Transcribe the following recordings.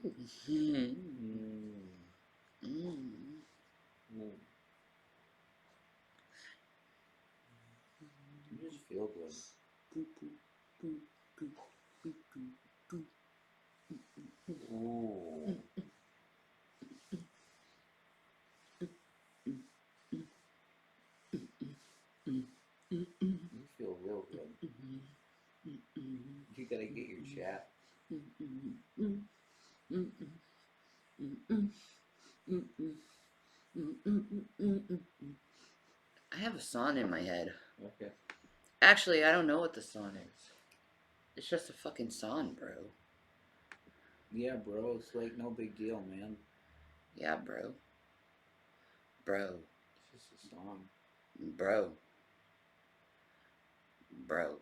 Mm. You just feel good. Ooh. You feel real good. You gotta get your chat. I have a song in my head. Okay. Actually, I don't know what the song is. It's just a fucking song, bro. Yeah, bro. It's like no big deal, man. Yeah, bro. Bro. It's just a song. Bro. Bro.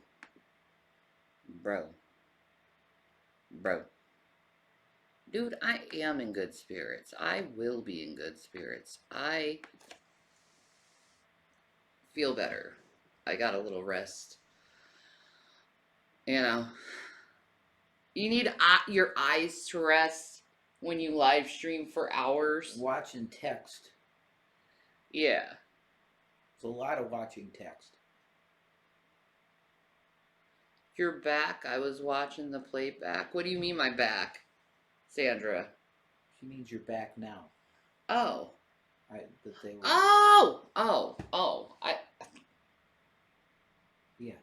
Bro. Bro. Dude, I am in good spirits. I will be in good spirits. I feel better. I got a little rest. You know, you need your eyes to rest when you live stream for hours. Watching text. Yeah. It's a lot of watching text. Your back, I was watching the playback. What do you mean my back, Sandra? She means you're back now. Oh. That they were. Oh. Yeah.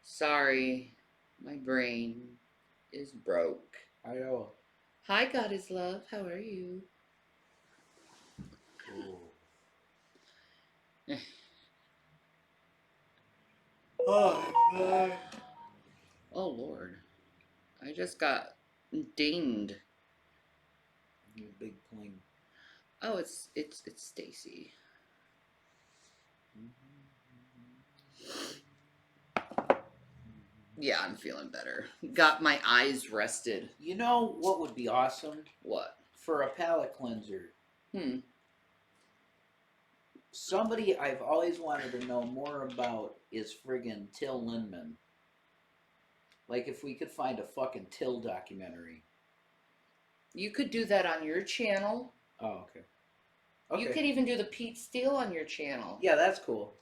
Sorry. My brain is broke. I know. Hi, God is love. How are you? Oh, Oh, Lord. I just got dinged. you big plane. Oh, it's Stacy. Yeah, I'm feeling better. Got my eyes rested. You know what would be awesome? What? For a palate cleanser. Hmm. Somebody I've always wanted to know more about is friggin' Till Lindemann. Like if we could find a fucking Till documentary. You could do that on your channel. Oh, okay. You could even do the Pete Steele on your channel. Yeah, that's cool.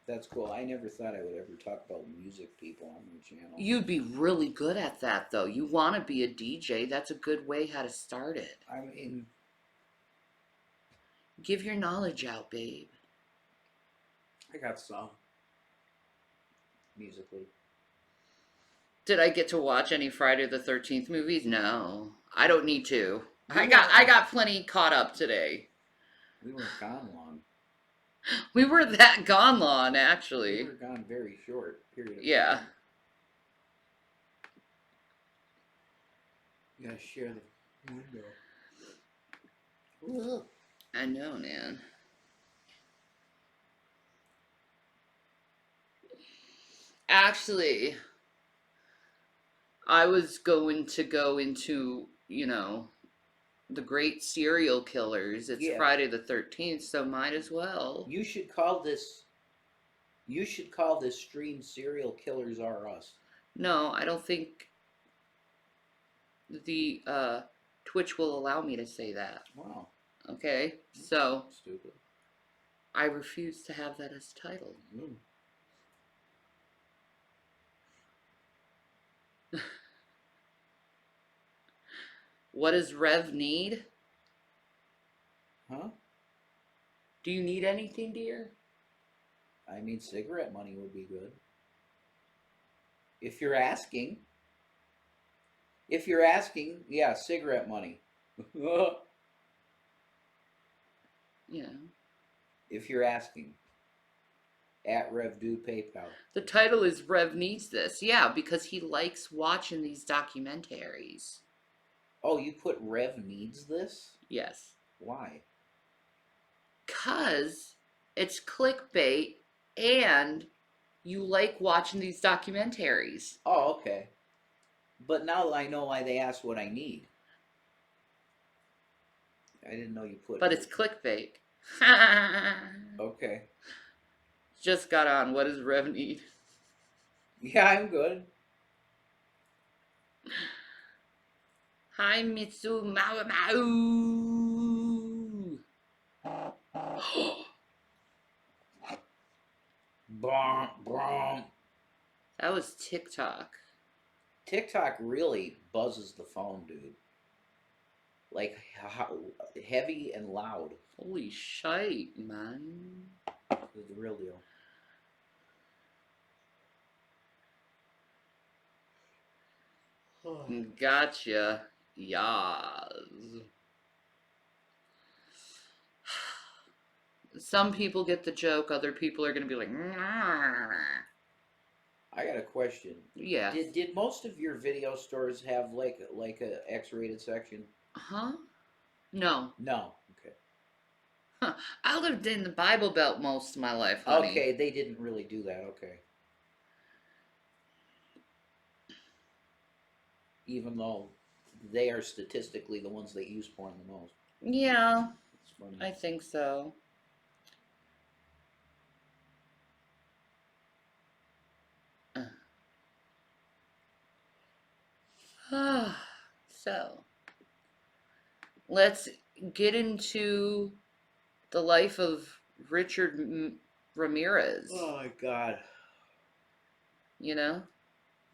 That's cool. I never thought I would ever talk about music people on my channel. You'd be really good at that, though. You want to be a DJ. That's a good way how to start it. I mean... Give your knowledge out, babe. I got some. Musically. Did I get to watch any Friday the 13th movies? No. I don't need to. I got plenty caught up today. We weren't gone long. We were that gone long, actually. We were gone very short period of time. Yeah. You gotta share the window. Ooh. I know, man. Actually, I was going to go into, the great serial killers. It's Friday the 13th, so might as well. You should call this stream Serial Killers Are Us. No, I don't think the Twitch will allow me to say that. Wow. Okay, so stupid. I refuse to have that as title. What does Rev need? Huh? Do you need anything, dear? I mean, cigarette money would be good. If you're asking. If you're asking, yeah, cigarette money. Yeah. If you're asking. At Rev Do PayPal. The title is Rev Needs This. Yeah, because he likes watching these documentaries. Oh, you put Rev Needs This? Yes. Why? 'Cause it's clickbait and you like watching these documentaries. Oh, okay. But now I know why they asked what I need. I didn't know you put... But it's clickbait. Okay. Just got on. What does Rev need? Yeah, I'm good. Hi, Mitsu Mau Mau. Brom, brom. That was TikTok. TikTok really buzzes the phone, dude. Like heavy and loud. Holy shite, man. It's the real deal. Gotcha. Yas. Some people get the joke, other people are gonna be like, I got a question. yeah. Did most of your video stores have like a X-rated section? Huh? No. No. Okay. Huh. I lived in the Bible Belt most of my life, honey. Okay, they didn't really do that. Okay. Even though they are statistically the ones that use porn the most. Yeah, It's funny. I think so. So, let's get into the life of Richard Ramirez. Oh my god. You know,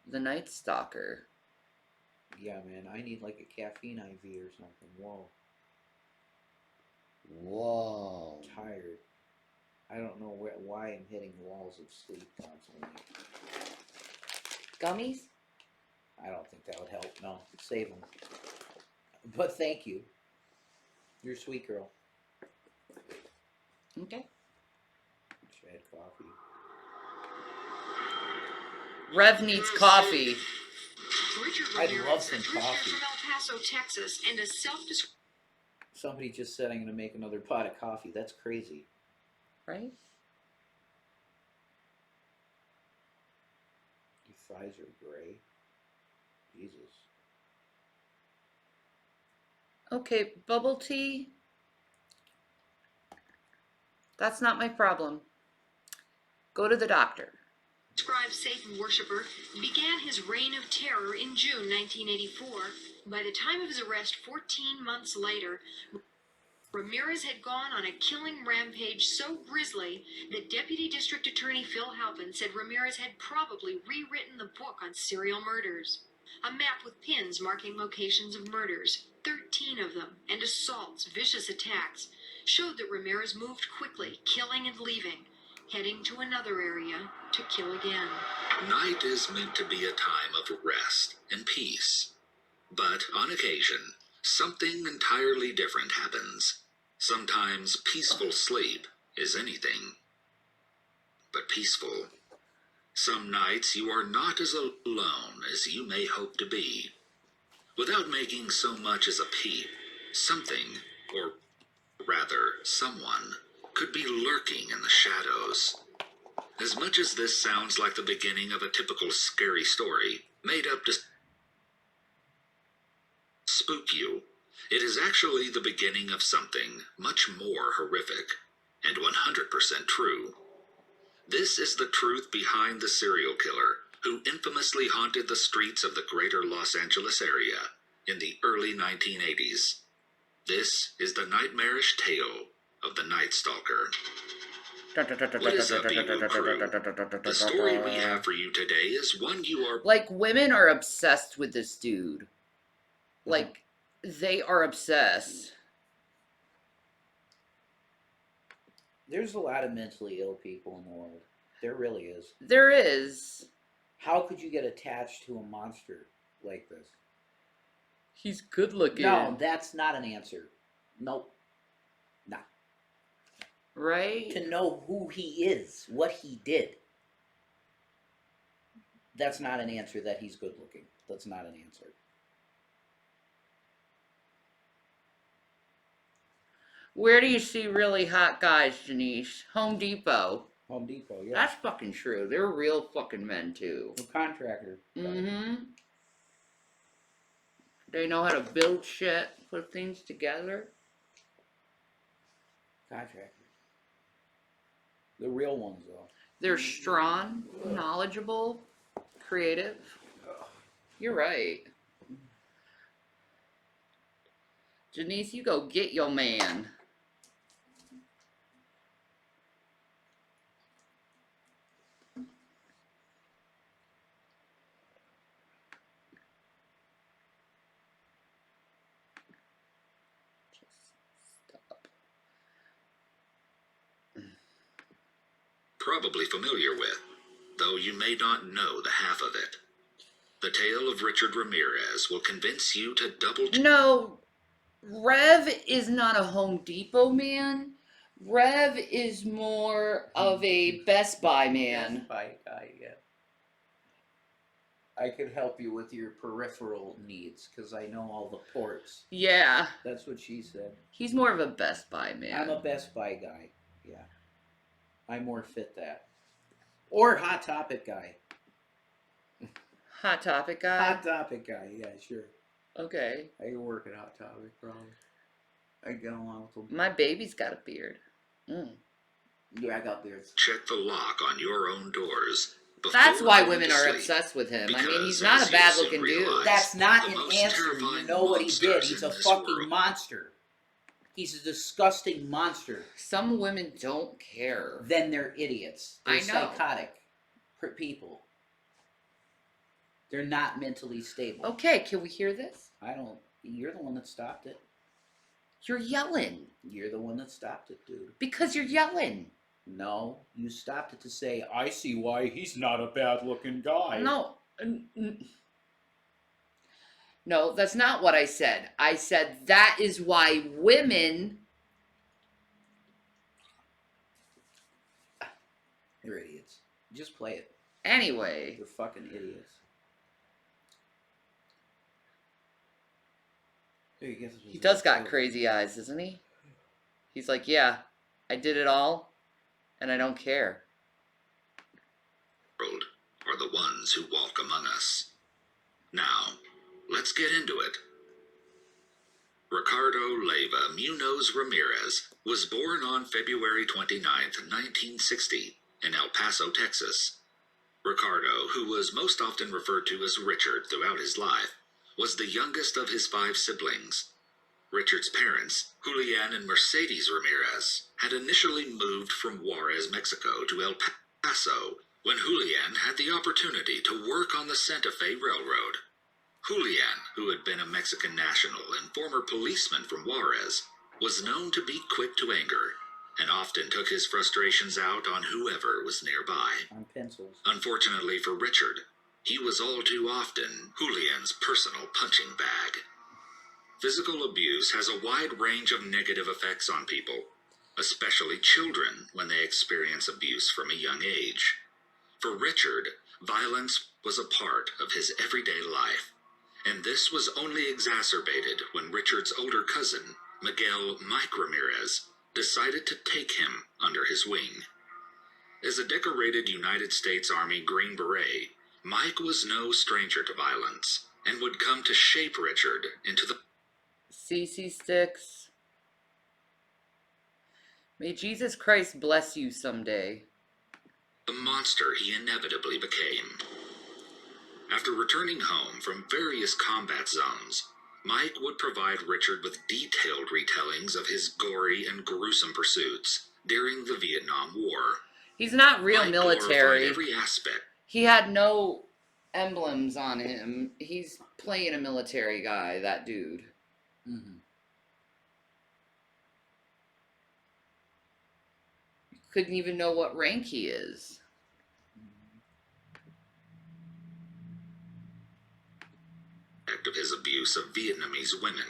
the Night Stalker. Yeah, man. I need like a caffeine IV or something. Whoa. Whoa. I'm tired. I don't know why I'm hitting walls of sleep constantly. Gummies? I don't think that would help. No, save them. But thank you. You're a sweet girl. Okay. Wish I had coffee. Rev needs coffee. I'd love some coffee. From El Paso, Texas, and a self-described. Somebody just said I'm going to make another pot of coffee. That's crazy. Right? Your thighs are gray. Jesus. Okay, bubble tea. That's not my problem. Go to the doctor. Described Satan worshiper began his reign of terror in June 1984. By the time of his arrest 14 months later, Ramirez had gone on a killing rampage so grisly that Deputy District Attorney Phil Halpin said Ramirez had probably rewritten the book on serial murders. A map with pins marking locations of murders, 13 of them, and assaults, vicious attacks, showed that Ramirez moved quickly, killing and leaving, heading to another area to kill again. Night is meant to be a time of rest and peace. But on occasion, something entirely different happens. Sometimes peaceful sleep is anything but peaceful. Some nights you are not as alone as you may hope to be. Without making so much as a peep, something, or rather someone, could be lurking in the shadows. As much as this sounds like the beginning of a typical scary story, made up to spook you, it is actually the beginning of something much more horrific, and 100% true. This is the truth behind the serial killer who infamously haunted the streets of the greater Los Angeles area in the early 1980s. This is the nightmarish tale of the Night Stalker. What is up, Emu crew? The story we have for you today is one you are... Like, women are obsessed with this dude. Like, they are obsessed. There's a lot of mentally ill people in the world. There really is. There is. How could you get attached to a monster like this? He's good looking. No, that's not an answer. Nope. Nah. Right? To know who he is, what he did. That's not an answer that he's good looking. That's not an answer. Where do you see really hot guys, Janice? Home Depot. Home Depot, yeah. That's fucking true. They're real fucking men, too. A contractor. Mm-hmm. They know how to build shit, put things together. Contractor. The real ones, though. They're strong, knowledgeable, creative. You're right. Janice, you go get your man. Stop. Probably familiar with, though you may not know the half of it. The tale of Richard Ramirez will convince you to double check. No, Rev is not a Home Depot man. Rev is more of a Best Buy man. Best Buy guy, yeah. I could help you with your peripheral needs because I know all the ports. Yeah. That's what she said. He's more of a Best Buy man. I'm a Best Buy guy. Yeah. I more fit that. Or Hot Topic guy. Hot Topic guy? Hot Topic guy, yeah, sure. Okay. I can work at Hot Topic, probably. I get along with them. My baby's got a beard. Yeah, I got beards. Check the lock on your own doors. That's why going women to are sleep. obsessed with him. I mean, Because, he's not as a you bad soon looking realize, dude. That's not the an most answer. You terrifying know what he did. monsters He's in a this fucking world. monster. He's a disgusting monster. Some women don't care. Then they're idiots. They're I know. psychotic people. They're not mentally stable. Okay, can we hear this? I don't. You're the one that stopped it. You're yelling. You're the one that stopped it, dude. Because you're yelling. No, you stopped it to say, I see why he's not a bad-looking guy. No. No, that's not what I said. I said that is why women... They're idiots. Just play it. Anyway. They're fucking idiots. He does got crazy eyes, doesn't he? He's like, yeah, I did it all, and I don't care. World are the ones who walk among us. Now, let's get into it. Ricardo Leyva Munoz Ramirez was born on February 29th, 1960, in El Paso, Texas. Ricardo, who was most often referred to as Richard throughout his life, was the youngest of his 5 siblings. Richard's parents, Julian and Mercedes Ramirez, had initially moved from Juarez, Mexico to El Paso when Julian had the opportunity to work on the Santa Fe Railroad. Julian, who had been a Mexican national and former policeman from Juarez, was known to be quick to anger and often took his frustrations out on whoever was nearby. On pencils. Unfortunately for Richard, he was all too often Julian's personal punching bag. Physical abuse has a wide range of negative effects on people, especially children when they experience abuse from a young age. For Richard, violence was a part of his everyday life, and this was only exacerbated when Richard's older cousin, Miguel Mike Ramirez, decided to take him under his wing. As a decorated United States Army Green Beret, Mike was no stranger to violence and would come to shape Richard into the CC sticks. May Jesus Christ bless you someday. monster he inevitably became. After returning home from various combat zones, Mike would provide Richard with detailed retellings of his gory and gruesome pursuits during the Vietnam War. He's not real Mike military. glorified every aspect. He had no emblems on him. He's playing a military guy, that dude. Mm-hmm. Couldn't even know what rank he is. Of his abuse of Vietnamese women,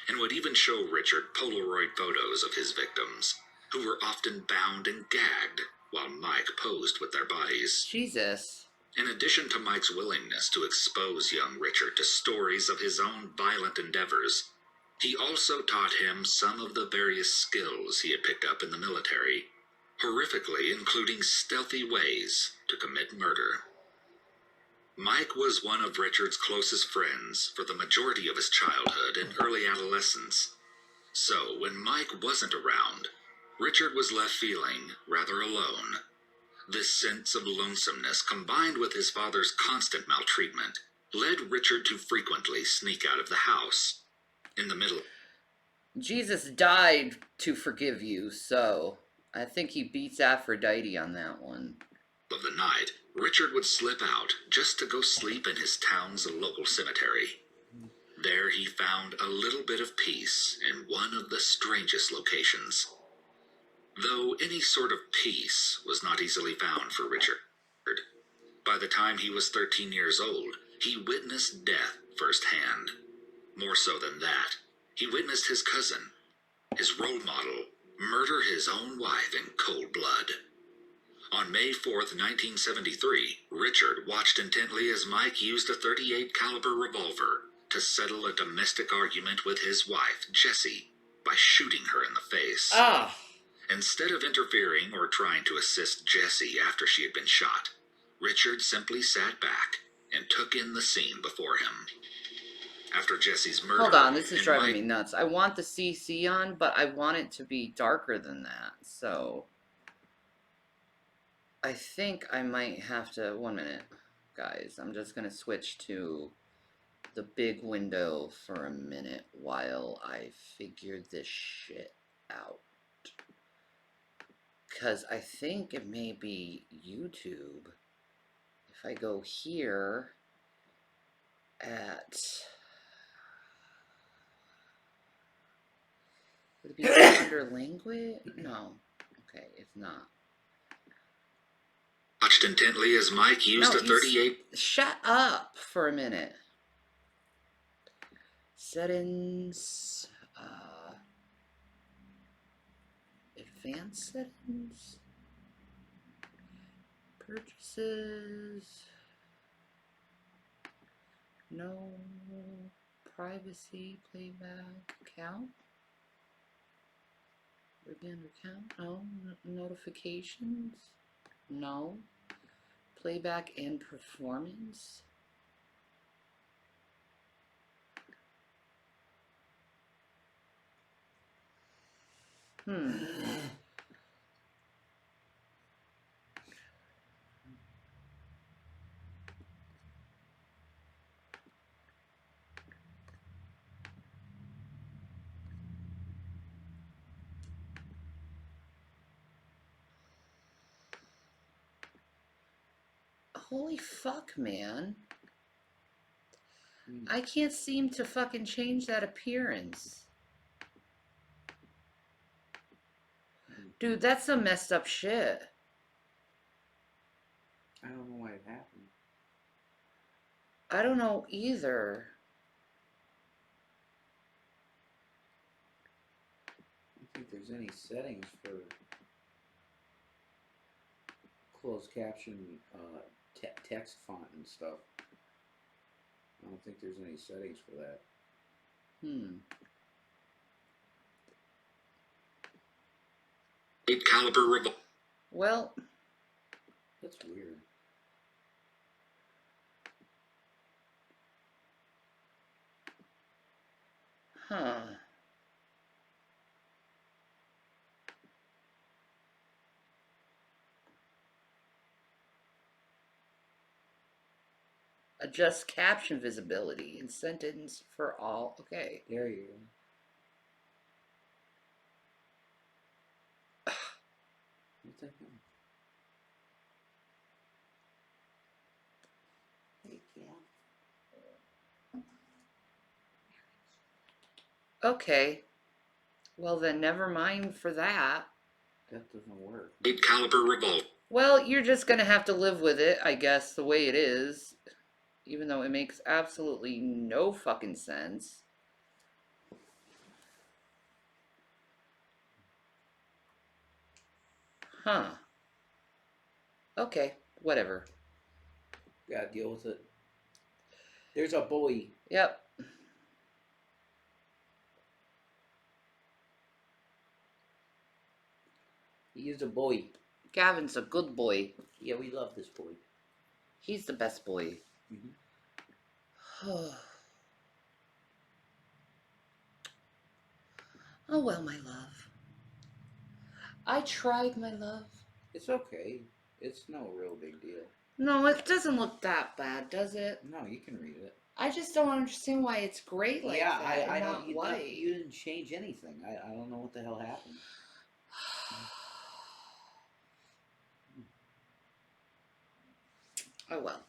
and would even show Richard Polaroid photos of his victims, who were often bound and gagged while Mike posed with their bodies. Jesus. In addition to Mike's willingness to expose young Richard to stories of his own violent endeavors, he also taught him some of the various skills he had picked up in the military, horrifically including stealthy ways to commit murder. Mike was one of Richard's closest friends for the majority of his childhood and early adolescence. So, when Mike wasn't around, Richard was left feeling rather alone. This sense of lonesomeness, combined with his father's constant maltreatment, led Richard to frequently sneak out of the house. In the middle Jesus died to forgive you, so I think he beats Aphrodite on that one. Of the night, Richard would slip out just to go sleep in his town's local cemetery. There he found a little bit of peace in one of the strangest locations. Though any sort of peace was not easily found for Richard. By the time he was 13 years old, he witnessed death firsthand. More so than that, he witnessed his cousin, his role model, murder his own wife in cold blood. On May 4th, 1973, Richard watched intently as Mike used a .38 caliber revolver to settle a domestic argument with his wife, Jessie, by shooting her in the face. Instead of interfering or trying to assist Jessie after she had been shot, Richard simply sat back and took in the scene before him. After Jessie's murder... Hold on, this is driving me nuts. I want the CC on, but I want it to be darker than that, so... I think I might have to... 1 minute, guys. I'm just going to switch to the big window for a minute while I figure this shit out. Because I think it may be YouTube. If I go here at... Would it be under language? No. Okay, it's not. Watched intently as Mike used a .38... Shut up for a minute. Settings... advanced settings... Purchases... No... Privacy, playback, account... Ribbon account, no. Notifications, no. Playback and performance. Holy fuck, man. I can't seem to fucking change that appearance. Dude, that's some messed up shit. I don't know why it happened. I don't know either. I don't think there's any settings for closed caption text font and stuff. I don't think there's any settings for that. .8 caliber revolver. Well, that's weird. huh. Adjust caption visibility in sentence for all. Okay. There you go. What's that doing? Hey, yeah. Okay. Well, then never mind for that. That doesn't work. .8 caliber revolver. Well, you're just gonna have to live with it, I guess, the way it is. Even though it makes absolutely no fucking sense. Huh. Okay, whatever. Gotta deal with it. There's a boy. Yep. He is a boy. Gavin's a good boy. Yeah, we love this boy. He's the best boy. Oh well, my love. I tried, my love. It's okay. It's no real big deal. No, it doesn't look that bad, does it? No, you can read it. I just don't understand why it's gray like yeah, that I and don't. not white. You didn't change anything. I don't know what the hell happened. Oh well.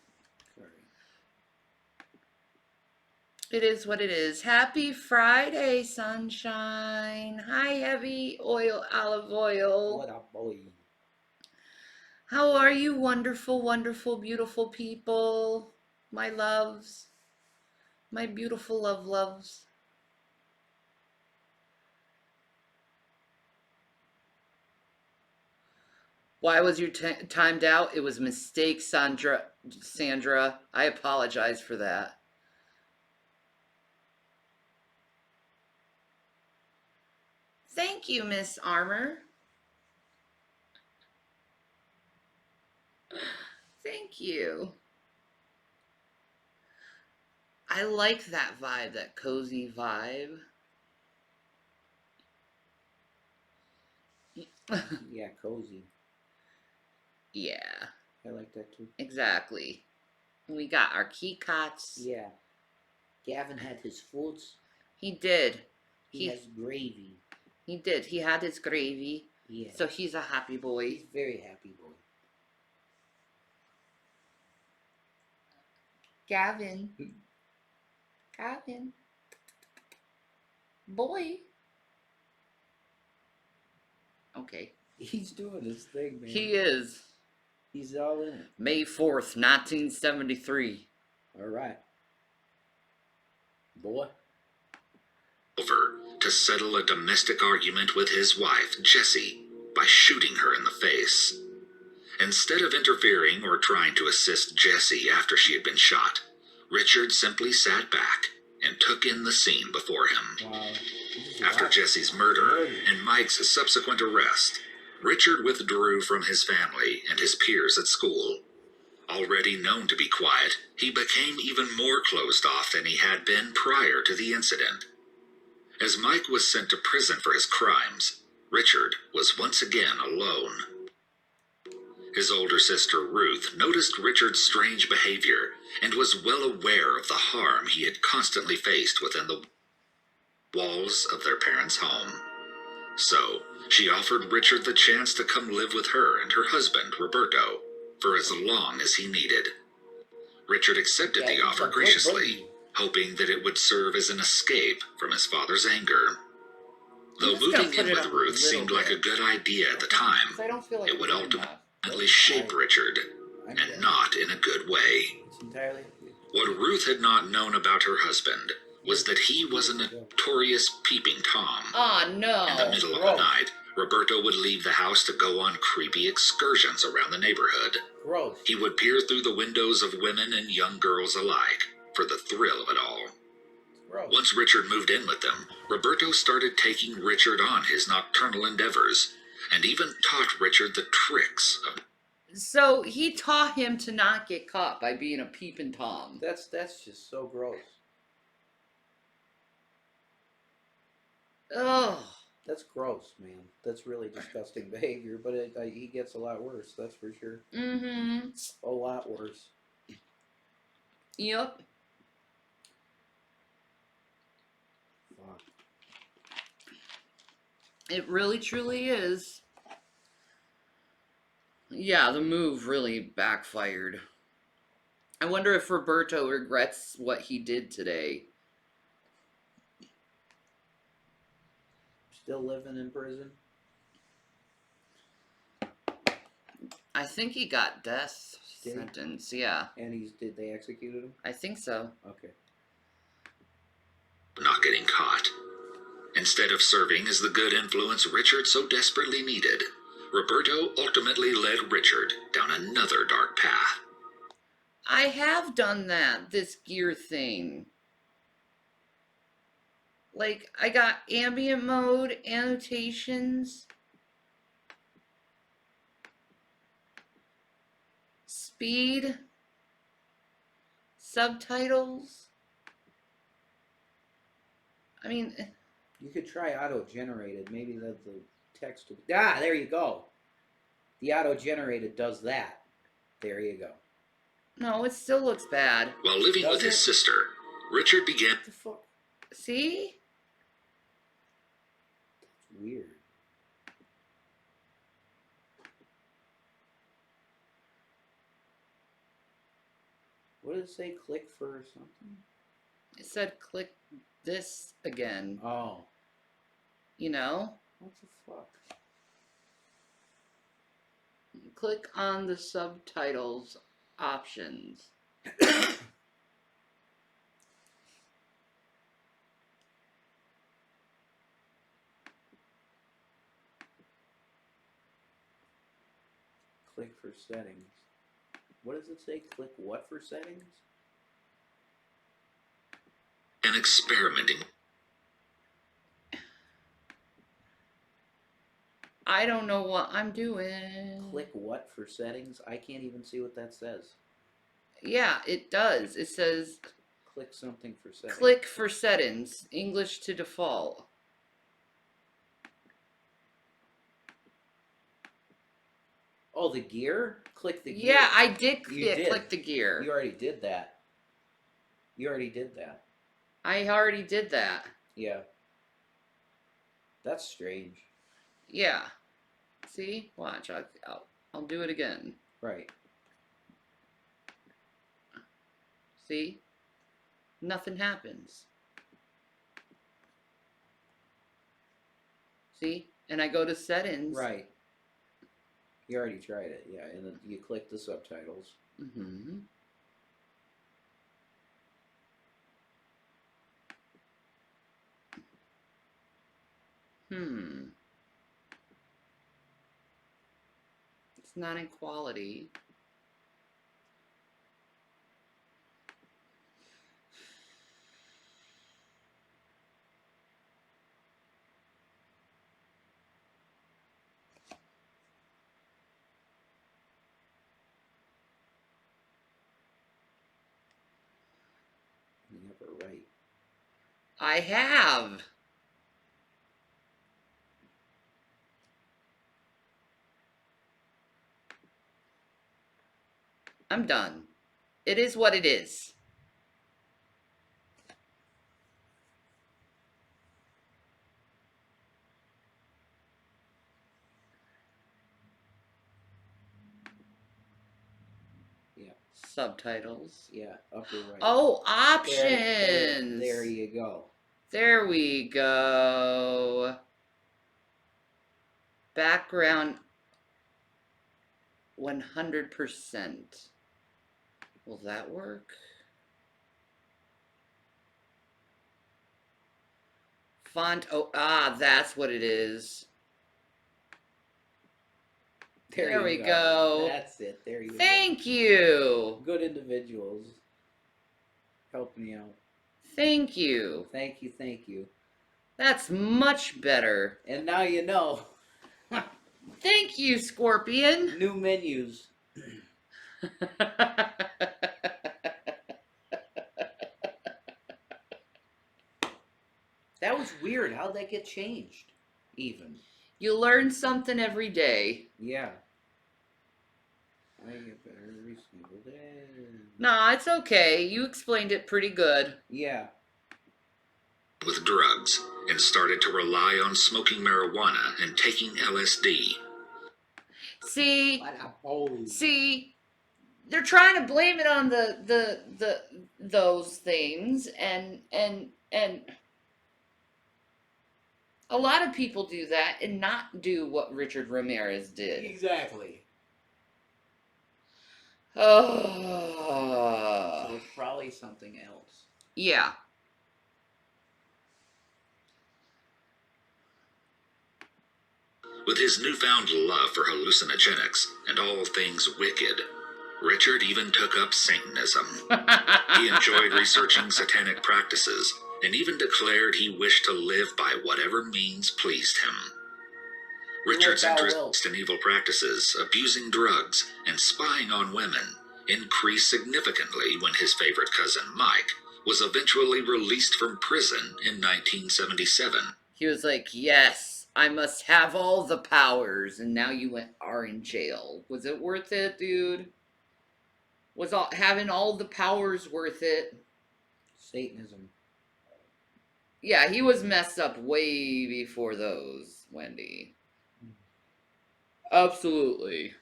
Sorry. It is what it is. Happy Friday, sunshine. Hi, heavy oil, olive oil. What up, boy? How are you, wonderful, wonderful, beautiful people? My loves. My beautiful loves. Why was you timed out? It was a mistake, Sandra. I apologize for that. Thank you, Miss Armor. Thank you. I like that vibe, that cozy vibe. Yeah, cozy. Yeah, I like that too. exactly. We got our key cots. Yeah. Gavin had his foods. He did. He has gravy. He did. He had his gravy. Yeah. So he's a happy boy. He's a very happy boy. Gavin. Gavin. Boy. Okay. He's doing his thing, man. He is. He's all in it. May 4th, 1973. All right. Boy. Over to settle a domestic argument with his wife, Jessie, by shooting her in the face. Instead of interfering or trying to assist Jessie after she had been shot, Richard simply sat back and took in the scene before him. Wow. After Jessie's murder and Mike's subsequent arrest, Richard withdrew from his family and his peers at school. Already known to be quiet, he became even more closed off than he had been prior to the incident. As Mike was sent to prison for his crimes, Richard was once again alone. His older sister Ruth noticed Richard's strange behavior and was well aware of the harm he had constantly faced within the walls of their parents' home. So, she offered Richard the chance to come live with her and her husband, Roberto, for as long as he needed. Richard accepted the offer graciously, hoping that it would serve as an escape from his father's anger. Though moving in with Ruth seemed like a good idea at the time, it would ultimately shape Richard, and not in a good way. What Ruth had not known about her husband was that he was a notorious peeping Tom. Oh, no. In the middle of the night, Roberto would leave the house to go on creepy excursions around the neighborhood. Gross. He would peer through the windows of women and young girls alike for the thrill of it all. Gross. Once Richard moved in with them, Roberto started taking Richard on his nocturnal endeavors, and even taught Richard the tricks of... So he taught him to not get caught by being a peeping Tom. That's just so gross. Ugh. That's gross, man. That's really disgusting behavior, but he gets a lot worse, that's for sure. Mm-hmm. A lot worse. Yep. Fuck. It really, truly is. Yeah, the move really backfired. I wonder if Roberto regrets what he did today. Still living in prison? I think he got death sentence, yeah. And did they execute him? I think so. Okay. not getting caught. Instead of serving as the good influence Richard so desperately needed, Roberto ultimately led Richard down another dark path. I have done that, this gear thing. Like, I got ambient mode, annotations, speed, subtitles. I mean... You could try auto-generated. Maybe the text... there you go. The auto-generated does that. There you go. No, it still looks bad. While living with his sister, Richard began. What the fuck? See? That's weird. What did it say? Click for something? It said click this again. Oh. You know? What the fuck? Click on the subtitles options. Click for settings. What does it say? Click what for settings? And experimenting. I don't know what I'm doing. Click what for settings? I can't even see what that says. Yeah, it does. It says Click something for settings. click for settings, English to default. Oh, the gear? Click the gear. Yeah, I did You did. click the gear. You already did that. You already did that. I already did that. Yeah. That's strange. Yeah. See? Watch. I'll do it again. Right. See? Nothing happens. See? And I go to settings. Right. You already tried it, yeah. And then you click the subtitles. Mm-hmm. It's not in quality. You never right. I have. I'm done. It is what it is. Yeah. Subtitles. Yeah, upper right. Oh, options. There you go. There we go. Background 100%. Will that work? Font, that's what it is. There we go. That's it. There you go. Thank you. Good individuals. Helping me out. Thank you. Thank you, thank you. That's much better. And now you know. Thank you, Scorpion. New menus. That was weird. How'd that get changed? Even. You learn something every day. Yeah. I get better every single day. Nah, it's okay. You explained it pretty good. Yeah. With drugs and started to rely on smoking marijuana and taking LSD. See, What a bully. see, they're trying to blame it on those things, and a lot of people do that and not do what Richard Ramirez did. Exactly. Oh, So it's probably something else. yeah. With his newfound love for hallucinogenics and all things wicked, Richard even took up Satanism. He enjoyed researching satanic practices and even declared he wished to live by whatever means pleased him. Richard's interest in evil practices, abusing drugs, and spying on women increased significantly when his favorite cousin, Mike, was eventually released from prison in 1977. He was like, yes, I must have all the powers, and now you are in jail. Was it worth it, dude? Was having all the powers worth it? Satanism. Yeah, he was messed up way before those, Wendy. Absolutely.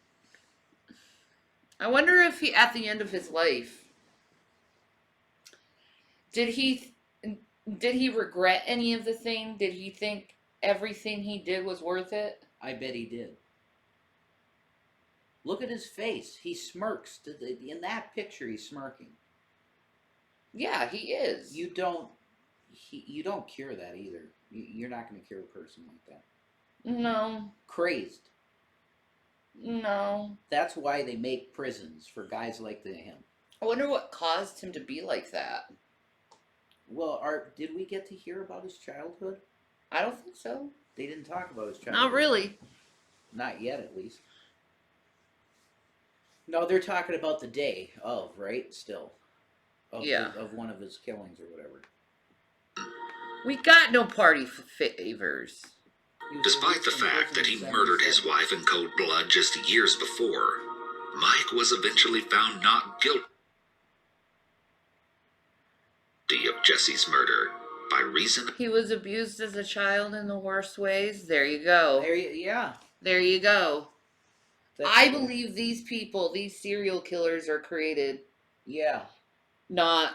I wonder if he, at the end of his life, did he regret any of the thing? Did he think everything he did was worth it? I bet he did. Look at his face. He smirks. In that picture, he's smirking. Yeah, he is. You don't cure that either. You're not going to cure a person like that. No. Crazed. No. That's why they make prisons for guys like him. I wonder what caused him to be like that. Well, did we get to hear about his childhood? I don't think so. They didn't talk about his childhood. Not really. Not yet, at least. No, they're talking about the day of, right? Still. Of one of his killings or whatever. We got no party favors. Despite the fact that he murdered his wife in cold blood just years before, Mike was eventually found not guilty of Jesse's murder by reason He was abused as a child in the worst ways. There you go. There you go. I believe these people, these serial killers, are created. Yeah. Not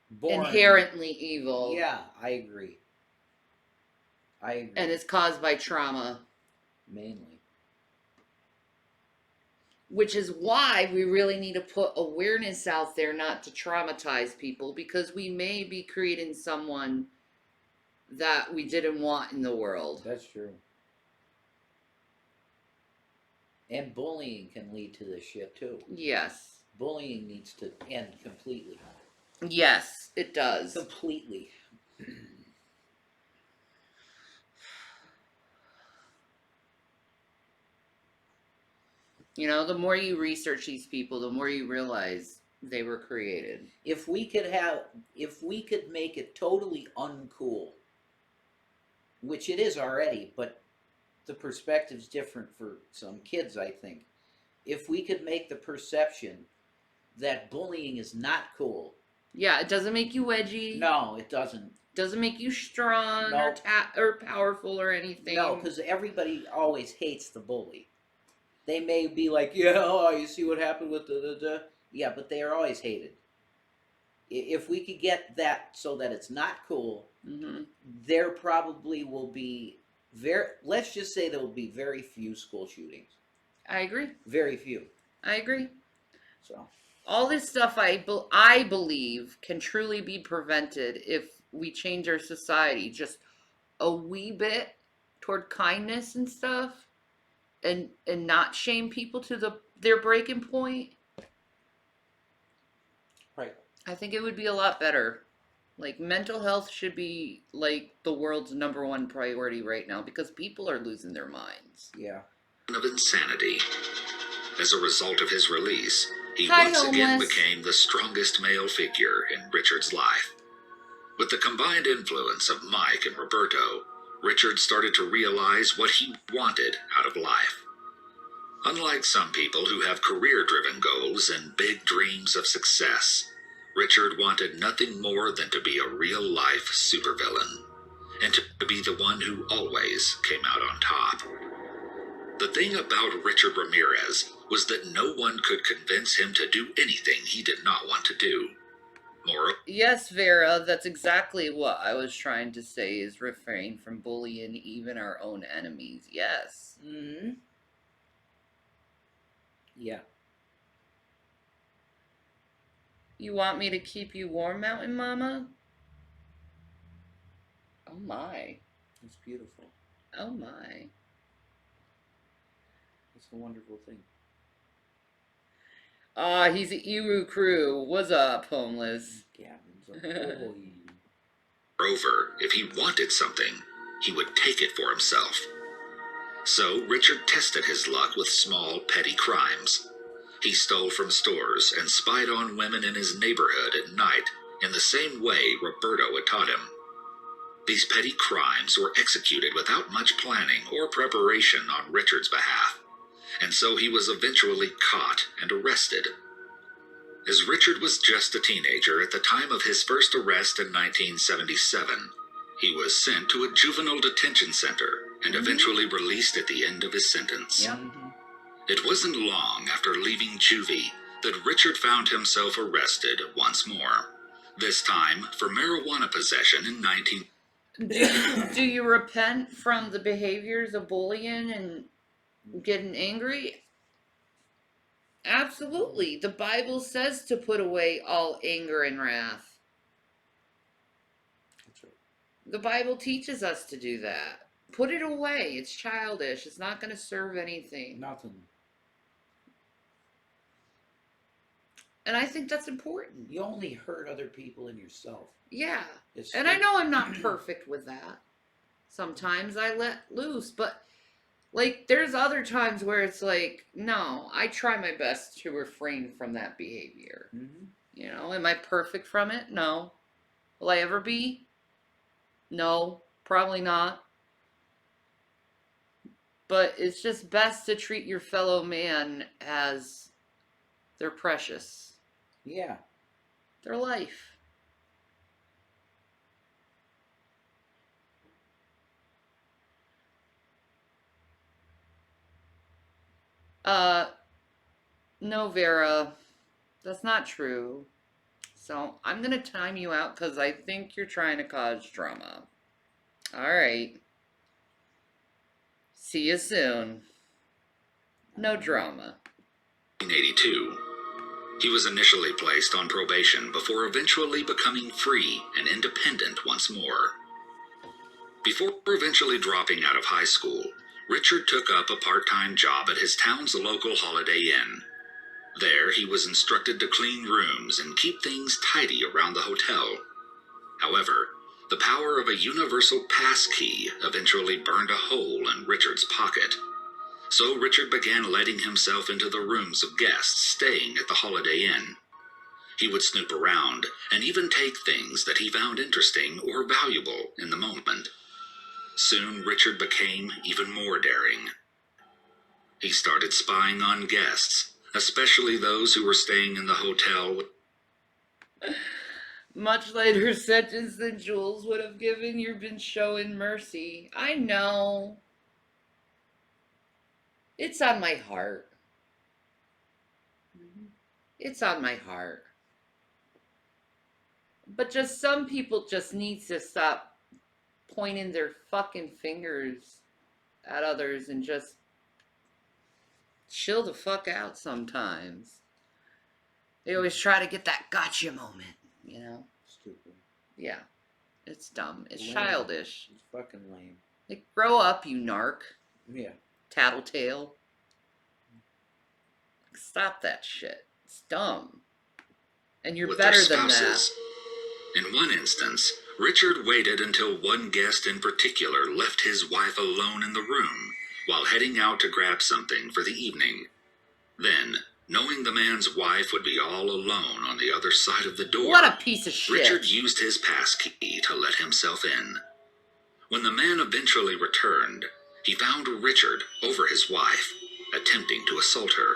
born inherently evil. Yeah, I agree. And it's caused by trauma. Mainly. Which is why we really need to put awareness out there not to traumatize people, because we may be creating someone that we didn't want in the world. That's true. And bullying can lead to this shit too. Yes. Bullying needs to end completely. Yes, it does. Completely. You know, the more you research these people, the more you realize they were created. If we could make it totally uncool, which it is already, but the perspective's different for some kids, I think. If we could make the perception that bullying is not cool. Yeah, it doesn't make you edgy. No, it doesn't. Doesn't make you strong or powerful or anything. No, because everybody always hates the bully. They may be like, yeah, oh, you see what happened with the. Yeah, but they are always hated. If we could get that so that it's not cool, there probably will be let's just say there will be very few school shootings. I agree. Very few. I agree. So all this stuff I believe can truly be prevented if we change our society just a wee bit toward kindness and stuff, and not shame people to their breaking point. Right. I think it would be a lot better. Like, mental health should be like the world's #1 priority right now, because people are losing their minds. Yeah. Of insanity. As a result of his release, he Hi, once again homeless. became the strongest male figure in Richard's life. With the combined influence of Mike and Roberto, Richard started to realize what he wanted out of life. Unlike some people who have career-driven goals and big dreams of success, Richard wanted nothing more than to be a real-life supervillain, and to be the one who always came out on top. The thing about Richard Ramirez was that no one could convince him to do anything he did not want to do. Yes, Vera, that's exactly what I was trying to say, is refrain from bullying even our own enemies. Yes. Mm-hmm. Yeah. You want me to keep you warm, Mountain Mama? Oh my. It's beautiful. Oh my. It's a wonderful thing. Ah, he's a Iru crew. What's up, homeless? Gavin's like, oh, Moreover, if he wanted something, he would take it for himself. So Richard tested his luck with small, petty crimes. He stole from stores and spied on women in his neighborhood at night in the same way Roberto had taught him. These petty crimes were executed without much planning or preparation on Richard's behalf, and so he was eventually caught and arrested. as Richard was just a teenager at the time of his first arrest in 1977. He was sent to a juvenile detention center and eventually released at the end of his sentence. Yep. It wasn't long after leaving juvie that Richard found himself arrested once more, this time for marijuana possession in 19... Do you repent from the behaviors of bullying and getting angry? Absolutely. The Bible says to put away all anger and wrath. That's right. The Bible teaches us to do that. Put it away. It's childish. It's not going to serve anything. Nothing. And I think that's important. You only hurt other people and yourself. Yeah. It's And I know I'm not perfect with that. Sometimes I let loose, but like there's other times where it's like, no, I try my best to refrain from that behavior. You know, am I perfect from it? No. Will I ever be? No, probably not. But it's just best to treat your fellow man as they're precious. Yeah. Their life. No, Vera, that's not true. So I'm gonna time you out because I think you're trying to cause drama. Alright. See you soon. No drama. 1982. He was initially placed on probation before eventually becoming free and independent once more. Before eventually dropping out of high school, Richard took up a part-time job at his town's local Holiday Inn. There, he was instructed to clean rooms and keep things tidy around the hotel. However, the power of a universal pass key eventually burned a hole in Richard's pocket. So Richard began letting himself into the rooms of guests staying at the Holiday Inn. He would snoop around and even take things that he found interesting or valuable in the moment. Soon Richard became even more daring. He started spying on guests, especially those who were staying in the hotel. Much later sentence than Jules would have given, you've been showing mercy. I know. It's on my heart. It's on my heart. But just some people just need to stop pointing their fucking fingers at others and just chill the fuck out sometimes. They always try to get that gotcha moment, you know? Stupid. Yeah. It's dumb. It's Lame. childish. It's fucking lame. Like, grow up, you narc. Yeah. Tattletale. Stop that shit. It's dumb. And you're With better their than that. spouses. In one instance, Richard waited until one guest in particular left his wife alone in the room while heading out to grab something for the evening. Then, knowing the man's wife would be all alone on the other side of the door, What a piece of shit. Richard used his pass key to let himself in. When the man eventually returned, he found Richard over his wife, attempting to assault her.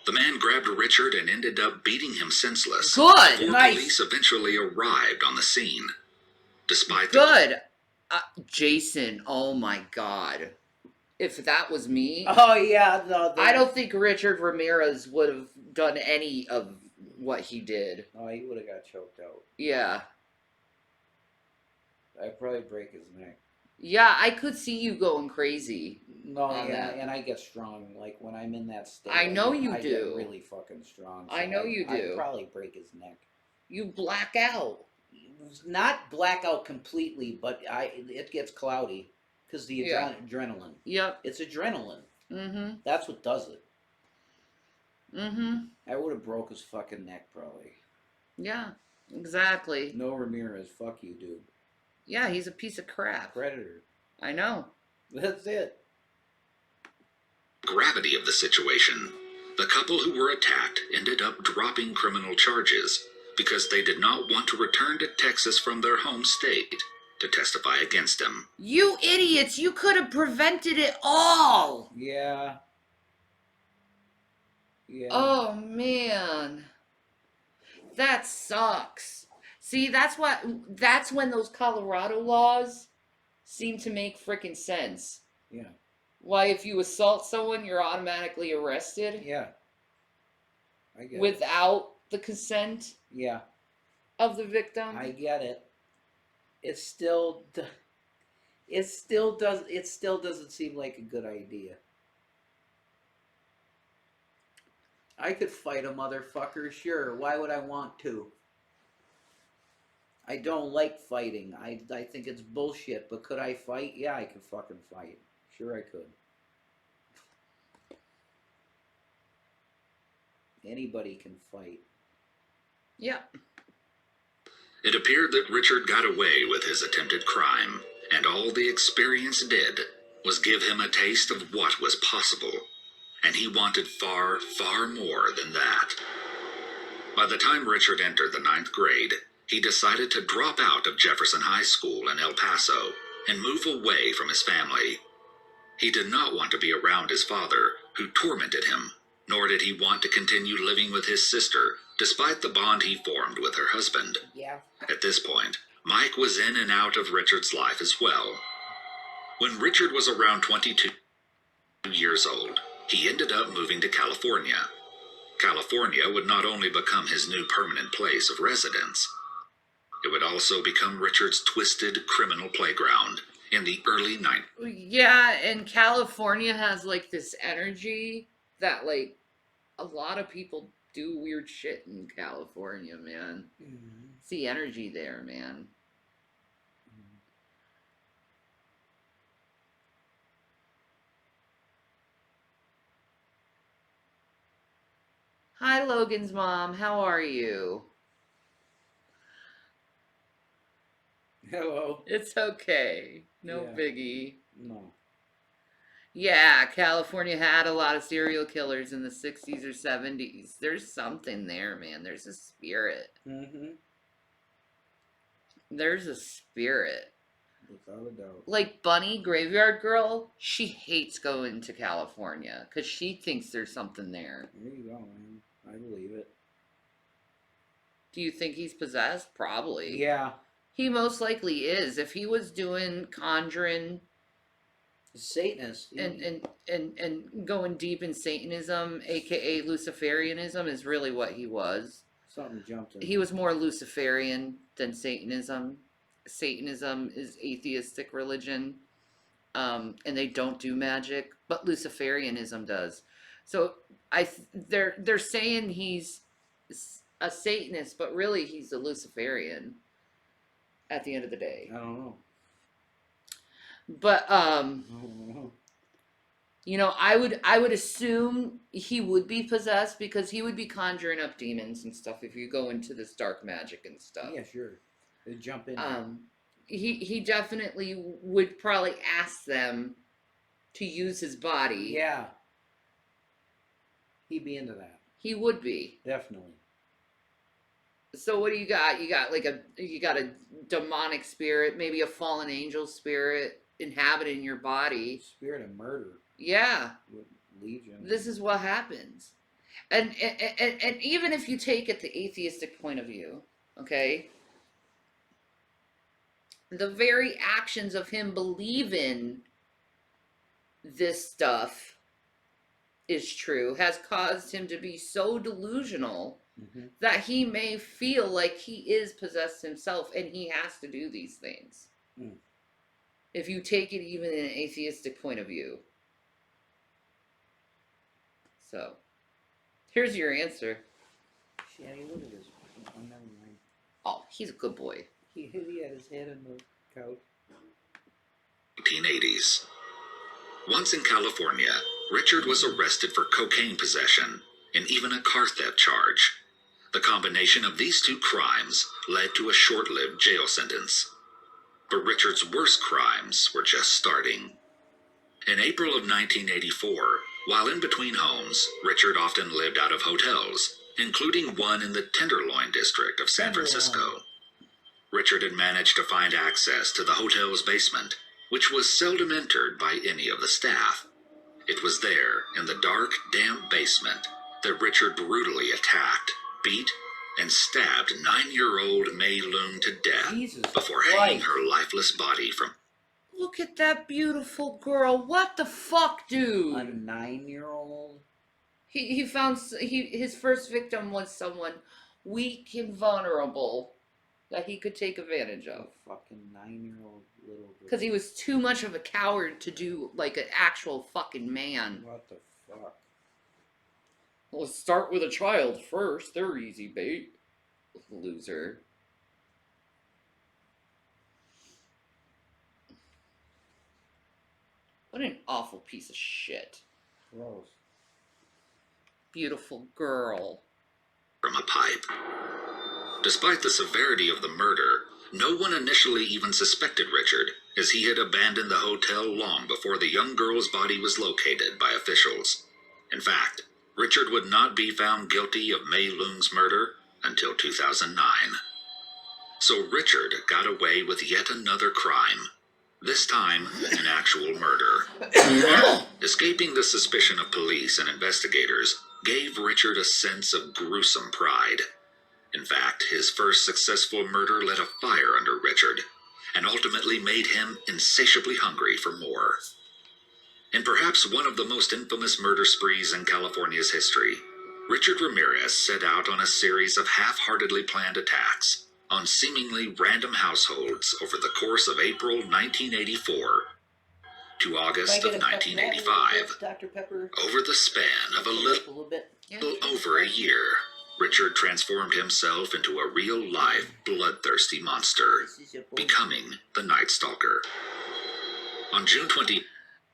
The man grabbed Richard and ended up beating him senseless. Good. Before Nice. police eventually arrived on the scene. Despite Good. Jason, oh my god. If that was me, Oh yeah. No. I don't think Richard Ramirez would have done any of what he did. Oh, he would have got choked out. Yeah. I'd probably break his neck. Yeah, I could see you going crazy. No, On yeah, that. and I get strong. Like when I'm in that state, I know you I do. get really fucking strong. I know you do. I'd probably break his neck. You black out. Not blackout completely, but it gets cloudy because the Yeah. adrenaline. Yep. It's adrenaline. Mm-hmm. That's what does it. Mm-hmm. I would have broke his fucking neck probably. Yeah. Exactly. No Ramirez, fuck you, dude. Yeah, he's a piece of crap. Predator. I know. That's it. gravity of the situation, the couple who were attacked ended up dropping criminal charges because they did not want to return to Texas from their home state to testify against him. You idiots! You could have prevented it all! Yeah. Yeah. Oh, man. That sucks. See, that's when those Colorado laws seem to make freaking sense. Yeah. Why, if you assault someone, you're automatically arrested Yeah. I get it. without the consent Yeah. of the victim. I get it. It still doesn't seem like a good idea. I could fight a motherfucker, sure. Why would I want to? I don't like fighting. I think it's bullshit, but could I fight? Yeah, I could fucking fight. Sure I could. Anybody can fight. Yeah. It appeared that Richard got away with his attempted crime, and all the experience did was give him a taste of what was possible. And he wanted far, far more than that. By the time Richard entered the 9th grade, he decided to drop out of Jefferson High School in El Paso and move away from his family. He did not want to be around his father, who tormented him, nor did he want to continue living with his sister, despite the bond he formed with her husband. Yeah. At this point, Mike was in and out of Richard's life as well. When Richard was around 22 years old, he ended up moving to California. California would not only become his new permanent place of residence, it would also become Richard's twisted criminal playground in the early 90s. Yeah, and California has like this energy that like a lot of people do weird shit in California, man. Mm-hmm. It's the energy there, man. Hi, Logan's mom. How are you? Hello. It's okay. No Yeah. biggie. No. Yeah, California had a lot of serial killers in the 60s or 70s. There's something there, man. There's a spirit. Mm-hmm. There's a spirit. Without a doubt. Like Bunny, Graveyard Girl, she hates going to California because she thinks there's something there. There you go, man. I believe it. Do you think he's possessed? Probably. Yeah. He most likely is. If he was doing conjuring Satanist. and going deep in Satanism, aka Luciferianism, is really what he was. Something jumped in. He was more Luciferian than Satanism. Satanism is atheistic religion, and they don't do magic, but Luciferianism does. So they're saying he's a Satanist, but really he's a Luciferian. At the end of the day, I don't know. but I don't know. you know, I would assume he would be possessed because he would be conjuring up demons and stuff if you go into this dark magic and stuff. Yeah, sure. They jump in. He definitely would probably ask them to use his body. Yeah. He'd be into that. He would be. Definitely. So what do you got? You got a demonic spirit, maybe a fallen angel spirit inhabiting your body. Spirit of murder. Yeah. With Legion. This is what happens. And even if you take it the atheistic point of view, okay, the very actions of him believing this stuff is true has caused him to be so delusional that he may feel like he is possessed himself and he has to do these things. If you take it even in an atheistic point of view. So, here's your answer. Shanny, look at this. Oh, never mind. Oh, he's a good boy. He had his head on the couch. 1980s. Once in California, Richard was arrested for cocaine possession and even a car theft charge. The combination of these two crimes led to a short-lived jail sentence. But Richard's worst crimes were just starting. In April of 1984, while in between homes, Richard often lived out of hotels, including one in the Tenderloin district of San Francisco. Richard had managed to find access to the hotel's basement, which was seldom entered by any of the staff. It was there, in the dark, damp basement, that Richard brutally attacked, beat, and stabbed 9-year-old Mei Lung to death Jesus before hanging Christ. her lifeless body from... Look at that beautiful girl. What the fuck, dude? A 9-year-old? He found his first victim was someone weak and vulnerable that he could take advantage A of. fucking 9-year-old little girl. Because he was too much of a coward to do like an actual fucking man. What the fuck? Well, let's start with a child first. They're easy bait. Loser. What an awful piece of shit. Gross. Beautiful girl. from a pipe. Despite the severity of the murder, no one initially even suspected Richard, as he had abandoned the hotel long before the young girl's body was located by officials. In fact, Richard would not be found guilty of Mei Lung's murder until 2009. So Richard got away with yet another crime, this time an actual murder. Escaping the suspicion of police and investigators gave Richard a sense of gruesome pride. In fact, his first successful murder lit a fire under Richard, and ultimately made him insatiably hungry for more. In perhaps one of the most infamous murder sprees in California's history, Richard Ramirez set out on a series of half-heartedly planned attacks on seemingly random households over the course of April 1984 to August of 1985. Dr. Pepper? Over the span of a little over a year, Richard transformed himself into a real-life, bloodthirsty monster, becoming the Night Stalker. On June 20...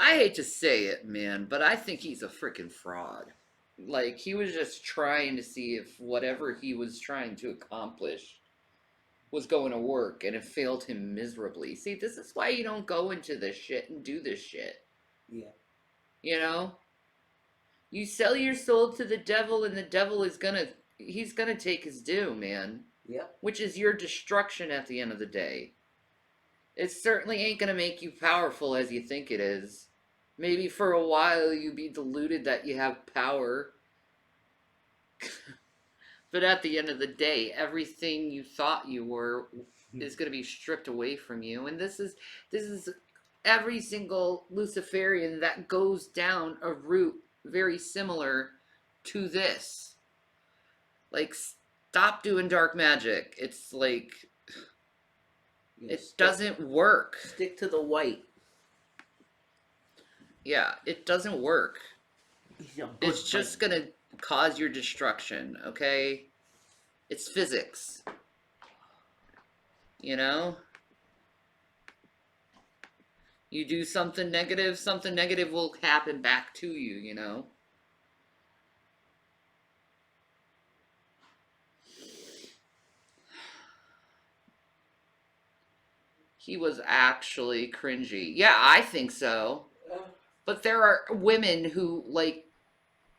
I hate to say it, man, but I think he's a freaking fraud. Like, he was just trying to see if whatever he was trying to accomplish was going to work, and it failed him miserably. See, this is why you don't go into this shit and do this shit. Yeah. You know? You sell your soul to the devil, and the devil is he's gonna take his due, man. Yep. Which is your destruction at the end of the day. It certainly ain't gonna make you powerful as you think it is. Maybe for a while you be deluded that you have power. But at the end of the day, everything you thought you were is gonna be stripped away from you. And this is every single Luciferian that goes down a route very similar to this. Like, stop doing dark magic. It's like, it doesn't work. Stick to the white. Yeah, it doesn't work. It's just gonna cause your destruction, okay? It's physics. You know? You do something negative will happen back to you, you know? He was actually cringy. Yeah, I think so. But there are women who, like,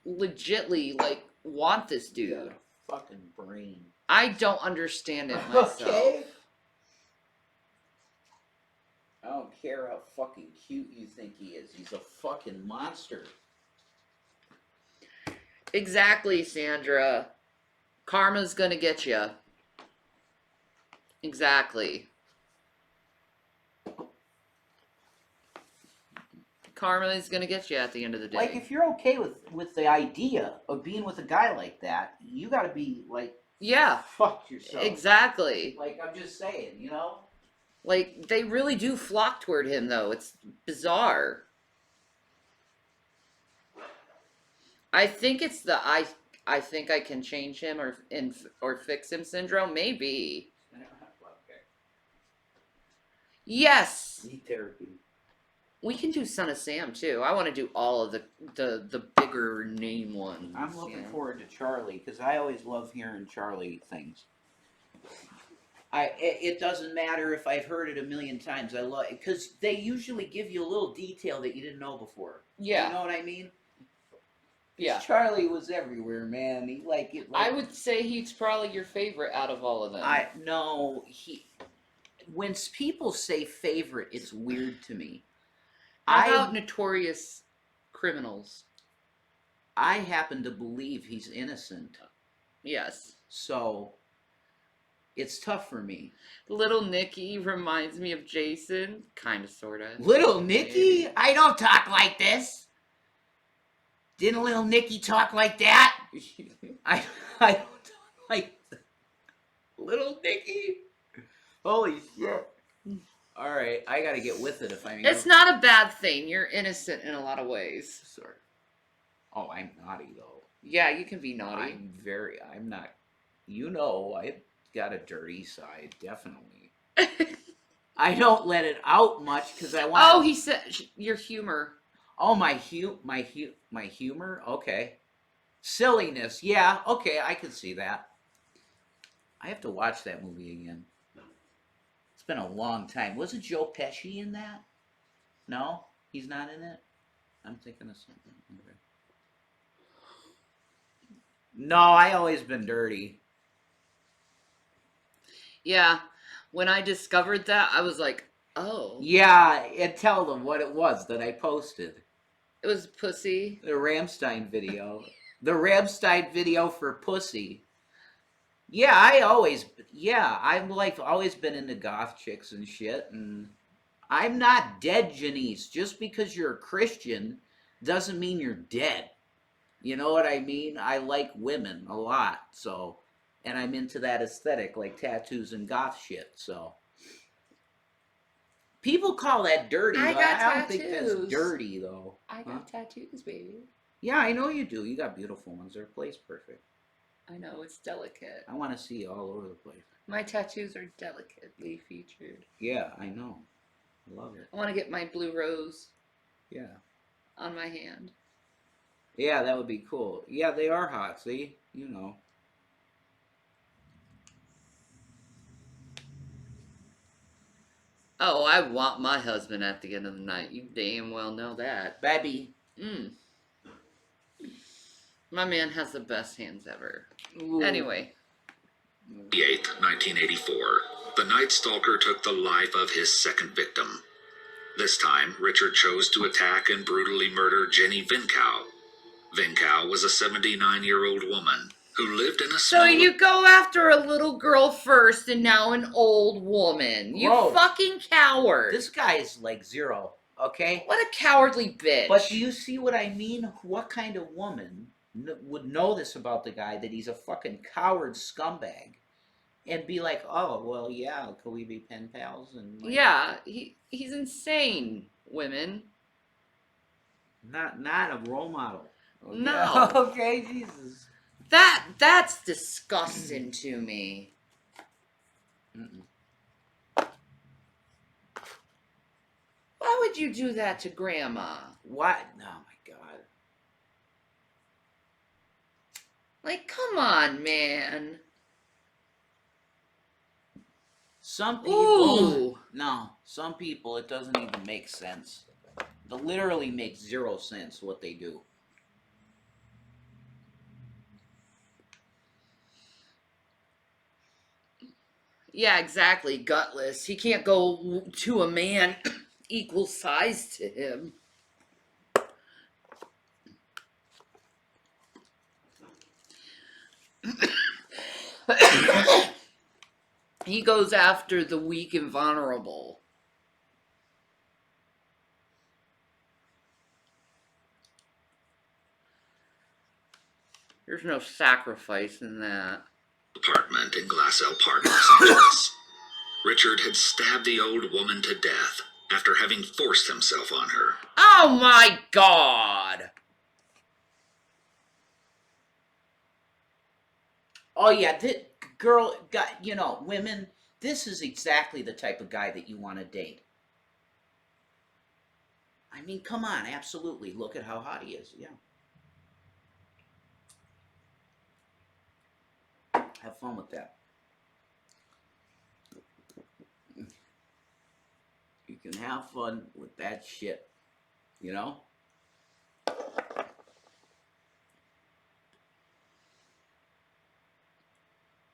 legitly, like, want this dude. Got a fucking brain. I don't understand it myself. Okay. I don't care how fucking cute you think he is. He's a fucking monster. Exactly, Sandra. Karma's gonna get you. Exactly. Karma is gonna get you at the end of the day. Like, if you're okay with the idea of being with a guy like that, you gotta be, like, yeah, fuck yourself. Exactly. Like, I'm just saying, you know? Like, they really do flock toward him, though. It's bizarre. I think it's the I think I can change him or fix him syndrome. Maybe. Yes. Need therapy. We can do Son of Sam too. I want to do all of the bigger name ones. I'm looking forward to Charlie because I always love hearing Charlie things. It doesn't matter if I've heard it a million times. I love it because they usually give you a little detail that you didn't know before. Yeah. You know what I mean? Yeah. Charlie was everywhere, man. He like it. Like, I would say he's probably your favorite out of all of them. When people say favorite, it's weird to me. How about Notorious Criminals? I happen to believe he's innocent. Yes. So it's tough for me. Little Nicky reminds me of Jason, kind of, sort of. Little Nicky? I don't talk like this. Didn't little Nicky talk like that? I don't talk like that. Little Nicky? Holy shit. All right, I gotta get with it if I'm. It's not a bad thing. You're innocent in a lot of ways. Sorry. Oh, I'm naughty though. Yeah, you can be naughty. I'm not. You know, I've got a dirty side, definitely. I don't let it out much because I want. Oh, he said your humor. Oh, my humor. Okay, silliness. Yeah. Okay, I can see that. I have to watch that movie again. It's been a long time. Wasn't Joe Pesci in that? No, he's not in it. I'm thinking of something. Okay. No, I always been dirty. Yeah, when I discovered that, I was like, oh. Yeah, and tell them what it was that I posted. It was pussy. The Rammstein video. The Rammstein video for pussy. Yeah, I've like always been into goth chicks and shit, and I'm not dead, Janice. Just because you're a Christian doesn't mean you're dead. You know what I mean? I like women a lot, so, and I'm into that aesthetic, like tattoos and goth shit, so. People call that dirty, I but got I don't think that's tattoos. dirty, though. I got tattoos, baby. Yeah, I know you do. You got beautiful ones. They're placed perfect. I know, it's delicate. I want to see you all over the place. My tattoos are delicately featured. Yeah, I know. I love it. I want to get my blue rose Yeah. on my hand. Yeah, that would be cool. Yeah, they are hot, see? You know. Oh, I want my husband at the end of the night. You damn well know that. Baby. My man has the best hands ever. Ooh. Anyway. 8th, 1984. The Night Stalker took the life of his second victim. This time, Richard chose to attack and brutally murder Jenny Vinkow. Vinkow was a 79-year-old woman who lived in a small... So you go after a little girl first and now an old woman. You Whoa. fucking coward. This guy is like zero, okay? What a cowardly bitch. But do you see what I mean? What kind of woman would know this about the guy, that he's a fucking coward scumbag, and be like, oh, well, yeah, could we be pen pals? And like, yeah, he's insane, women. Not a role model. Okay. No. Okay, Jesus. That's disgusting to me. Mm-mm. Why would you do that to Grandma? What? Oh my God. Like, come on, man. Some people, Ooh. no, some people it doesn't even make sense. It literally makes zero sense what they do. Yeah, exactly. Gutless. He can't go to a man equal size to him. He goes after the weak and vulnerable. There's no sacrifice in that. Apartment in Glassell Park, Los Angeles. Richard had stabbed the old woman to death after having forced himself on her. Oh my God! Oh yeah, this girl got, you know, women, this is exactly the type of guy that you want to date. I mean, come on, absolutely. Look at how hot he is. Yeah. Have fun with that. You can have fun with that shit. You know?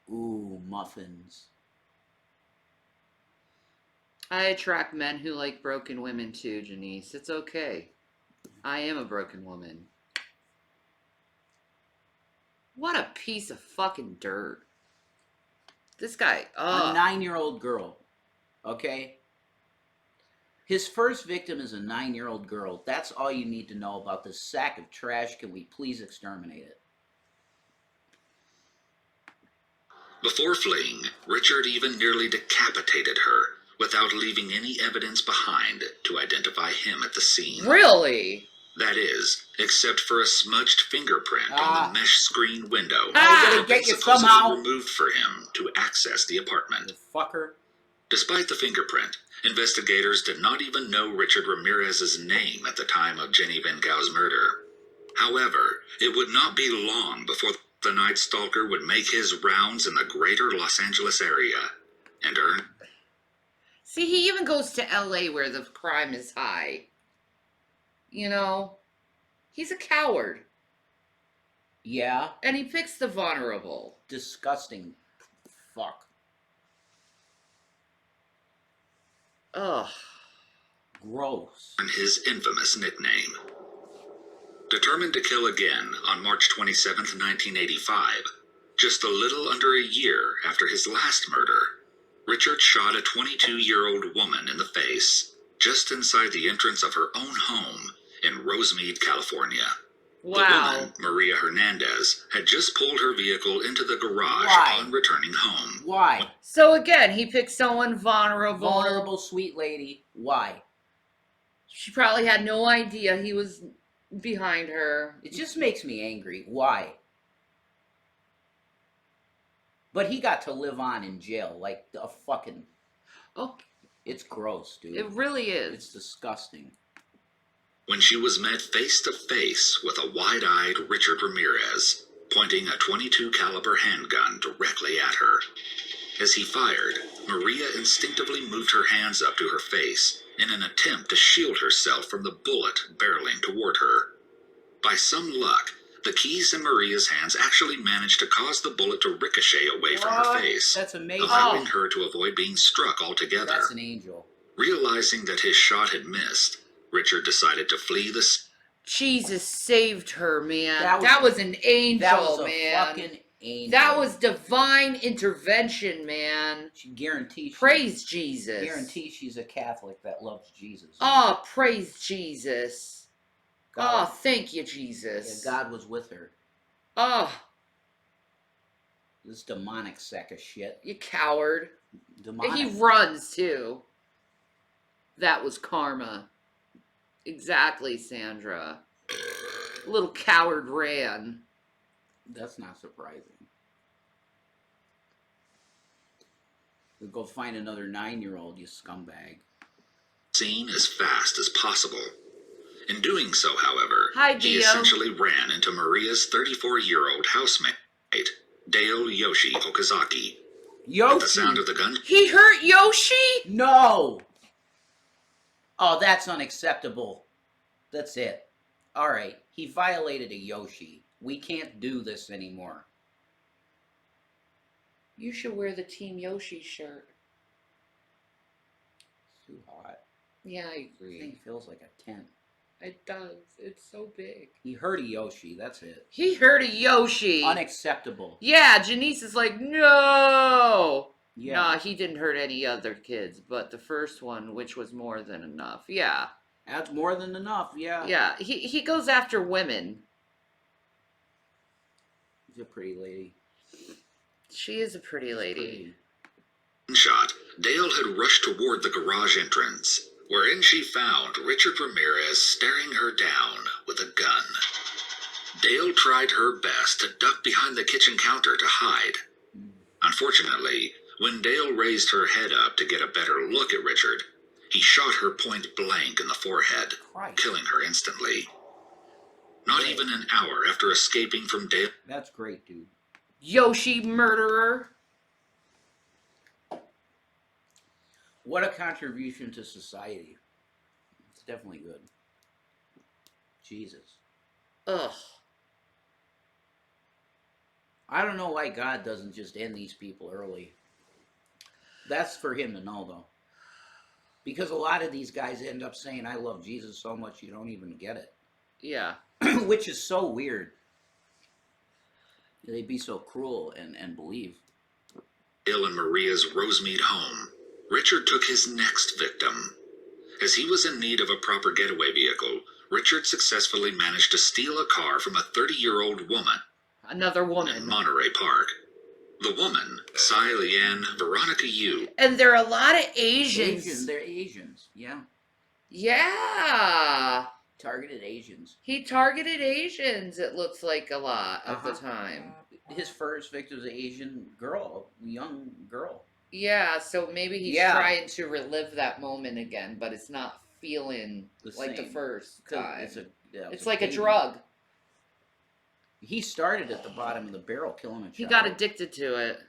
Ooh, muffins. I attract men who like broken women too, Janice. It's okay. I am a broken woman. What a piece of fucking dirt. This guy. A 9-year-old girl. Okay? His first victim is a 9-year-old girl. That's all you need to know about this sack of trash. Can we please exterminate it? Before fleeing, Richard even nearly decapitated her without leaving any evidence behind to identify him at the scene. Really? That is, except for a smudged fingerprint on the mesh screen window I'm gonna had get been you supposedly somehow. removed for him to access the apartment. You fucker. Despite the fingerprint, investigators did not even know Richard Ramirez's name at the time of Jenny Van Gao's murder. However, it would not be long before the Night Stalker would make his rounds in the greater Los Angeles area and earn... See, he even goes to LA where the crime is high. You know? He's a coward. Yeah. And he picks the vulnerable. Disgusting. Fuck. Ugh. Gross. and his infamous nickname. Determined to kill again on March 27, 1985, just a little under a year after his last murder, Richard shot a 22-year-old woman in the face just inside the entrance of her own home in Rosemead, California. Wow. The woman, Maria Hernandez, had just pulled her vehicle into the garage upon returning home. Why? So again, he picked someone vulnerable. Vulnerable, sweet lady. Why? She probably had no idea he was behind her. It just makes me angry. Why? But he got to live on in jail like a fucking... Oh, it's gross, dude. it really is. It's disgusting. When she was met face to face with a wide-eyed Richard Ramirez, pointing a .22 caliber handgun directly at her. As he fired, Maria instinctively moved her hands up to her face in an attempt to shield herself from the bullet barreling toward her. By some luck, the keys in Maria's hands actually managed to cause the bullet to ricochet away from her face, That's amazing. allowing her to avoid being struck altogether. That's an angel. Realizing that his shot had missed, Richard decided to flee the... Jesus saved her, man. That That was- was an angel, That was a man. fucking angel. That was divine intervention, man. She guarantees. Praise Jesus. Guarantee she's a Catholic that loves Jesus. Oh, praise Jesus. God, Oh, thank you, Jesus. yeah, God was with her. Oh, This demonic sack of shit. you coward. Demonic. He runs, too. That was karma. Exactly, Sandra. Little coward ran. That's not surprising. We'll go find another 9-year-old, you scumbag. scene as fast as possible. In doing so, however, Hi, he Dio. essentially ran into Maria's 34-year-old housemate, Dale Yoshi Okazaki. At the sound Yoshi! of the gun, He hurt Yoshi? No! Oh, that's unacceptable. That's it. Alright, he violated a Yoshi. We can't do this anymore. You should wear the Team Yoshi shirt. It's too hot. Yeah, I This thing agree. feels like a tent. It does. It's so big. He hurt a Yoshi, that's it. He hurt a Yoshi. Unacceptable. Yeah, Janice is like, no. Yeah. Nah, he didn't hurt any other kids, but the first one, which was more than enough. Yeah. That's more than enough, yeah. Yeah, he goes after women. She's a pretty lady. She is a pretty lady. shot, Dale had rushed toward the garage entrance, wherein she found Richard Ramirez staring her down with a gun. Dale tried her best to duck behind the kitchen counter to hide. Unfortunately, when Dale raised her head up to get a better look at Richard, he shot her point blank in the forehead, Christ. killing her instantly. Not even an hour after escaping from Dale. That's great, dude. Yoshi murderer. What a contribution to society. It's definitely good. Jesus. Ugh. I don't know why God doesn't just end these people early. That's for him to know, though. Because a lot of these guys end up saying, I love Jesus so much you don't even get it. Yeah. Which is so weird. They'd be so cruel and believe. Bill and Maria's Rosemead home, Richard took his next victim. As he was in need of a proper getaway vehicle, Richard successfully managed to steal a car from a 30-year-old woman. Another In woman. Monterey Park. The woman, Cy Leanne Veronica Yu. And there are a lot of Asians. They're Asians, yeah. Yeah. Targeted Asians. He targeted Asians, it looks like, a lot of the time. His first victim was an Asian girl, a young girl. Yeah, so maybe he's trying to relive that moment again, but it's not feeling like the first time. It's like a drug. He started at the bottom of the barrel killing a child. He got addicted to it.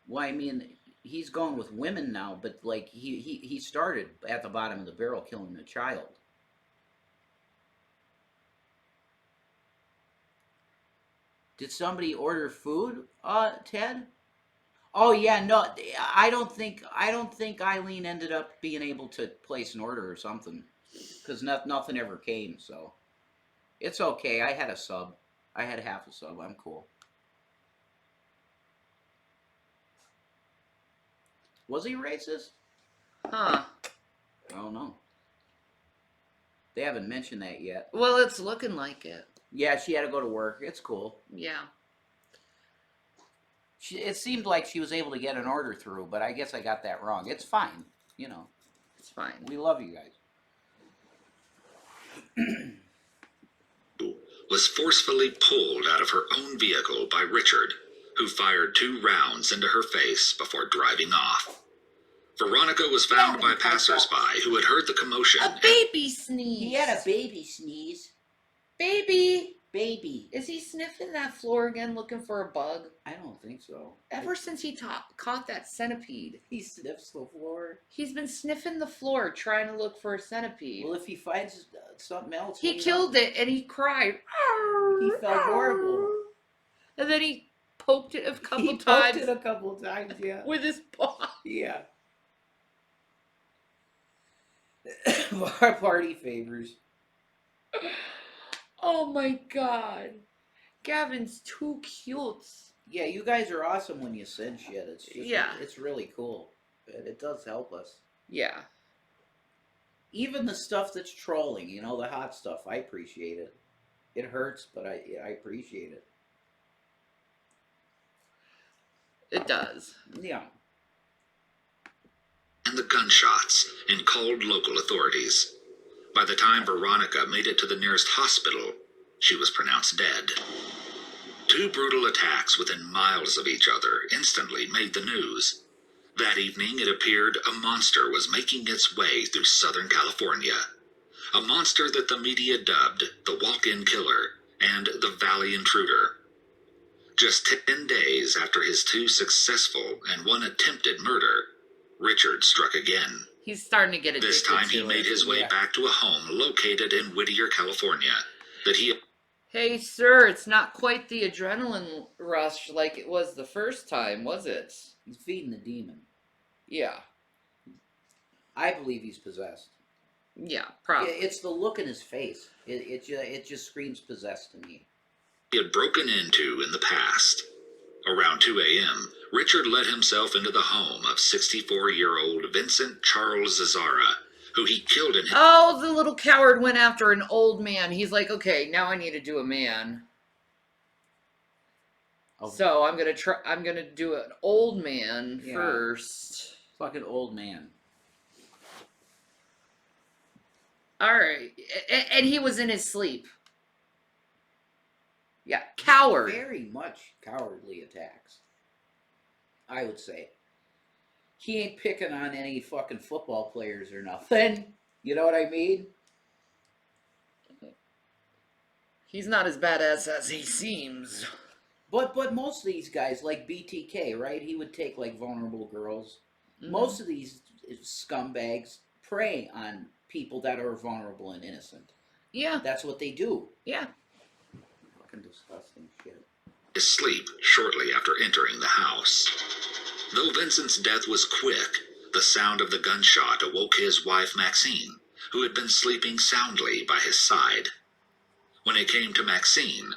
Well, I mean, he's going with women now, but like he started at the bottom of the barrel killing a child. Did somebody order food, Ted? Oh yeah, no, I don't think Eileen ended up being able to place an order or something, because nothing ever came. So it's okay. I had a sub. I had half a sub. I'm cool. Was he racist? Huh. I don't know. They haven't mentioned that yet. Well, it's looking like it. Yeah, she had to go to work. It's cool. Yeah. It seemed like she was able to get an order through, but I guess I got that wrong. It's fine. You know. It's fine. We love you guys. Was forcefully pulled out of her own vehicle by Richard, who fired 2 rounds into her face before driving off. Veronica was found by passersby who had heard the commotion. A baby sneeze. He had a baby sneeze. Baby. Baby. Is he sniffing that floor again looking for a bug? I don't think so. Ever since he caught that centipede. He sniffs the floor. He's been sniffing the floor trying to look for a centipede. Well, if he finds something else... He killed it and he cried. He felt horrible. And then he poked it a couple times. He poked it a couple times, yeah. With his paw. Yeah. Our party favors. Oh my god. Gavin's too cute. Yeah, you guys are awesome when you send shit. It's just, Yeah. It's really cool. It does help us. Yeah. Even the stuff that's trolling, you know, the hot stuff, I appreciate it. It hurts, but I appreciate it. It does. Yeah. And the gunshots and called local authorities. By the time Veronica made it to the nearest hospital, she was pronounced dead. 2 brutal attacks within miles of each other instantly made the news. That evening, it appeared a monster was making its way through Southern California. A monster that the media dubbed the Walk-In Killer and the Valley Intruder. Just 10 days after his 2 successful and 1 attempted murder, Richard struck again. He's starting to get addicted. This time he to made it. his way back to a home located in Whittier, California, that he... Hey, sir, it's not quite the adrenaline rush like it was the first time, was it? He's feeding the demon. Yeah. I believe he's possessed. Yeah, probably. It's the look in his face. It just screams possessed to me. He had broken into in the past. Around 2 a.m., Richard let himself into the home of 64-year-old Vincent Charles Zazzara, who he killed in his... Oh, the little coward went after an old man. He's like, okay, now I need to do a man. Oh. So I'm gonna do an old man first. Fucking old man. Alright. And he was in his sleep. Yeah, coward. Very much cowardly attacks. I would say. He ain't picking on any fucking football players or nothing. You know what I mean? He's not as badass as he seems. But most of these guys, like BTK, right? He would take like vulnerable girls. Mm-hmm. Most of these scumbags prey on people that are vulnerable and innocent. Yeah. That's what they do. Yeah. Fucking disgusting shit. His sleep shortly after entering the house. Though Vincent's death was quick, the sound of the gunshot awoke his wife Maxine, who had been sleeping soundly by his side. When it came to Maxine,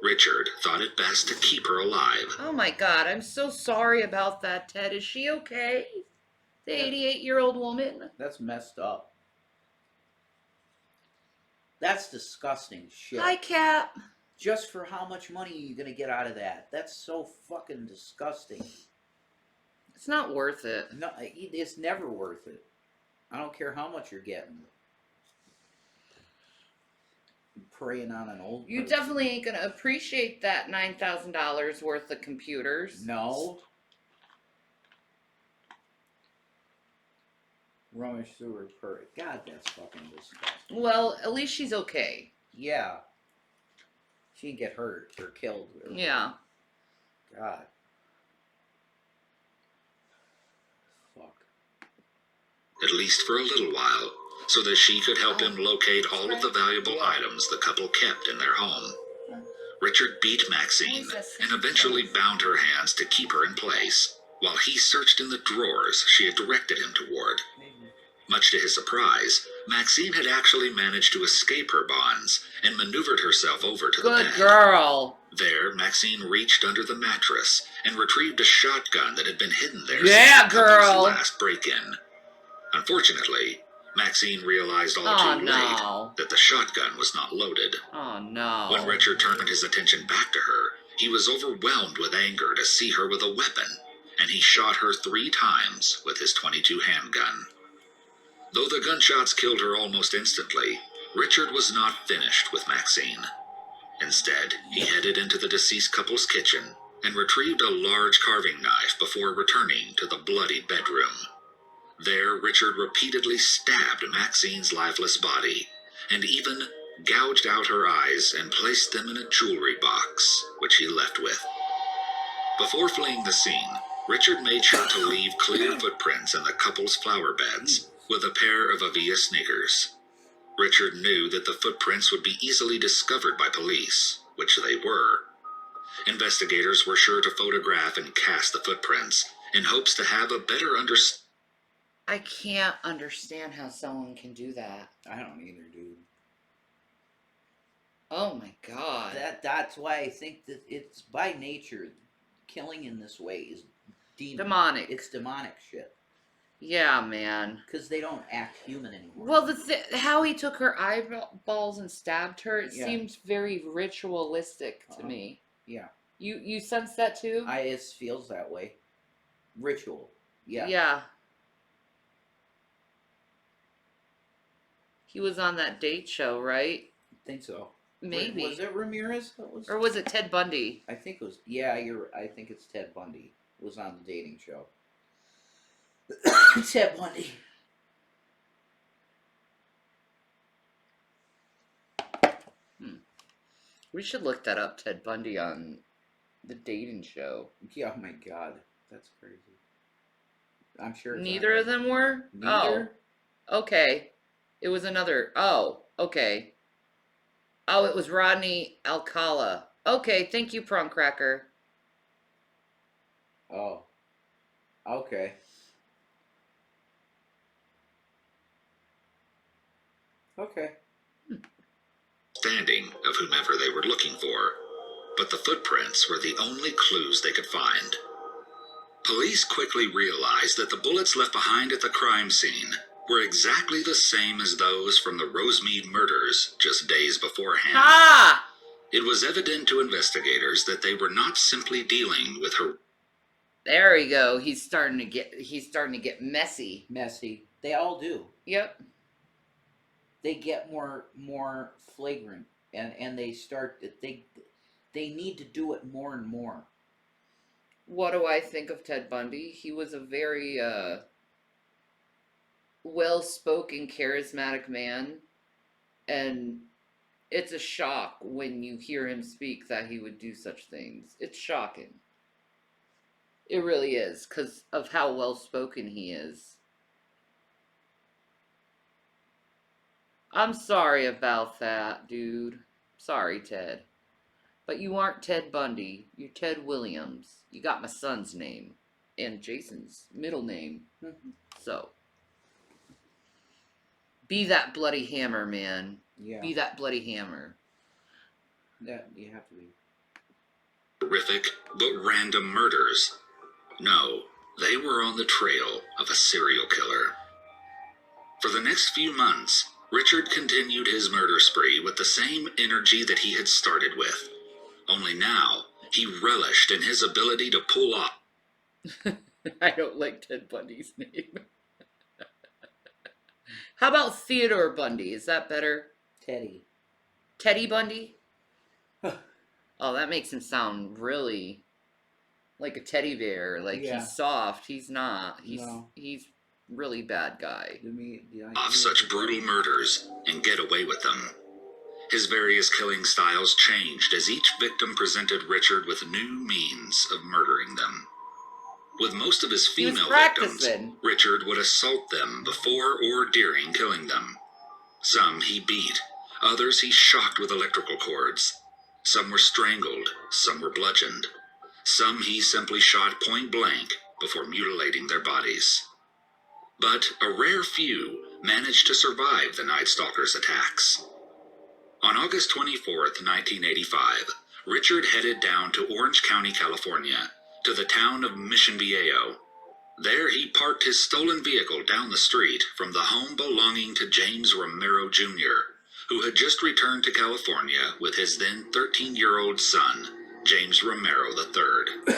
Richard thought it best to keep her alive. Oh my God, I'm so sorry about that, Ted. Is she okay? The 88-year-old woman? That's messed up. That's disgusting shit. Hi, Cap. Just for how much money are you going to get out of that? That's so fucking disgusting. It's not worth it. No, it's never worth it. I don't care how much you're getting. Preying on an old You person. definitely ain't gonna appreciate that $9,000 worth of computers. No. Rummage through her purse. God, that's fucking disgusting. Well, at least she's okay. Yeah. She didn't get hurt or killed. Yeah. God. Fuck. At least for a little while, so that she could help him locate all of the valuable items the couple kept in their home. Richard beat Maxine and eventually bound her hands to keep her in place, while he searched in the drawers she had directed him toward. Much to his surprise, Maxine had actually managed to escape her bonds and maneuvered herself over to the bed. Good girl. There, Maxine reached under the mattress and retrieved a shotgun that had been hidden there Yeah, since the couple's girl. last break-in. Unfortunately, Maxine realized all too late that the shotgun was not loaded. Oh, no. When Richard turned his attention back to her, he was overwhelmed with anger to see her with a weapon, and he shot her 3 times with his .22 handgun. Though the gunshots killed her almost instantly, Richard was not finished with Maxine. Instead, he headed into the deceased couple's kitchen and retrieved a large carving knife before returning to the bloody bedroom. There, Richard repeatedly stabbed Maxine's lifeless body, and even gouged out her eyes and placed them in a jewelry box, which he left with. Before fleeing the scene, Richard made sure to leave clear footprints in the couple's flower beds with a pair of Avia sneakers. Richard knew that the footprints would be easily discovered by police, which they were. Investigators were sure to photograph and cast the footprints in hopes to have a better understanding. I can't understand how someone can do that. I don't either, dude. Oh my God. That's why I think that it's by nature, killing in this way is Demonic. It's demonic shit. Yeah, man. Because they don't act human anymore. Well, how he took her eyeballs and stabbed her, it Yeah. seems very ritualistic to me. Yeah. You sense that too? It feels that way. Ritual. Yeah. Yeah. He was on that date show, right? I think so. Maybe. Was it Ramirez? Or was it Ted Bundy? I think it was. Yeah, I think it's Ted Bundy. Was on the dating show. Ted Bundy. We should look that up, Ted Bundy on the dating show. Yeah, oh my God. That's crazy. I'm sure it's Neither of them were? Neither? Oh, okay. It was another. Oh, okay. Oh, it was Rodney Alcala. Okay, thank you, Prawn Cracker. Oh. Okay. Okay. Standing of whomever they were looking for, but the footprints were the only clues they could find. Police quickly realized that the bullets left behind at the crime scene were exactly the same as those from the Rosemead murders just days beforehand. Ha! It was evident to investigators that they were not simply dealing with her. There we go. He's starting to get messy. Messy. They all do. Yep. They get more flagrant, and they start they need to do it more and more. What do I think of Ted Bundy? He was a very well-spoken, charismatic man, and it's a shock when you hear him speak that he would do such things. It's shocking. It really is, because of how well-spoken he is. I'm sorry about that, dude. Sorry, Ted. But you aren't Ted Bundy. You're Ted Williams. You got my son's name. And Jason's middle name. So. Be that bloody hammer, man. Yeah. Be that bloody hammer. That you have to be. horrific but random murders. No, they were on the trail of a serial killer. For the next few months, Richard continued his murder spree with the same energy that he had started with. Only now, he relished in his ability to pull off. I don't like Ted Bundy's name. How about Theodore Bundy? Is that better? Teddy. Teddy Bundy? Oh, that makes him sound really like a teddy bear. Like he's soft. He's not. He's really bad guy. Off such brutal murders and get away with them. His various killing styles changed as each victim presented Richard with new means of murdering them. With most of his female victims, Richard would assault them before or during killing them. Some he beat, others he shocked with electrical cords. Some were strangled, some were bludgeoned. Some he simply shot point blank before mutilating their bodies. But a rare few managed to survive the Night Stalker's attacks. On August 24th, 1985, Richard headed down to Orange County, California, to the town of Mission Viejo. There he parked his stolen vehicle down the street from the home belonging to James Romero Jr., who had just returned to California with his then 13-year-old son, James Romero III.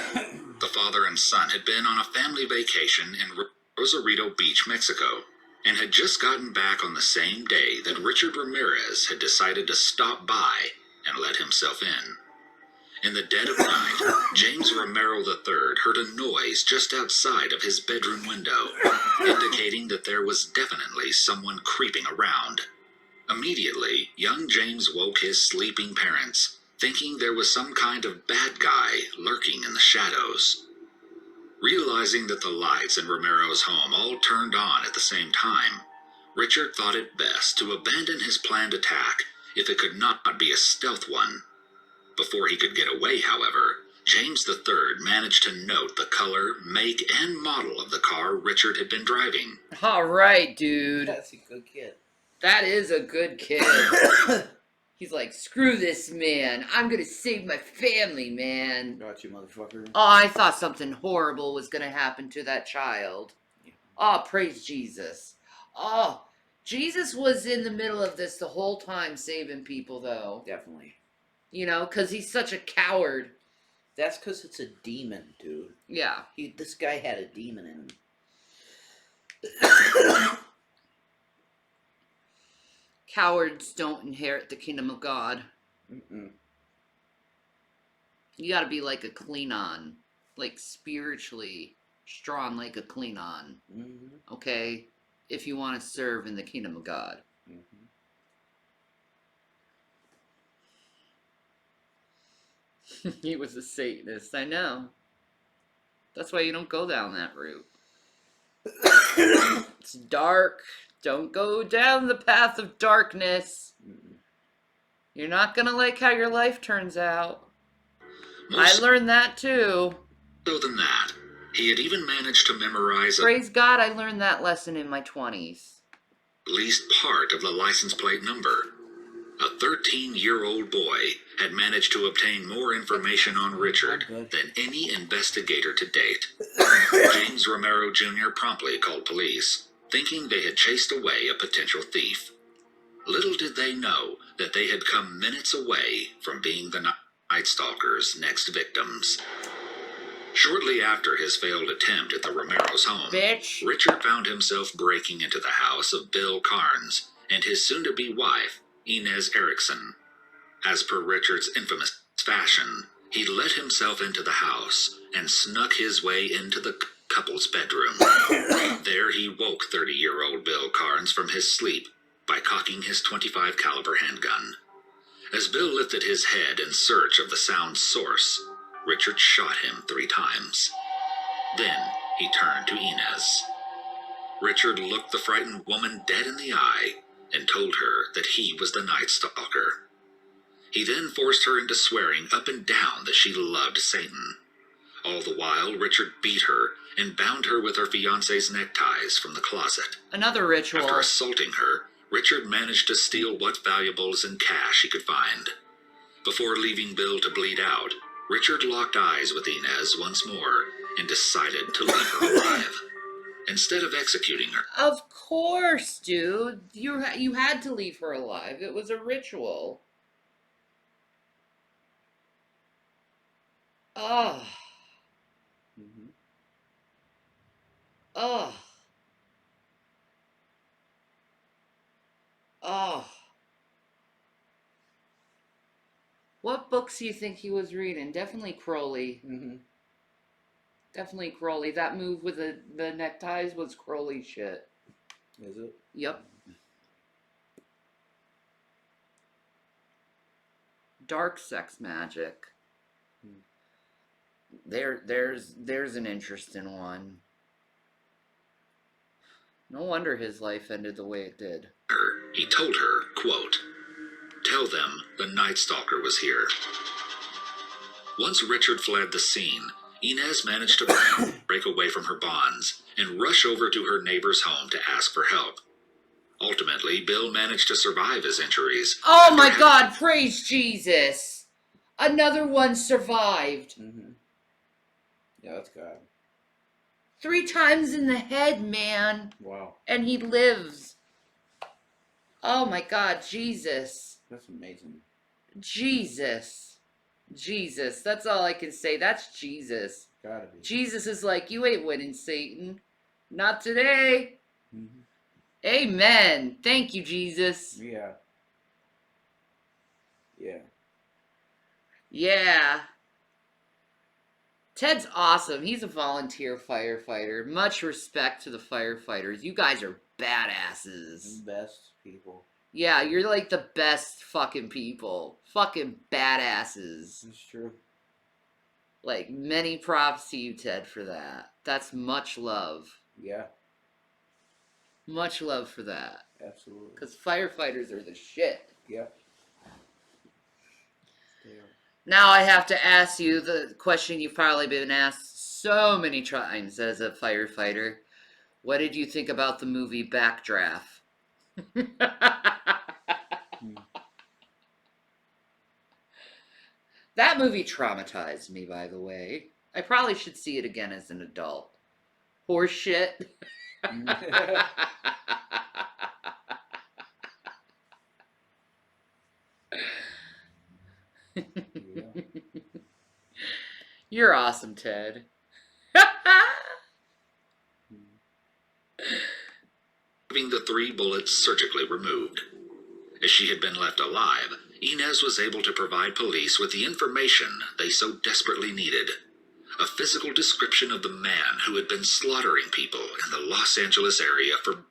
The father and son had been on a family vacation in Rosarito Beach, Mexico, and had just gotten back on the same day that Richard Ramirez had decided to stop by and let himself in. In the dead of night, James Romero III heard a noise just outside of his bedroom window, indicating that there was definitely someone creeping around. Immediately, young James woke his sleeping parents, thinking there was some kind of bad guy lurking in the shadows. Realizing that the lights in Romero's home all turned on at the same time, Richard thought it best to abandon his planned attack if it could not be a stealth one. Before he could get away, however, James III managed to note the color, make, and model of the car Richard had been driving. All right, dude. That's a good kid. That is a good kid. He's like, screw this, man. I'm gonna save my family, man. Got you, motherfucker. Oh, I thought something horrible was gonna happen to that child. Oh, praise Jesus. Oh, Jesus was in the middle of this the whole time saving people, though. Definitely. You know, because he's such a coward. That's because it's a demon, dude. Yeah. This guy had a demon in him. Cowards don't inherit the kingdom of God. Mm-mm. You gotta be like a Klingon. Like, spiritually strong like a Klingon. Mm-hmm. Okay? If you want to serve in the kingdom of God. Mm-hmm. He was a Satanist, I know. That's why you don't go down that route. It's dark. Don't go down the path of darkness. You're not gonna like how your life turns out. I learned that too. More than that, he had even managed to memorize Praise God, I learned that lesson in my 20s. At least part of the license plate number. A 13-year-old boy had managed to obtain more information on Richard than any investigator to date. James Romero Jr. promptly called police, thinking they had chased away a potential thief. Little did they know that they had come minutes away from being the Night Stalker's next victims. Shortly after his failed attempt at the Romero's home, Richard found himself breaking into the house of Bill Carnes and his soon-to-be wife, Inez Erickson. As per Richard's infamous fashion, he let himself into the house and snuck his way into the couple's bedroom. There he woke 30-year-old Bill Carnes from his sleep by cocking his .25 caliber handgun. As Bill lifted his head in search of the sound's source, Richard shot him 3 times. Then he turned to Inez. Richard looked the frightened woman dead in the eye and told her that he was the Night Stalker. He then forced her into swearing up and down that she loved Satan. All the while, Richard beat her and bound her with her fiancé's neckties from the closet. Another ritual. After assaulting her, Richard managed to steal what valuables and cash he could find. Before leaving Bill to bleed out, Richard locked eyes with Inez once more and decided to leave her alive. Instead of executing her, Of course, dude. You had to leave her alive. It was a ritual. Ugh. Mm-hmm. Ugh. Ugh. What books do you think he was reading? Definitely Crowley. Mm-hmm. Definitely Crowley. That move with the neckties was Crowley shit. Is it? Yep. Dark sex magic. There's an interesting one. No wonder his life ended the way it did. he told her, quote, "Tell them the Night Stalker was here." Once Richard fled the scene, Inez managed to break away from her bonds and rush over to her neighbor's home to ask for help. Ultimately, Bill managed to survive his injuries. Oh my God, praise Jesus. Another one survived. Mm-hmm. Yeah, that's God. 3 times in the head, man. Wow. And he lives. Oh my God, Jesus. That's amazing. Jesus. Jesus. That's all I can say. That's Jesus. Gotta be. Jesus is like, you ain't winning, Satan. Not today. Mm-hmm. Amen. Thank you, Jesus. Yeah. Yeah. Yeah. Ted's awesome. He's a volunteer firefighter. Much respect to the firefighters. You guys are badasses. Best people. Yeah, you're like the best fucking people. Fucking badasses. That's true. Like, many props to you, Ted, for that. That's much love. Yeah. Much love for that. Absolutely. Because firefighters are the shit. Yep. They are. Now I have to ask you the question you've probably been asked so many times as a firefighter. What did you think about the movie Backdraft? That movie traumatized me, by the way. I probably should see it again as an adult. Horse shit. Yeah. You're awesome, Ted. Having the 3 bullets surgically removed. As she had been left alive, Inez was able to provide police with the information they so desperately needed. A physical description of the man who had been slaughtering people in the Los Angeles area for...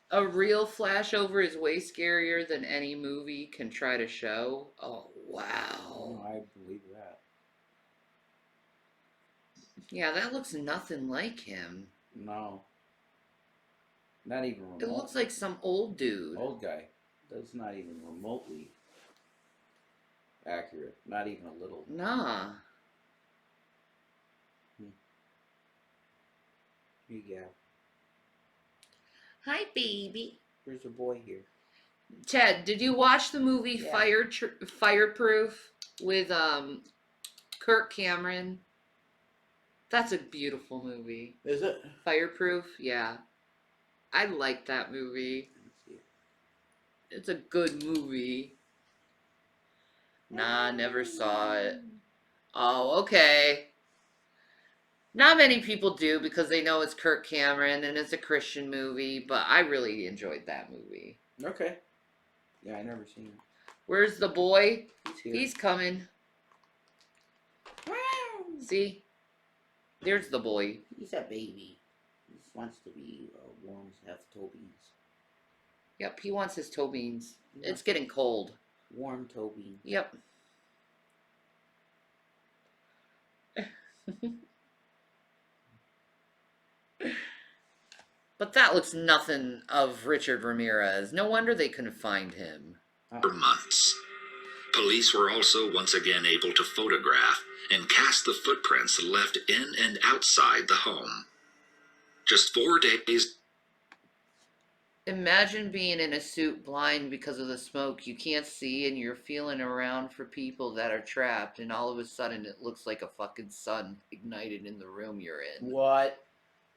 A real flashover is way scarier than any movie can try to show. Oh, wow. Oh, I believe that. Yeah, that looks nothing like him. No. Not even remote. It looks like some old dude. Old guy. That's not even remotely accurate. Not even a little. Nah. Here you go. Hi, baby. There's a boy here. Ted, did you watch the movie Yeah. Fireproof with Kirk Cameron? That's a beautiful movie. Is it? Fireproof? Yeah. I like that movie. It's a good movie. Nah, never saw it. Oh, okay. Not many people do because they know it's Kirk Cameron and it's a Christian movie, but I really enjoyed that movie. Okay. Yeah, I never seen it. Where's the boy? He's here. He's coming. See? There's the boy. He's a baby. He just wants to be warm, have toe beans. Yep, he wants his toe beans. It's getting cold. Warm toe beans. Yep. But that looks nothing of Richard Ramirez. No wonder they couldn't find him. for months. Police were also once again able to photograph and cast the footprints left in and outside the home. Just 4 days. Imagine being in a suit blind because of the smoke. You can't see and you're feeling around for people that are trapped, and all of a sudden it looks like a fucking sun ignited in the room you're in. What?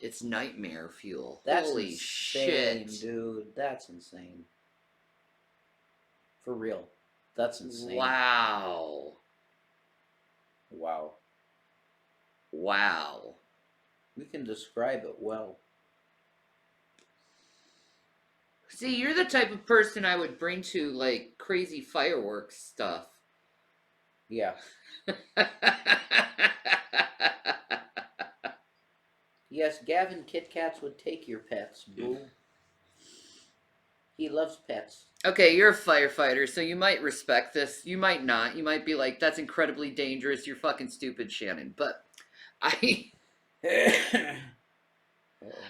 It's nightmare fuel. That's Holy insane, shit. dude. That's insane. For real. That's insane. Wow. Wow. Wow. We can describe it well. See, you're the type of person I would bring to, like, crazy fireworks stuff. Yeah. Yes, Gavin Kit Kats would take your pets, boo. He loves pets. Okay, you're a firefighter, so you might respect this. You might not. You might be like, that's incredibly dangerous. You're fucking stupid, Shannon. But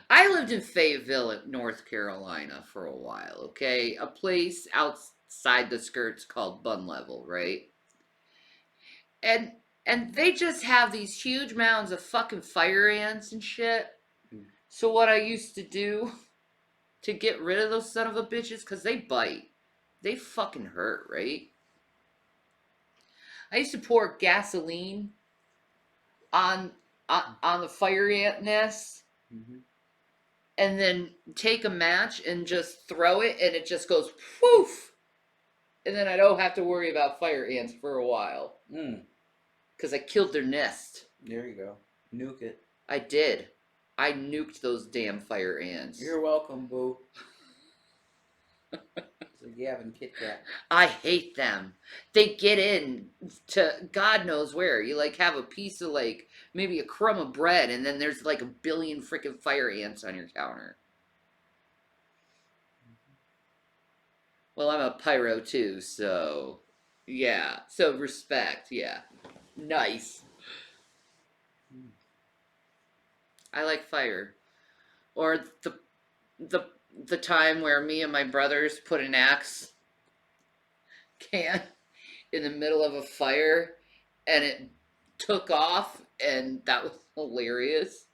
I lived in Fayetteville, North Carolina for a while, okay? A place outside the skirts called Bun Level, right? And they just have these huge mounds of fucking fire ants and shit. So what I used to do to get rid of those son of a bitches, because they bite. They fucking hurt, right? I used to pour gasoline on the fire ant nest, and then take a match and just throw it, and it just goes poof. And then I don't have to worry about fire ants for a while. Because I killed their nest. There you go. Nuke it. I did. I nuked those damn fire ants. You're welcome, boo. It's a Gavin Kit Kat. I hate them. They get in to God knows where. You like have a piece of like maybe a crumb of bread, and then there's like a billion freaking fire ants on your counter. Well, I'm a pyro too, so yeah. So respect, yeah. Nice. I like fire. Or the time where me and my brothers put an axe can in the middle of a fire and it took off, and that was hilarious.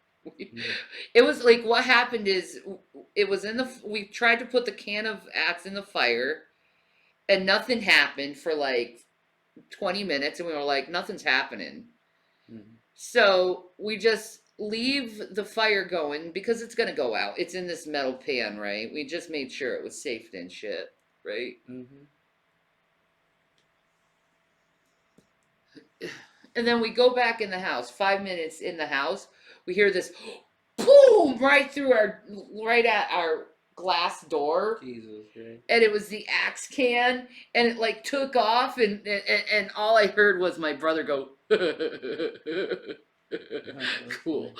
It was like, what happened is it was we tried to put the can of axe in the fire and nothing happened for like 20 minutes, and we were like, nothing's happening. So we just leave the fire going because it's gonna go out. It's in this metal pan, right? We just made sure it was safe and shit, right? And then we go back in the house. 5 minutes in the house, we hear this boom right at our glass door. Jesus Christ. And it was the axe can, and it like took off, and all I heard was my brother go cool.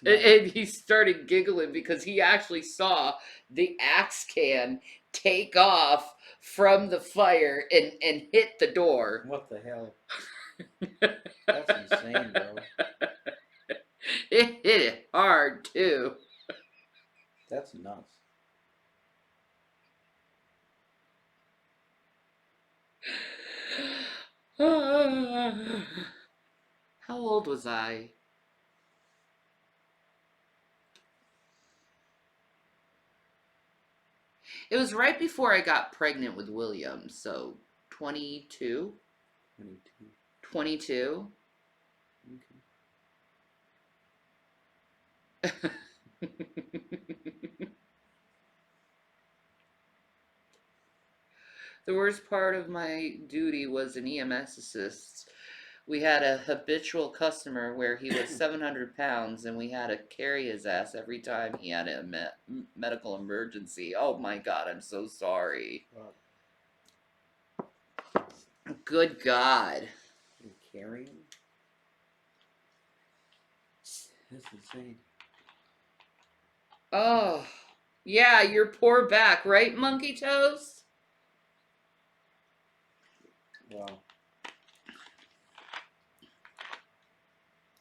And he started giggling because he actually saw the axe can take off from the fire and hit the door. What the hell? That's insane, bro. It hit it hard too. That's nuts. How old was I? It was right before I got pregnant with William, so 22? 22? Okay. The worst part of my duty was an EMS assist. We had a habitual customer where he was 700 pounds, and we had to carry his ass every time he had a medical emergency. Oh my God, I'm so sorry. Good God. You carry him? That's insane. Oh, yeah, your poor back, right, Monkey Toast? Wow.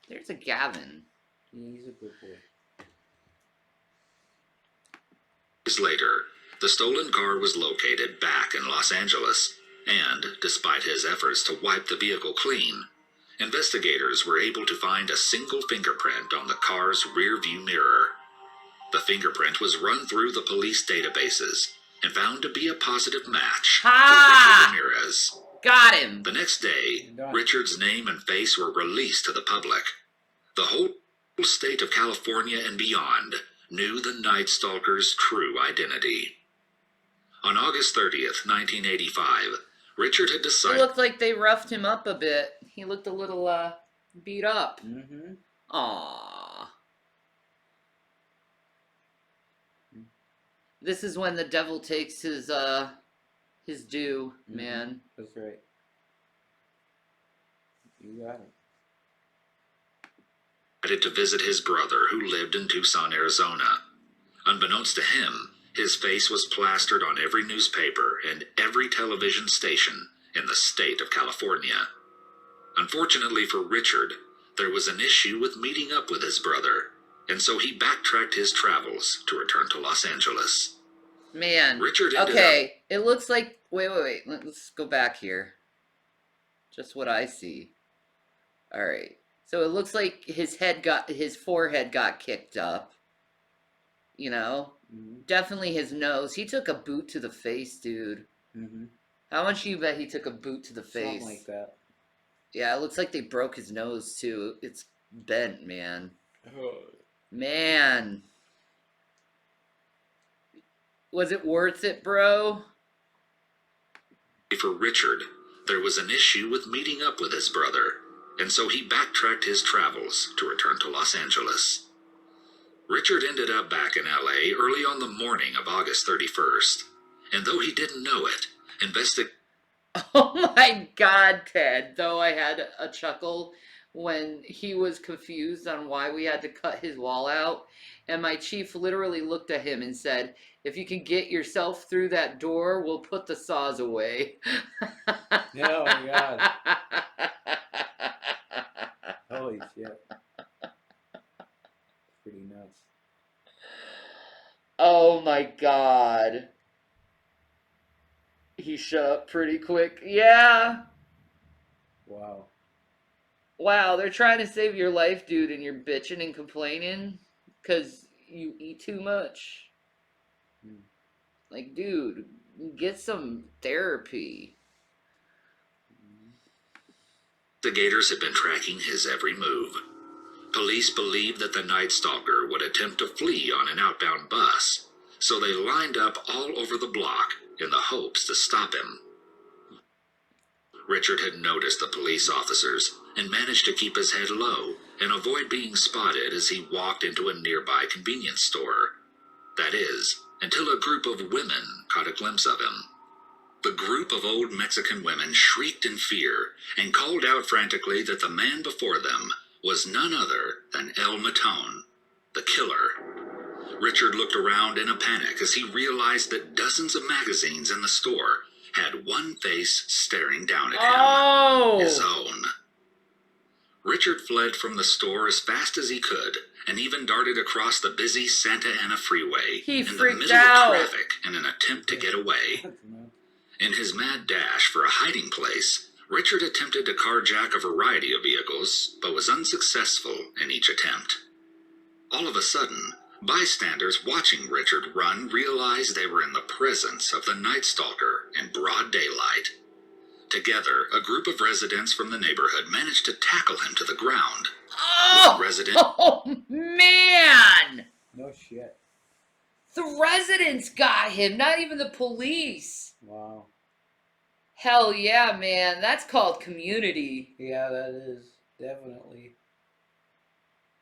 There's a Gavin. He's a good boy. Days later, the stolen car was located back in Los Angeles, and despite his efforts to wipe the vehicle clean, investigators were able to find a single fingerprint on the car's rear view mirror. The fingerprint was run through the police databases and found to be a positive match Ha! for Richard Ramirez. Got him! The next day, You're done. Richard's name and face were released to the public. The whole state of California and beyond knew the Night Stalker's true identity. On August 30th, 1985, Richard had It decided looked like they roughed him up a bit. He looked a little, beat up. Mm-hmm. Aww. This is when the devil takes his due, man. That's right. You got it. to visit his brother who lived in Tucson, Arizona. Unbeknownst to him, his face was plastered on every newspaper and every television station in the state of California. Unfortunately for Richard, there was an issue with meeting up with his brother, and so he backtracked his travels to return to Los Angeles. Man. Richard ended Okay, it looks like... Wait. Let's go back here. Just what I see. Alright. So it looks like his forehead got kicked up. You know? Mm-hmm. Definitely his nose. He took a boot to the face, dude. Mm-hmm. How much do you bet he took a boot to the face? Something like that. Yeah, it looks like they broke his nose, too. It's bent, man. Oh. Man. Was it worth it, bro? For Richard, there was an issue with meeting up with his brother, and so he backtracked his travels to return to Los Angeles. Richard ended up back in LA early on the morning of August 31st, and though he didn't know it, Oh my god, Ted. Though I had a chuckle when he was confused on why we had to cut his wall out, and my chief literally looked at him and said, "If you can get yourself through that door, we'll put the saws away." Oh my god. Holy shit. Pretty nuts. Oh my god. He shut up pretty quick. Yeah. Wow. Wow, they're trying to save your life, dude, and you're bitching and complaining because you eat too much. Like, dude, get some therapy. investigators had been tracking his every move. Police believed that the Night Stalker would attempt to flee on an outbound bus, so they lined up all over the block in the hopes to stop him. Richard had noticed the police officers and managed to keep his head low and avoid being spotted as he walked into a nearby convenience store. That is, until a group of women caught a glimpse of him. The group of old Mexican women shrieked in fear and called out frantically that the man before them was none other than El Matone, the killer. Richard looked around in a panic as he realized that dozens of magazines in the store had one face staring down at him, his own. Richard fled from the store as fast as he could and even darted across the busy Santa Ana freeway in the middle of traffic in an attempt to get away. In his mad dash for a hiding place, Richard attempted to carjack a variety of vehicles, but was unsuccessful in each attempt. All of a sudden, bystanders watching Richard run realized they were in the presence of the Night Stalker in broad daylight. Together, a group of residents from the neighborhood managed to tackle him to the ground. Oh, man! No shit. The residents got him, not even the police. Wow. Hell yeah, man. That's called community. Yeah, that is. Definitely.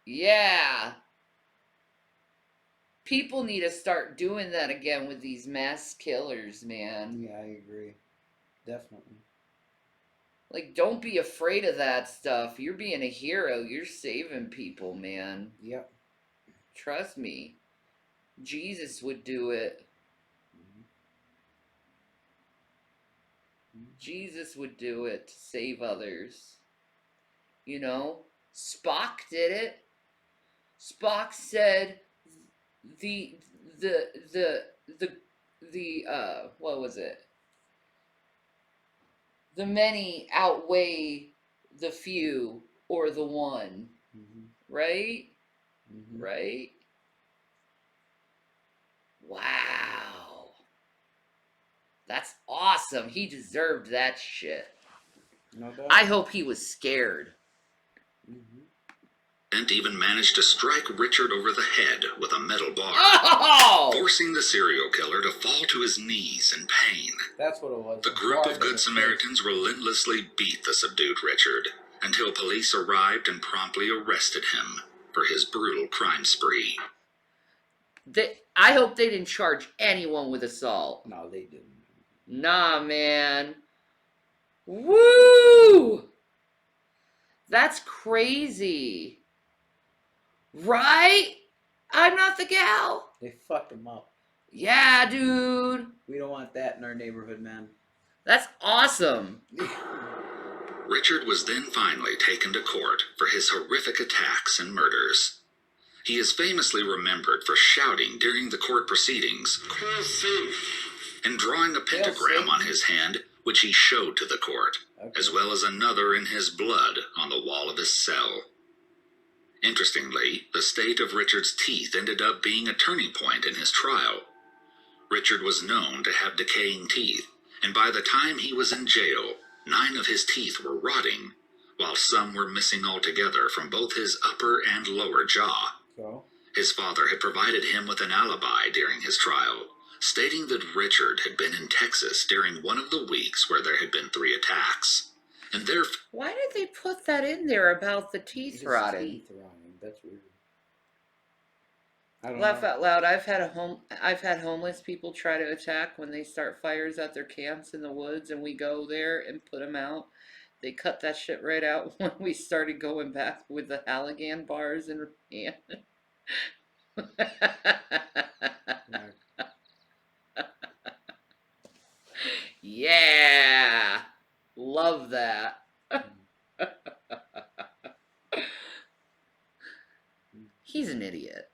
Yeah. People need to start doing that again with these mass killers, man. Yeah, I agree. Definitely. Like, don't be afraid of that stuff. You're being a hero. You're saving people, man. Yep. Trust me. Jesus would do it. Jesus would do it to save others. You know? Spock did it. Spock said what was it? The many outweigh the few or the one. Right? Right? Wow. That's awesome. He deserved that shit. No doubt. I hope he was scared. Mm-hmm. And even managed to strike Richard over the head with a metal bar, Oh! forcing the serial killer to fall to his knees in pain. That's what it was. The group of Good Samaritans relentlessly beat the subdued Richard until police arrived and promptly arrested him for his brutal crime spree. I hope they didn't charge anyone with assault. No, they didn't. Nah, man. Woo! That's crazy. Right? I'm not the gal. They fucked him up. Yeah, dude. We don't want that in our neighborhood, man. That's awesome. Richard was then finally taken to court for his horrific attacks and murders. He is famously remembered for shouting during the court proceedings and drawing a pentagram on his hand, which he showed to the court, as well as another in his blood on the wall of his cell. Interestingly, the state of Richard's teeth ended up being a turning point in his trial. Richard was known to have decaying teeth, and by the time he was in jail, 9 of his teeth were rotting, while some were missing altogether from both his upper and lower jaw. So? His father had provided him with an alibi during his trial, stating that Richard had been in Texas during one of the weeks where there had been 3 attacks, and therefore... Why did they put that in there about the teeth rotting? Teeth rotting. That's weird. I don't Laugh know. out loud. I've had homeless people try to attack when they start fires at their camps in the woods, and we go there and put them out. They cut that shit right out when we started going back with the Halligan bars in hand. Yeah, love that. He's an idiot.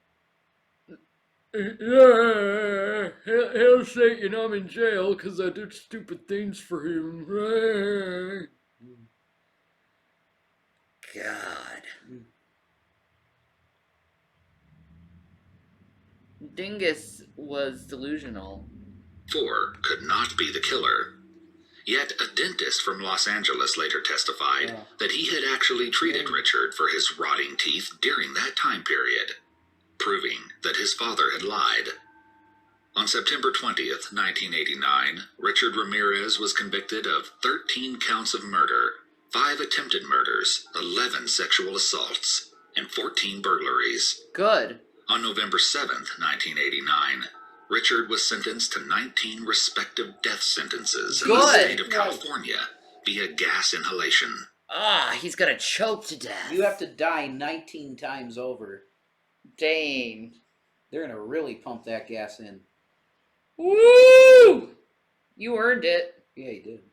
Yeah, hell Satan, I'm in jail because I did stupid things for him. God. Dingus was delusional. 4 could not be the killer. Yet a dentist from Los Angeles later testified that he had actually treated Richard for his rotting teeth during that time period, proving that his father had lied. On September 20th, 1989, Richard Ramirez was convicted of 13 counts of murder, 5 attempted murders, 11 sexual assaults, and 14 burglaries. Good. On November 7th, 1989, Richard was sentenced to 19 respective death sentences in the state of California via gas inhalation. Ah, he's gonna choke to death. You have to die 19 times over. Dang. They're gonna really pump that gas in. Woo! You earned it. Yeah, he did.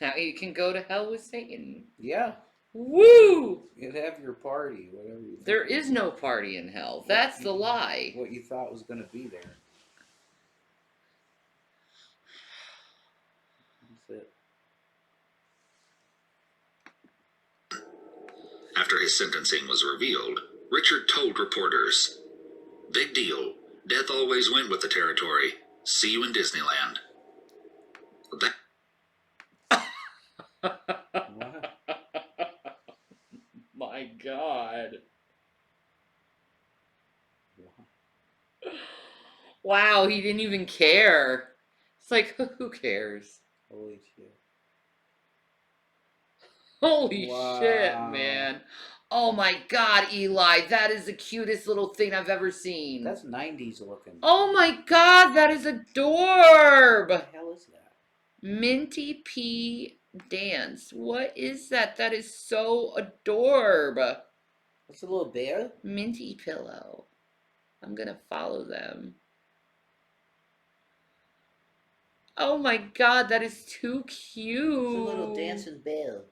Now you can go to hell with Satan. Yeah. Woo! You'd have your party, whatever you think. There is no party in hell. That's the lie. What you thought was going to be there. That's it. After his sentencing was revealed, Richard told reporters, "Big deal. Death always went with the territory. See you in Disneyland." That What? My God. Wow, he didn't even care. It's like, who cares? Holy shit. Holy Wow. shit, man. Oh my God, Eli, that is the cutest little thing I've ever seen. That's 90s looking. Oh my God, that is adorb. What the hell is that? Minty P Dance. What is that? That is so adorb. What's a little bear? Minty Pillow. I'm gonna follow them. Oh my God, that is too cute. It's a little dancing bear.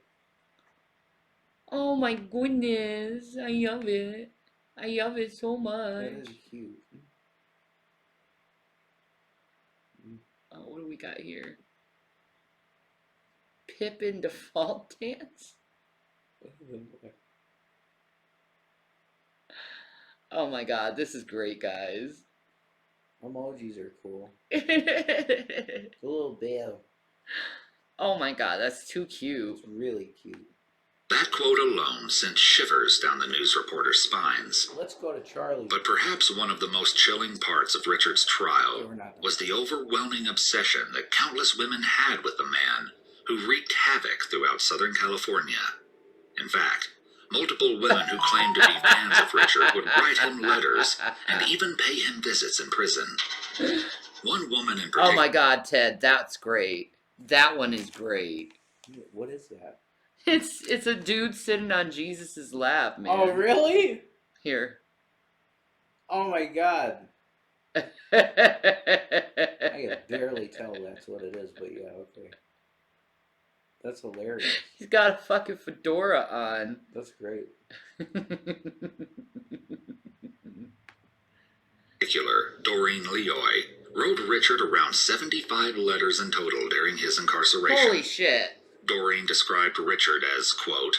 Oh my goodness, I love it. I love it so much. That is cute. Oh, what do we got here? Pippin default dance? Oh my god, this is great, guys. Emojis are cool. Cool Bill. Oh my god, that's too cute. It's really cute. That quote alone sent shivers down the news reporter's spines. Let's go to Charlie. But perhaps one of the most chilling parts of Richard's trial was the overwhelming obsession that countless women had with the man who wreaked havoc throughout Southern California. In fact, multiple women who claimed to be fans of Richard would write him letters and even pay him visits in prison. One woman in particular... Oh my god, Ted, that's great. That one is great. What is that? It's a dude sitting on Jesus's lap, man. Oh, really? Here. Oh my god. I can barely tell that's what it is, but yeah, okay. That's hilarious. He's got a fucking fedora on. That's great. Doreen Leoy wrote Richard around 75 letters in total during his incarceration. Holy shit. Doreen described Richard as, quote,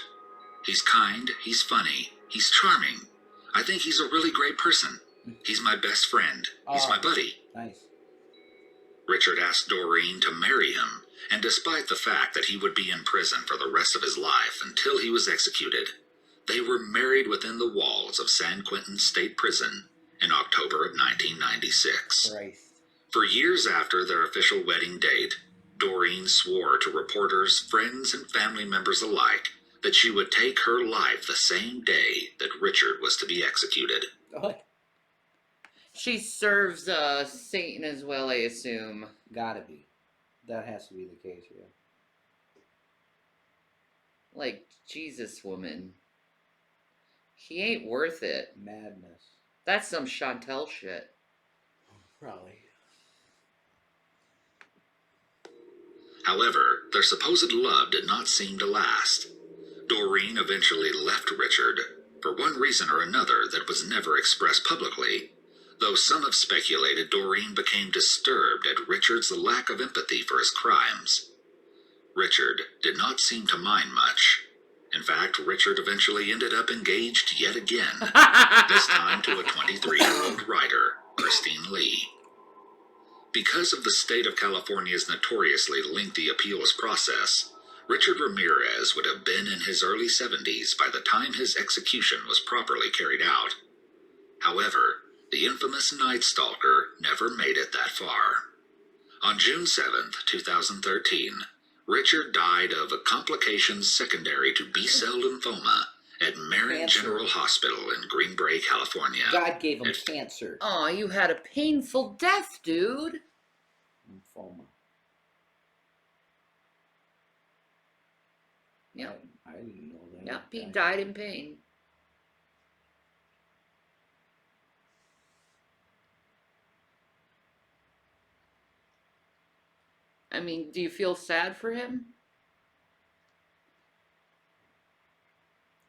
"He's kind, he's funny, he's charming. I think he's a really great person. He's my best friend. He's my buddy." Nice. Richard asked Doreen to marry him, and despite the fact that he would be in prison for the rest of his life until he was executed, they were married within the walls of San Quentin State Prison in October of 1996. Christ. For years after their official wedding date, Doreen swore to reporters, friends, and family members alike that she would take her life the same day that Richard was to be executed. Oh, She serves Satan as well, I assume. gotta be. That has to be the case, yeah. Like, Jesus, woman. He ain't worth it. Madness. That's some Chantel shit. Probably. However, their supposed love did not seem to last. Doreen eventually left Richard, for one reason or another that was never expressed publicly, though some have speculated Doreen became disturbed at Richard's lack of empathy for his crimes. Richard did not seem to mind much. In fact, Richard eventually ended up engaged yet again, this time to a 23-year-old writer, Christine Lee. Because of the state of California's notoriously lengthy appeals process, Richard Ramirez would have been in his early 70s by the time his execution was properly carried out. However, the infamous Night Stalker never made it that far. On June 7th, 2013, Richard died of complications secondary to B-cell lymphoma at Marin Cancer. General Hospital in Green Bay, California. God gave him cancer. Aw, you had a painful death, dude. Lymphoma. Yep. I didn't know that. Yep, he died in pain. I mean, do you feel sad for him?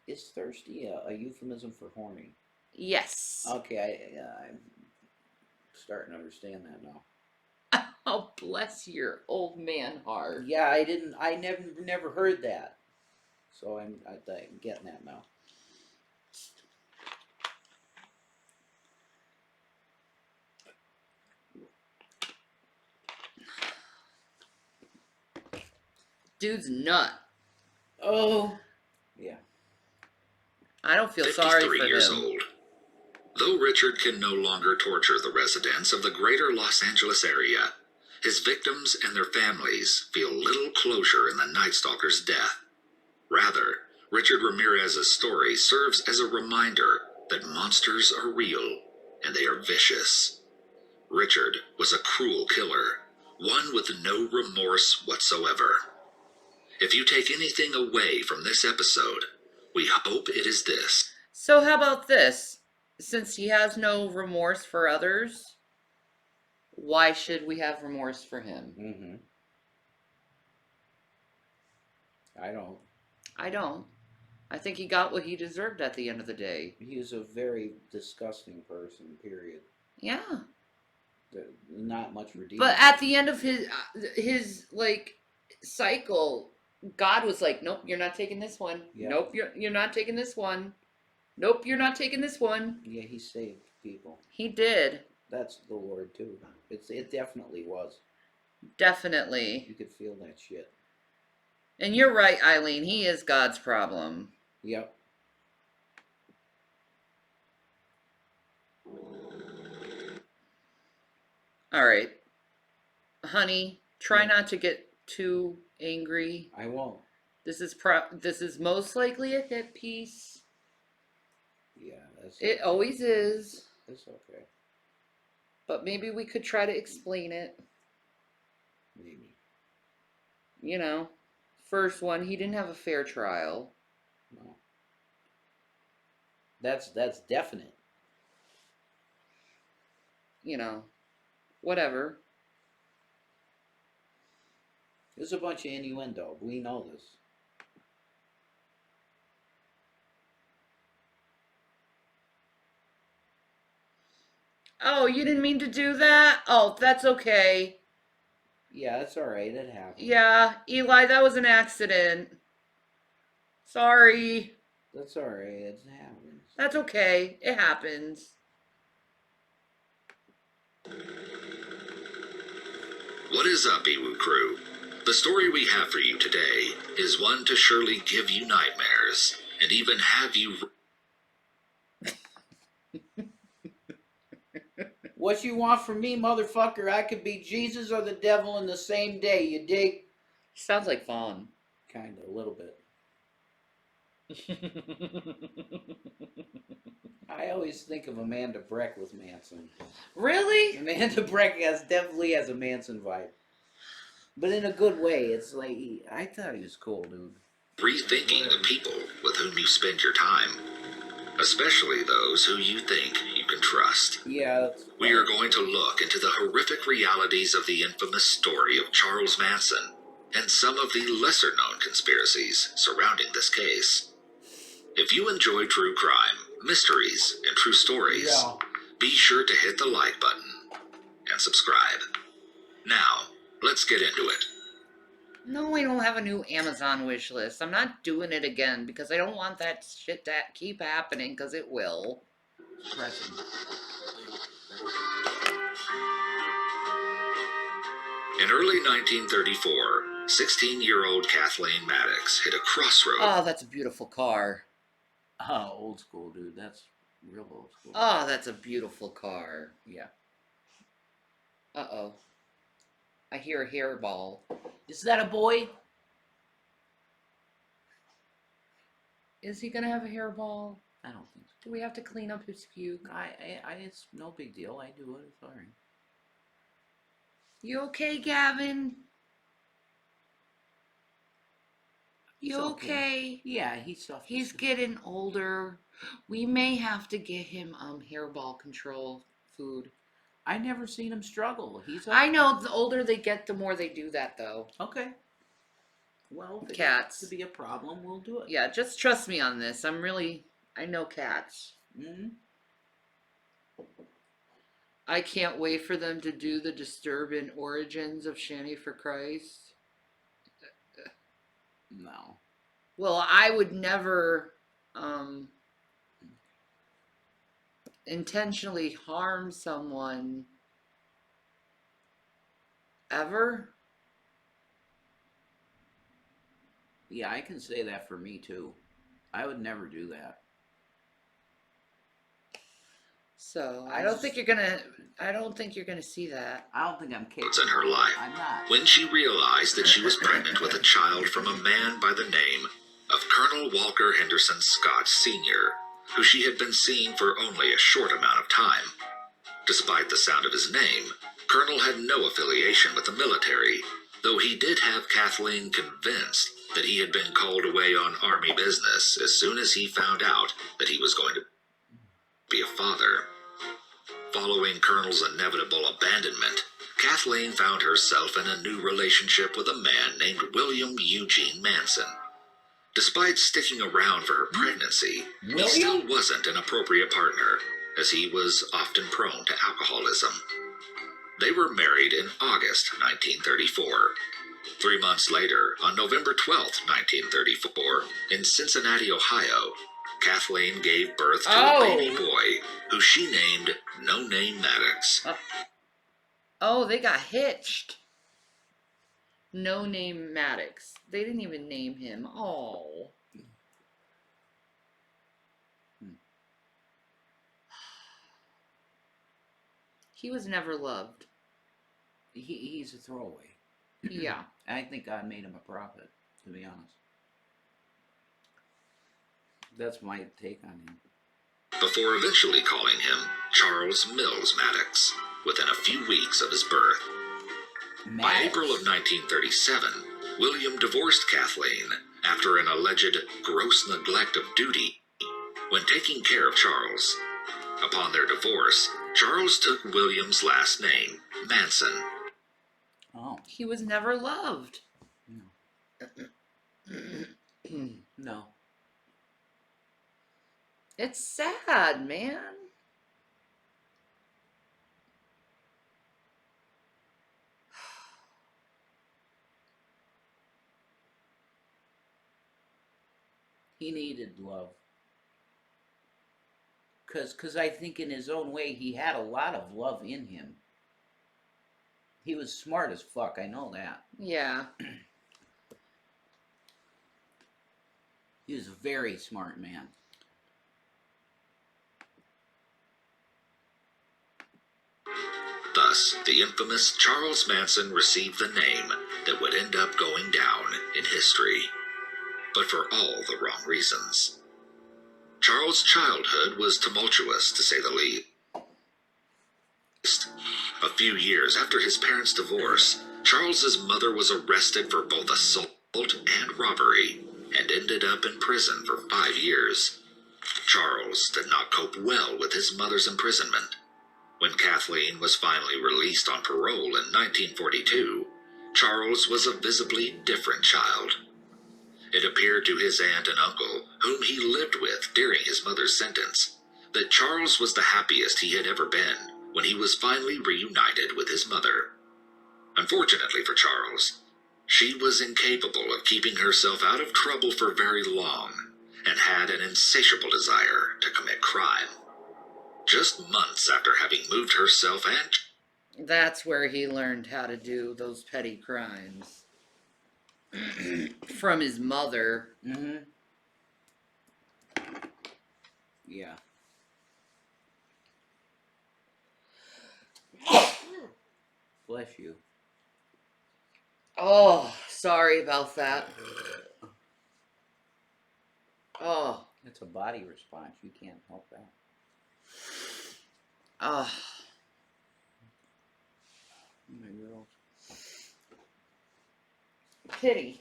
Is thirsty a euphemism for horny? Yes. Okay, I'm starting to understand that now. Oh, bless your old man heart. Yeah, I never heard that. So I'm getting that now. Dude's nut. Oh. Yeah. I don't feel sorry for 53 years him. old. Though Richard can no longer torture the residents of the greater Los Angeles area, his victims and their families feel little closure in the Night Stalker's death. Rather, Richard Ramirez's story serves as a reminder that monsters are real and they are vicious. Richard was a cruel killer, one with no remorse whatsoever. If you take anything away from this episode, we hope it is this. So how about this? Since he has no remorse for others, why should we have remorse for him? Mm-hmm. I don't. I don't. I think he got what he deserved at the end of the day. He is a very disgusting person, period. Yeah. Not much redeeming. But at the end of his like cycle, God was like, "Nope, you're not taking this one. Yeah. Nope, you're not taking this one." Nope, you're not taking this one. Yeah, he saved people. He did. That's the Lord too. It definitely was. You Definitely. could feel that shit. And you're right, Eileen. He is God's problem. Yep. All right. Honey, try not to get too angry. I won't. This is most likely a hit piece. Yeah, that's. It always is. It's okay. But maybe we could try to explain it. Maybe. You know, first one, he didn't have a fair trial. No. That's definite. You know, whatever. There's a bunch of innuendo. We know this. Oh, you didn't mean to do that? Oh, that's okay. Yeah, that's all right. It happens. Yeah, Eli, that was an accident. Sorry. That's all right. It happens. That's okay. It happens. What is up, Iwu crew? The story we have for you today is one to surely give you nightmares and even have you. What you want from me, motherfucker? I could be Jesus or the devil in the same day. You dig? Sounds like Vaughn. Kind of, a little bit. I always think of Amanda Breck with Manson. Really? Amanda Breck definitely has a Manson vibe, but in a good way. It's like I thought he was cool, dude. Rethinking the people with whom you spend your time, especially those who you think you can trust. Yeah. We are going to look into the horrific realities of the infamous story of Charles Manson and some of the lesser-known conspiracies surrounding this case. If you enjoy true crime, mysteries, and true stories, Yeah. be sure to hit the like button and subscribe. Now, let's get into it. No, I don't have a new Amazon wish list. I'm not doing it again because I don't want that shit to keep happening because it will. Pressing. In early 1934, 16-year-old Kathleen Maddox hit a crossroad. Oh, that's a beautiful car. Oh, old school, dude. That's real old school. Oh, that's a beautiful car. Yeah. Uh-oh. I hear a hairball. Is that a boy? Is he gonna have a hairball? I don't think so. Do we have to clean up his puke? It's no big deal. I do it. It's all right. You okay, Gavin? You It's okay? Yeah, he's soft. He's getting older. We may have to get him hairball control food. I never seen him struggle. He's. I know the older they get, the more they do that, though. Okay. Well, if Cats. it to be a problem, we'll do it. Yeah, just trust me on this. I know cats. Mm-hmm. I can't wait for them to do the disturbing origins of Shanny for Christ. No. Well, I would never intentionally harm someone ever. Yeah, I can say that for me too. I would never do that. So I don't think you're gonna see that. I don't think I'm capable. In her life, I'm not. when she realized that she was pregnant with a child from a man by the name of Colonel Walker Henderson Scott Sr., who she had been seeing for only a short amount of time. Despite the sound of his name, Colonel had no affiliation with the military, though he did have Kathleen convinced that he had been called away on Army business as soon as he found out that he was going to be a father. Following Colonel's inevitable abandonment, Kathleen found herself in a new relationship with a man named William Eugene Manson. Despite sticking around for her pregnancy, he still wasn't an appropriate partner, as he was often prone to alcoholism. They were married in August 1934. 3 months later, on November 12, 1934, in Cincinnati, Ohio, Kathleen gave birth to a baby boy, who she named No Name Maddox. Oh, they got hitched. No Name Maddox. They didn't even name him. Oh. He was never loved. He's a throwaway. Yeah. I think God made him a prophet, to be honest. That's my take on him. Before eventually calling him Charles Mills Maddox within a few weeks of his birth. By April of 1937, William divorced Kathleen after an alleged gross neglect of duty when taking care of Charles. Upon their divorce, Charles took William's last name, Manson. Oh. He was never loved. No. No. It's sad, man. He needed love. Because I think in his own way, he had a lot of love in him. He was smart as fuck, I know that. Yeah. He was a very smart man. Thus, the infamous Charles Manson received the name that would end up going down in history, but for all the wrong reasons. Charles' childhood was tumultuous, to say the least. A few years after his parents' divorce, Charles's mother was arrested for both assault and robbery, and ended up in prison for 5 years. Charles did not cope well with his mother's imprisonment. When Kathleen was finally released on parole in 1942, Charles was a visibly different child. It appeared to his aunt and uncle, whom he lived with during his mother's sentence, that Charles was the happiest he had ever been when he was finally reunited with his mother. Unfortunately for Charles, she was incapable of keeping herself out of trouble for very long, and had an insatiable desire to commit crime. Just months after having moved herself and... That's where he learned how to do those petty crimes. From his mother. Mm-hmm. Yeah. Bless you. Oh, sorry about that. Oh. It's a body response. You can't help that. Oh. My girls. Pity.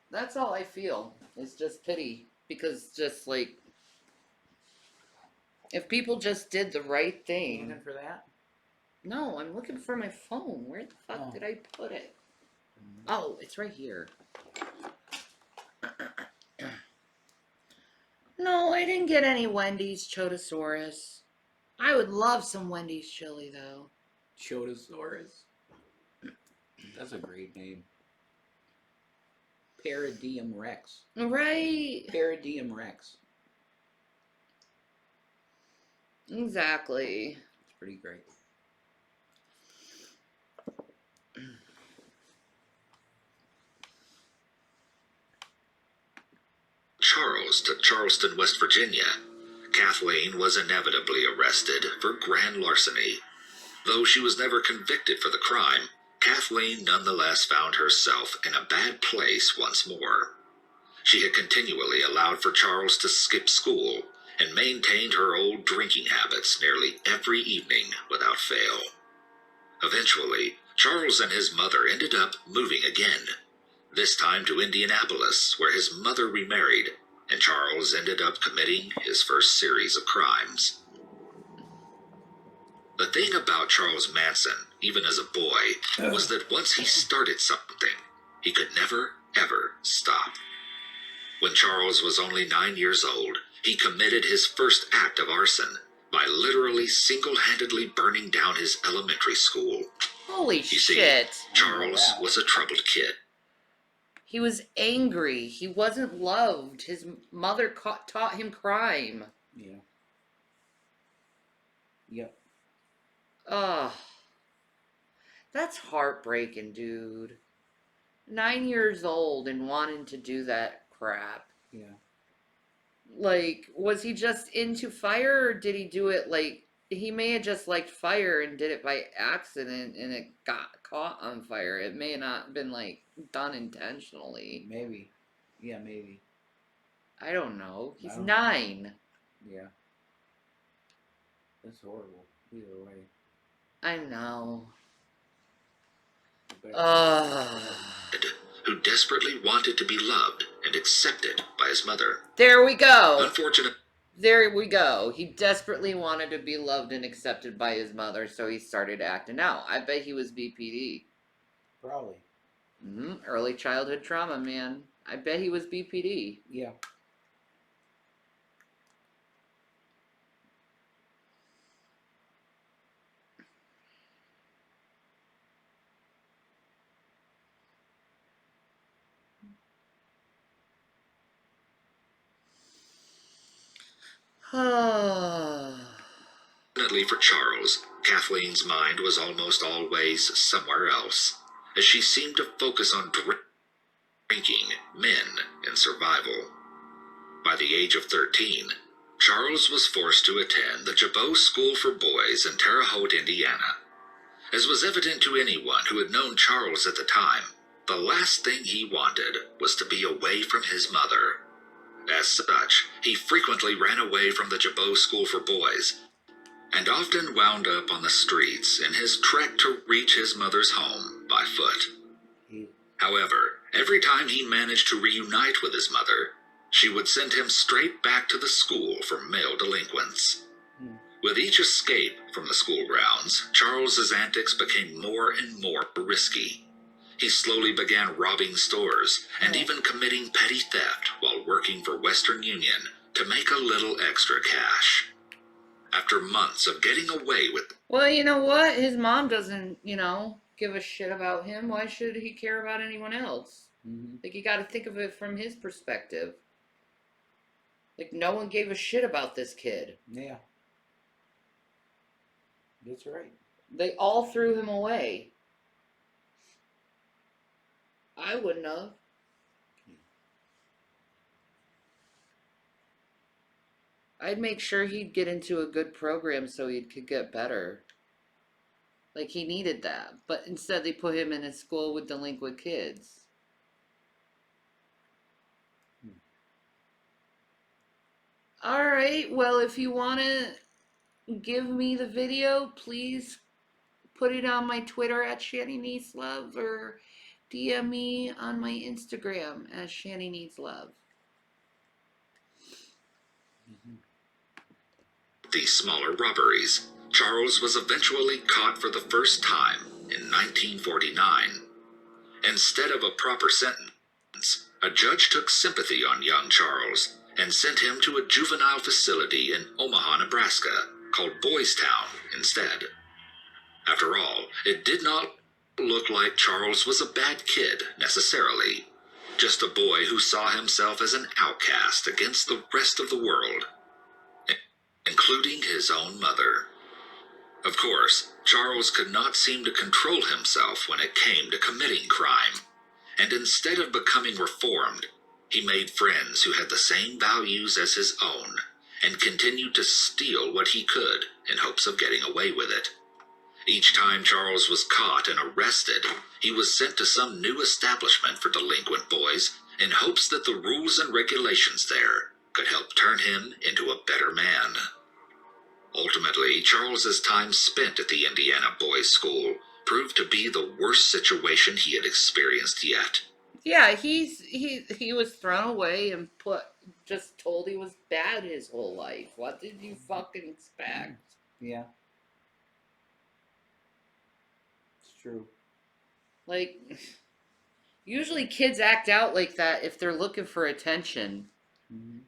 That's all I feel. It's just pity. Because just like, if people just did the right thing. Looking for that? No, I'm looking for my phone. Where the fuck did I put it? Oh, it's right here. No, I didn't get any Wendy's Chotosaurus. I would love some Wendy's chili, though. Chotosaurus. That's a great name. Paradiem Rex. Right. Paradiem Rex. Exactly. It's pretty great. Charles to Charleston, West Virginia, Kathleen was inevitably arrested for grand larceny. Though she was never convicted for the crime, Kathleen nonetheless found herself in a bad place once more. She had continually allowed for Charles to skip school and maintained her old drinking habits nearly every evening without fail. Eventually, Charles and his mother ended up moving again, this time to Indianapolis, where his mother remarried, and Charles ended up committing his first series of crimes. The thing about Charles Manson, even as a boy, was that once he started something, he could never, ever stop. When Charles was only 9 years old, he committed his first act of arson by literally single-handedly burning down his elementary school. Holy You see, shit. Charles was a troubled kid. He was angry. He wasn't loved. His mother taught him crime. Yeah. Yep. Ugh. That's heartbreaking, dude. 9 years old and wanting to do that crap. Yeah. Like, was he just into fire, or did he do it like he may have just liked fire and did it by accident and it got caught on fire? It may not have been like done intentionally. Maybe. Yeah, maybe. I don't know. He's I don't 9. Yeah. That's horrible. Either way. I know. But who desperately wanted to be loved and accepted by his mother. There we go. Unfortunate. There we go. He desperately wanted to be loved and accepted by his mother, so he started acting out. I bet he was BPD. Probably. Early childhood trauma, man. I bet he was BPD. Yeah. Fortunately for Charles, Kathleen's mind was almost always somewhere else, as she seemed to focus on drinking, men, and survival. By the age of 13, Charles was forced to attend the Jabot School for Boys in Terre Haute, Indiana. As was evident to anyone who had known Charles at the time, the last thing he wanted was to be away from his mother. As such, he frequently ran away from the Jabot School for Boys, and often wound up on the streets in his trek to reach his mother's home by foot. However, every time he managed to reunite with his mother, she would send him straight back to the school for male delinquents. With each escape from the school grounds, Charles's antics became more and more risky. He slowly began robbing stores and even committing petty theft while working for Western Union to make a little extra cash. After months of getting away with... Well, you know what? His mom doesn't, give a shit about him. Why should he care about anyone else? Like, you gotta think of it from his perspective. Like, no one gave a shit about this kid. Yeah. That's right. They all threw him away. I wouldn't have. I'd make sure he'd get into a good program so he could get better. Like, he needed that. But instead they put him in a school with delinquent kids. Alright, well, if you want to give me the video, please put it on my Twitter at Shanny Needs Love, or DM me on my Instagram as Shanny Needs Love. These smaller robberies, Charles was eventually caught for the first time in 1949. Instead of a proper sentence, a judge took sympathy on young Charles and sent him to a juvenile facility in Omaha, Nebraska, called Boys Town instead. After all, it did not look like Charles was a bad kid, necessarily. Just a boy who saw himself as an outcast against the rest of the world, including his own mother. Of course, Charles could not seem to control himself when it came to committing crime, and instead of becoming reformed, he made friends who had the same values as his own, and continued to steal what he could in hopes of getting away with it. Each time Charles was caught and arrested, he was sent to some new establishment for delinquent boys in hopes that the rules and regulations there could help turn him into a better man. Ultimately, Charles's time spent at the Indiana Boys' School proved to be the worst situation he had experienced yet. Yeah, he was thrown away and just told he was bad his whole life. What did you fucking expect? Yeah. It's true. Like, usually kids act out like that if they're looking for attention.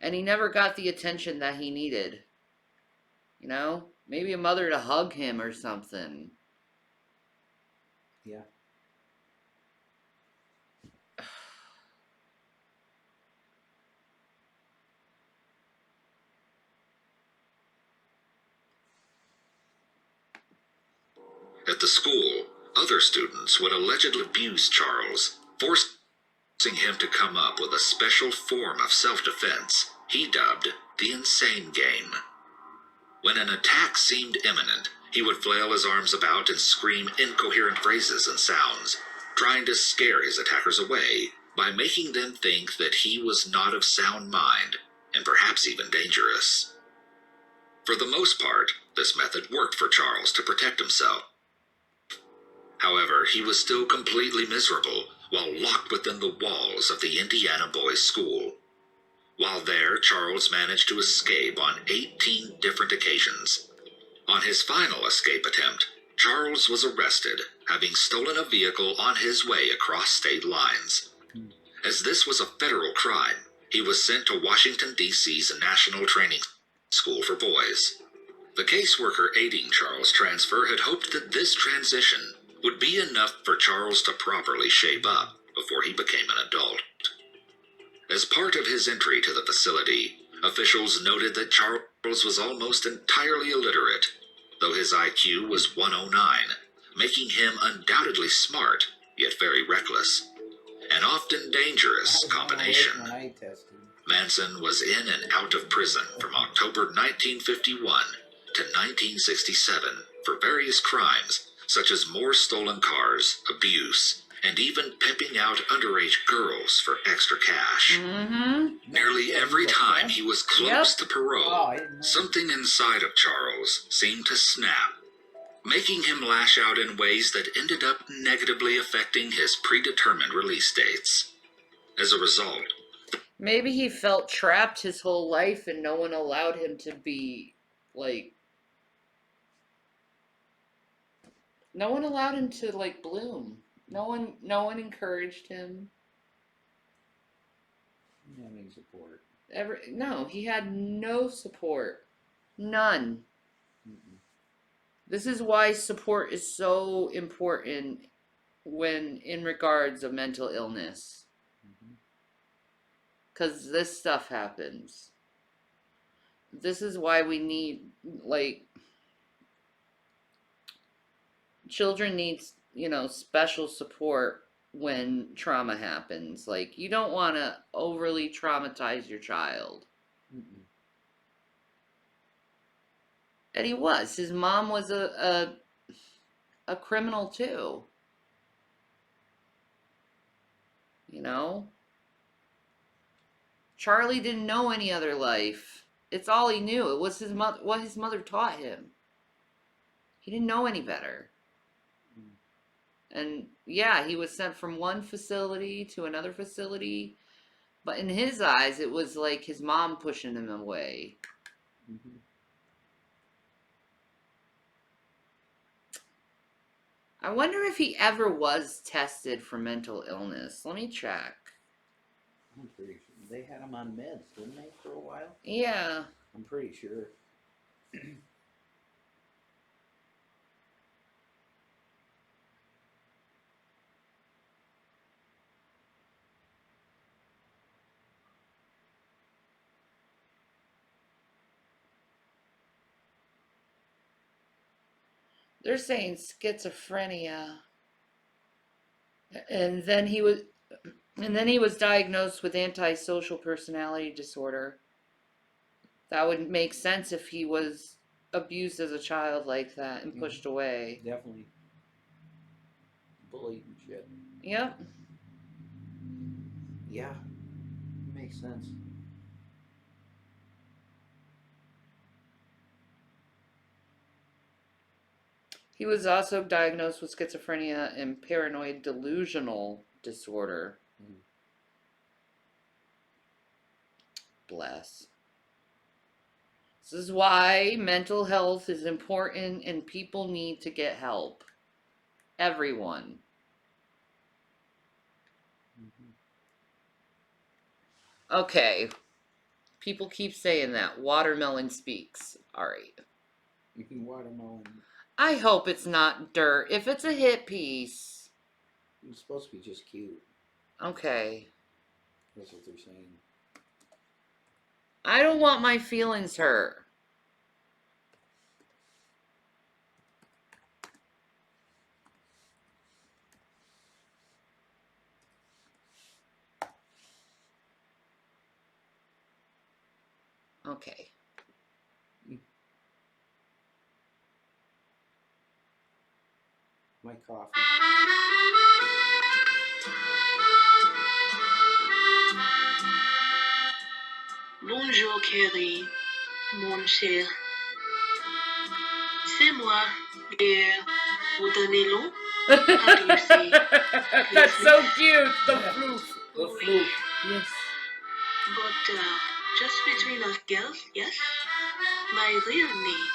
And he never got the attention that he needed. You know? Maybe a mother to hug him or something. Yeah. the school, other students would allegedly abuse Charles, forcing him to come up with a special form of self-defense he dubbed the insane game. When an attack seemed imminent, he would flail his arms about and scream incoherent phrases and sounds, trying to scare his attackers away by making them think that he was not of sound mind and perhaps even dangerous. For the most part, this method worked for Charles to protect himself. However, he was still completely miserable while locked within the walls of the Indiana Boys' School. While there, Charles managed to escape on 18 different occasions. On his final escape attempt, Charles was arrested, having stolen a vehicle on his way across state lines. As this was a federal crime, he was sent to Washington, D.C.'s National Training School for Boys. The caseworker aiding Charles' transfer had hoped that this transition would be enough for Charles to properly shape up before he became an adult. As part of his entry to the facility, officials noted that Charles was almost entirely illiterate, though his IQ was 109, making him undoubtedly smart, yet very reckless. An often dangerous combination. Manson was in and out of prison from October 1951 to 1967 for various crimes such as more stolen cars, abuse, and even pimping out underage girls for extra cash. Nearly every time he was close to parole, something inside of Charles seemed to snap, making him lash out in ways that ended up negatively affecting his predetermined release dates. As a result, maybe he felt trapped his whole life and no one allowed him to be, like, no one allowed him to, like, bloom. No one encouraged him. Having support. No, he had no support. None. This is why support is so important when in regards of mental illness. Because this stuff happens. This is why we need, like, children need, special support when trauma happens. Like, you don't want to overly traumatize your child. And he was. His mom was a criminal too. Charlie didn't know any other life. It's all he knew. It was what his mother taught him. He didn't know any better. And yeah, he was sent from one facility to another facility. But in his eyes, it was like his mom pushing him away. I wonder if he ever was tested for mental illness. Let me check. I'm pretty sure. They had him on meds, didn't they, for a while? Yeah. I'm pretty sure. They're saying schizophrenia. And then he was diagnosed with antisocial personality disorder. That would make sense if he was abused as a child like that and pushed away. Definitely. Bullied and shit. Yep. Yeah. Makes sense. He was also diagnosed with schizophrenia and paranoid delusional disorder. Bless. This is why mental health is important and people need to get help. Everyone. Okay. People keep saying that. Watermelon speaks. Alright. Watermelon. I hope it's not dirt. If it's a hit piece. It's supposed to be just cute. Okay. That's what they're saying. I don't want my feelings hurt. Okay. My coffee. Bonjour, Kerry, mon cher. C'est moi, Pierre Watermelon. How do you say? That's so cute. The floof. The flute. Yes. But just between us girls, yes? My real name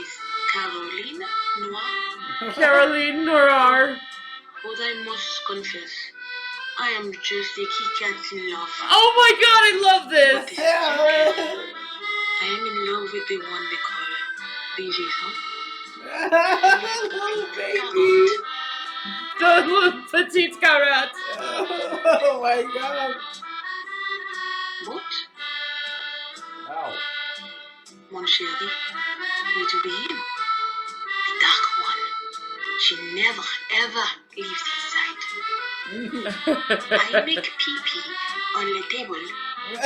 is Caroline Noir. Caroline Noir. But I must confess, I am just a kitty cat in love. Oh my god, I love But this. this is okay. I am in love with the one they call DJ Son. Little baby. The little petite carotte. Oh my god. But, Ow. mon chéri, where to begin? The dark one. She never ever leaves his side. I make pee-pee on the table.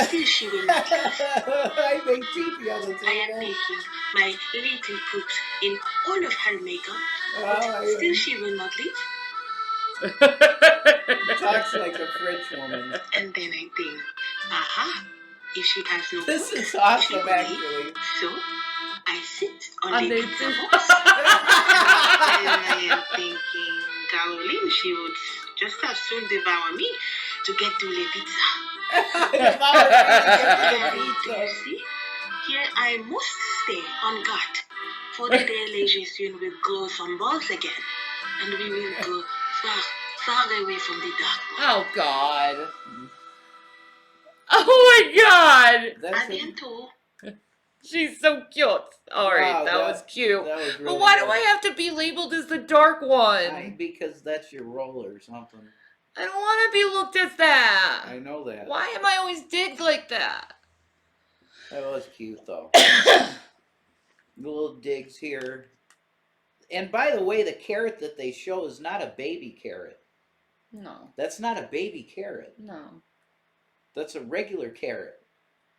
Still she will not leave. I make pee-pee on the I am table. making my little poops in all of her makeup. Oh, Still she will not leave. Talks like a French woman. And then I think, aha, if she has no This foot, is she awesome, will leave. actually. So I sit on On the the pizza pizza. box. And I am thinking, Caroline, she would just as soon devour me to get to the pizza. If I was gonna get to the Do you pizza. see? Here I must stay on guard, for the day Leger soon will grow some balls again, and we will go far, far away from the dark one. Oh god. Oh my god. That's À it. bientôt. She's so cute. Alright, Wow, that was cute. That was But really why do good. I have to be labeled as the dark one? Because that's your role or something. I don't want to be looked as that. I know that. Why am I always digged like that? That was cute, though. The little digs here. And by the way, the carrot that they show is not a baby carrot. No. That's not a baby carrot. No. That's a regular carrot.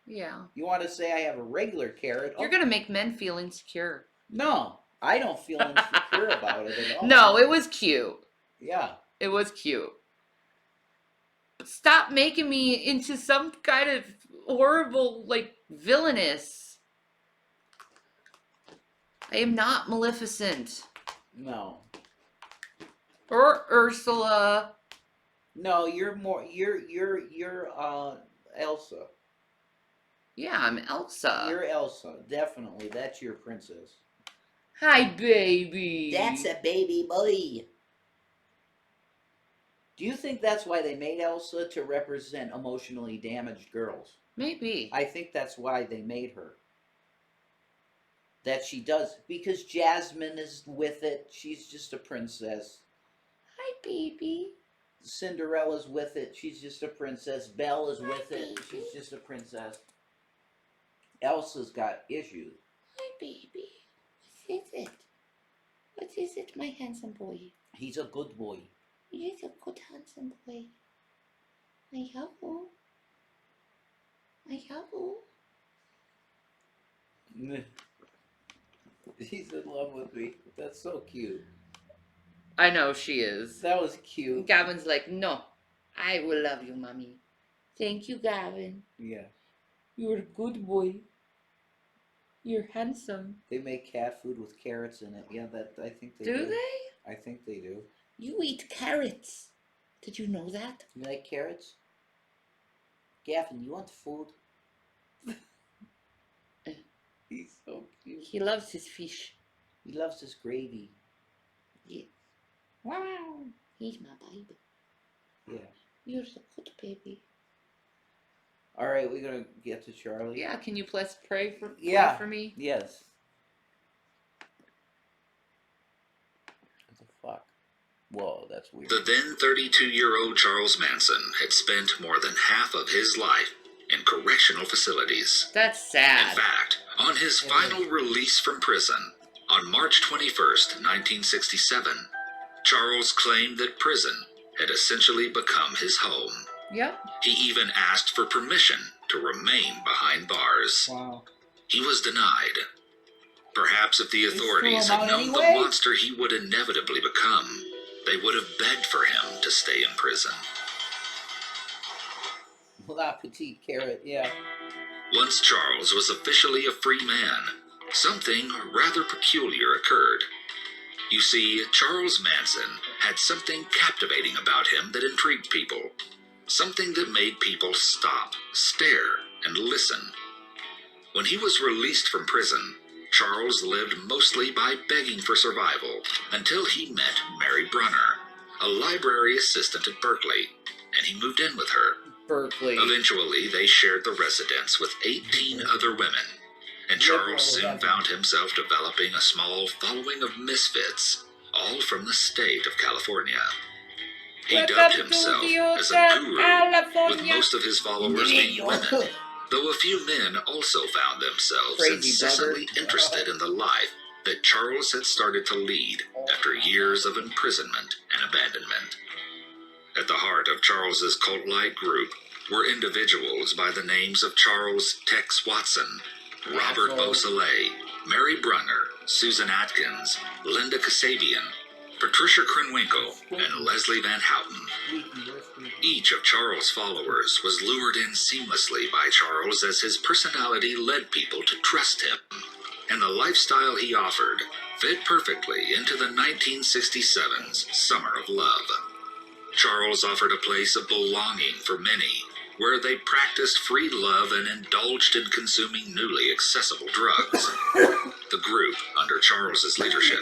Yeah. You want to say I have a regular carrot? You're going to make men feel insecure. No, I don't feel insecure about it at all. No, it was cute. Yeah. It was cute. Stop making me into some kind of horrible, like, villainous. I am not Maleficent. No. Or Ursula. No, you're more. You're Elsa. Yeah, I'm Elsa. You're Elsa. Definitely, that's your princess. Hi, baby. That's a baby boy. Do you think that's why they made Elsa to represent emotionally damaged girls? Maybe. I think that's why they made her. That she does. Because Jasmine is with it. She's just a princess. Hi, baby. Cinderella's with it. She's just a princess. Belle is with it. baby. She's just a princess. Elsa's got issues. Hi, baby. What is it? What is it, my handsome boy? He's a good boy. He's a good, handsome boy. I love you. I love you. He's in love with me. That's so cute. I know, she is. That was cute. Gavin's like, no, I will love you, mommy. Thank you, Gavin. Yeah. You're a good boy. You're handsome. They make cat food with carrots in it. Yeah, that I think they Do they? I think they do. You eat carrots. Did you know that? You like carrots? Gavin, you want food? He's so cute. He loves his fish. He loves his gravy. Yeah. Wow. He's my baby. Yeah. You're so good, baby. All right, we're gonna get to Charlie. Yeah, can you please pray for me? Yes. What the fuck? Whoa, that's weird. The then 32-year-old Charles Manson had spent more than half of his life in correctional facilities. That's In sad. fact, on his final release from prison, on March 21st, 1967, Charles claimed that prison had essentially become his home. Yep. He even asked for permission to remain behind bars. Wow. He was denied. Perhaps if the They authorities threw him had out known anyway? the monster he would inevitably become, they would have begged for him to stay in prison. La Petite Carrot, yeah. Once Charles was officially a free man, something rather peculiar occurred. You see, Charles Manson had something captivating about him that intrigued people. Something that made people stop, stare, and listen. When he was released from prison, Charles lived mostly by begging for survival until he met Mary Brunner, a library assistant at Berkeley, and he moved in with her. Berkeley. Eventually, they shared the residence with 18 other women, and Charles soon found himself developing a small following of misfits, all from the state of California. He dubbed himself as a guru, with most of his followers being women, though a few men also found themselves Crazy incessantly brother. interested in the life that Charles had started to lead after years of imprisonment and abandonment. At the heart of Charles's cult-like group were individuals by the names of Charles Tex Watson, Robert Beausoleil, Mary Brunner, Susan Atkins, Linda Kasabian, Patricia Krenwinkel, and Leslie Van Houten. Each of Charles' followers was lured in seamlessly by Charles as his personality led people to trust him, and the lifestyle he offered fit perfectly into the 1967's Summer of Love. Charles offered a place of belonging for many, where they practiced free love and indulged in consuming newly accessible drugs. The group, under Charles's leadership,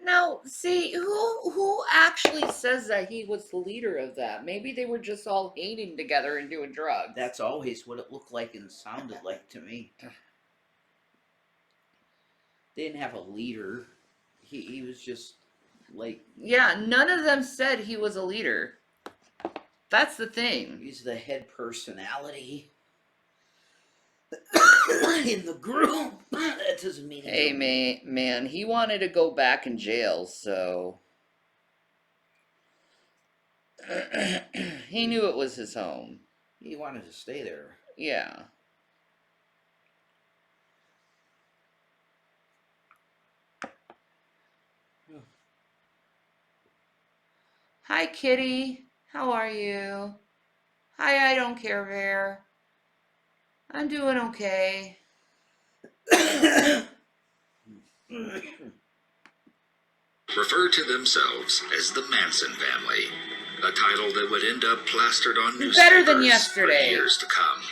Now, see, who actually says that he was the leader of that? Maybe they were just all hating together and doing drugs. That's always what it looked like and sounded like to me. They didn't have a leader. He was just like... Yeah, none of them said he was a leader. That's the thing. He's the head personality in the group. That doesn't mean... Hey, man, he wanted to go back in jail, so... he knew it was his home. He wanted to stay there. Yeah. Hi, Kitty. How are you? Hi, I don't care, Bear. I'm doing okay. referred to themselves as the Manson family, a title that would end up plastered on newspapers Better than for yesterday. years to come.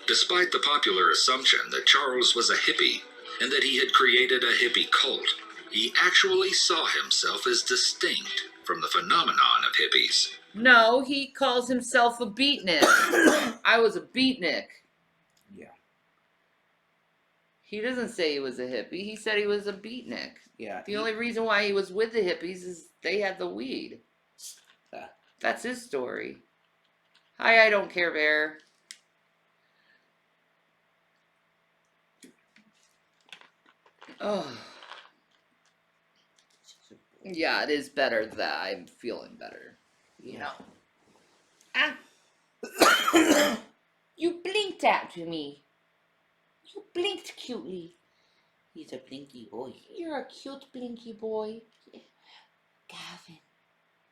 Despite the popular assumption that Charles was a hippie and that he had created a hippie cult, he actually saw himself as distinct from the phenomenon of hippies. No, he calls himself a beatnik. I was a beatnik. Yeah. He doesn't say he was a hippie. He said he was a beatnik. Yeah. The only reason why he was with the hippies is they had the weed. That's his story. Hi, I don't care, Bear. Oh. Yeah, it is better that I'm feeling better. You know. Ah. You blinked at me. You blinked cutely. He's a blinky boy. You're a cute blinky boy. Gavin,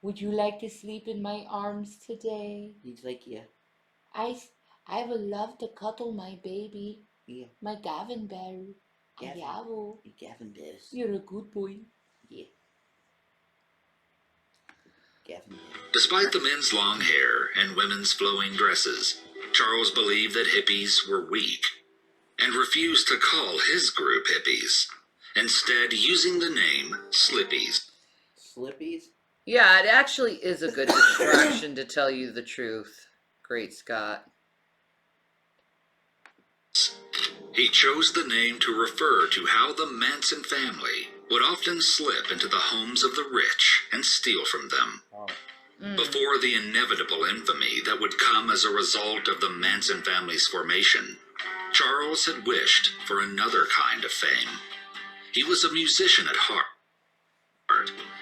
would you like to sleep in my arms today? He's like, yeah. I would love to cuddle my baby. Yeah. My Gavin bear. Gavin. Yavo. Gavin Bears. You're a good boy. Yeah. Gavin Bears. Despite the men's long hair and women's flowing dresses, Charles believed that hippies were weak and refused to call his group hippies, instead using the name Slippies. Slippies? Yeah, it actually is a good distraction to tell you the truth. Great Scott. He chose the name to refer to how the Manson family would often slip into the homes of the rich and steal from them. Before the inevitable infamy that would come as a result of the Manson family's formation, Charles had wished for another kind of fame. He was a musician at heart,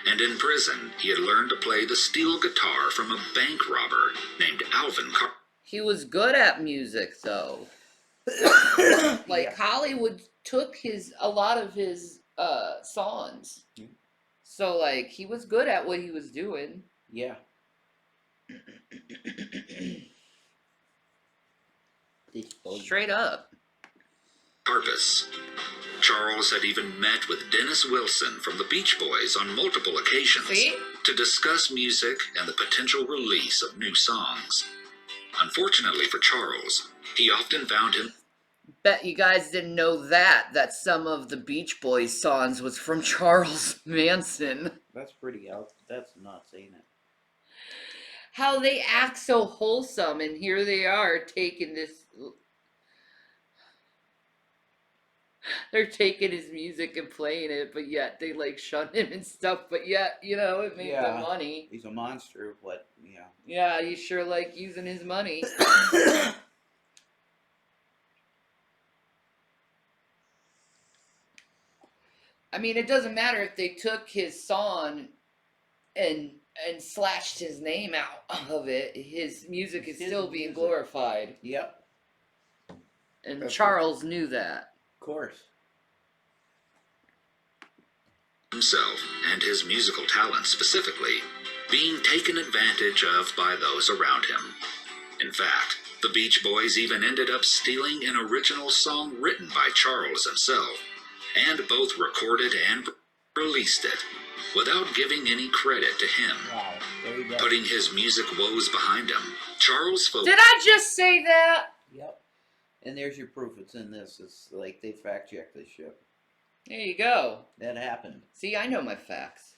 and in prison he had learned to play the steel guitar from a bank robber named Alvin He was good at music, though. Like, Yeah. Hollywood took a lot of his songs. Yeah. So, like, he was good at what he was doing. Yeah. Straight up. Purpose. Charles had even met with Dennis Wilson from the Beach Boys on multiple occasions See? to discuss music and the potential release of new songs. Unfortunately for Charles, he often found him. Bet you guys didn't know that some of the Beach Boys songs was from Charles Manson. That's pretty out. That's not saying it. How they act so wholesome, and here they are taking this. They're taking his music and playing it, but yet they like shun him and stuff. But yet, you know, it makes them money. He's a monster, but yeah. Yeah, you sure like using his money. I mean, it doesn't matter if they took his song and slashed his name out of it. His music is still being glorified. Yep. And That's Charles knew that. Of course. Himself and his musical talent specifically being taken advantage of by those around him. In fact, the Beach Boys even ended up stealing an original song written by Charles himself, and both recorded and released it without giving any credit to him. Wow, there you go. Putting his music woes behind him, Charles focused. Did I just say that? Yep. And there's your proof. It's in this. It's like they fact check this shit. There you go. That happened. See, I know my facts.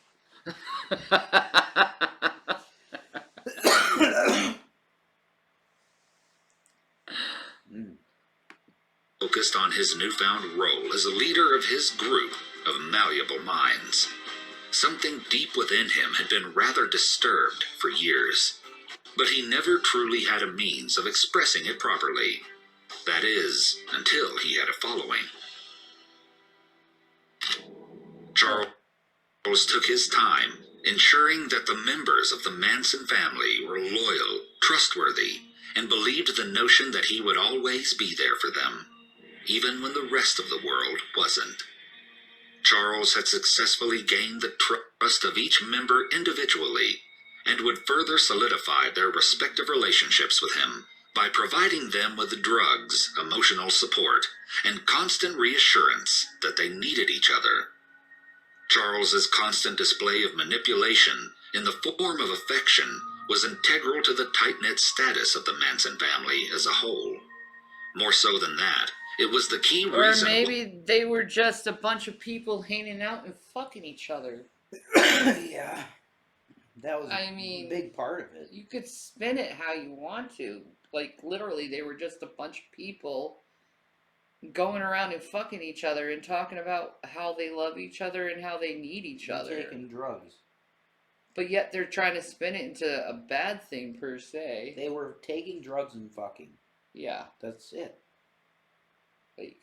Focused on his newfound role as a leader of his group of malleable minds. Something deep within him had been rather disturbed for years, but he never truly had a means of expressing it properly. That is, until he had a following. Charles took his time, ensuring that the members of the Manson family were loyal, trustworthy, and believed the notion that he would always be there for them, even when the rest of the world wasn't. Charles had successfully gained the trust of each member individually, and would further solidify their respective relationships with him by providing them with drugs, emotional support, and constant reassurance that they needed each other. Charles's constant display of manipulation in the form of affection was integral to the tight-knit status of the Manson family as a whole. More so than that, it was the key reason. Or maybe they were just a bunch of people hanging out and fucking each other. Yeah. That was a big part of it. You could spin it how you want to. Like, literally, they were just a bunch of people going around and fucking each other and talking about how they love each other and how they need each other. Taking drugs. But yet they're trying to spin it into a bad thing, per se. They were taking drugs and fucking. Yeah. That's it. Like,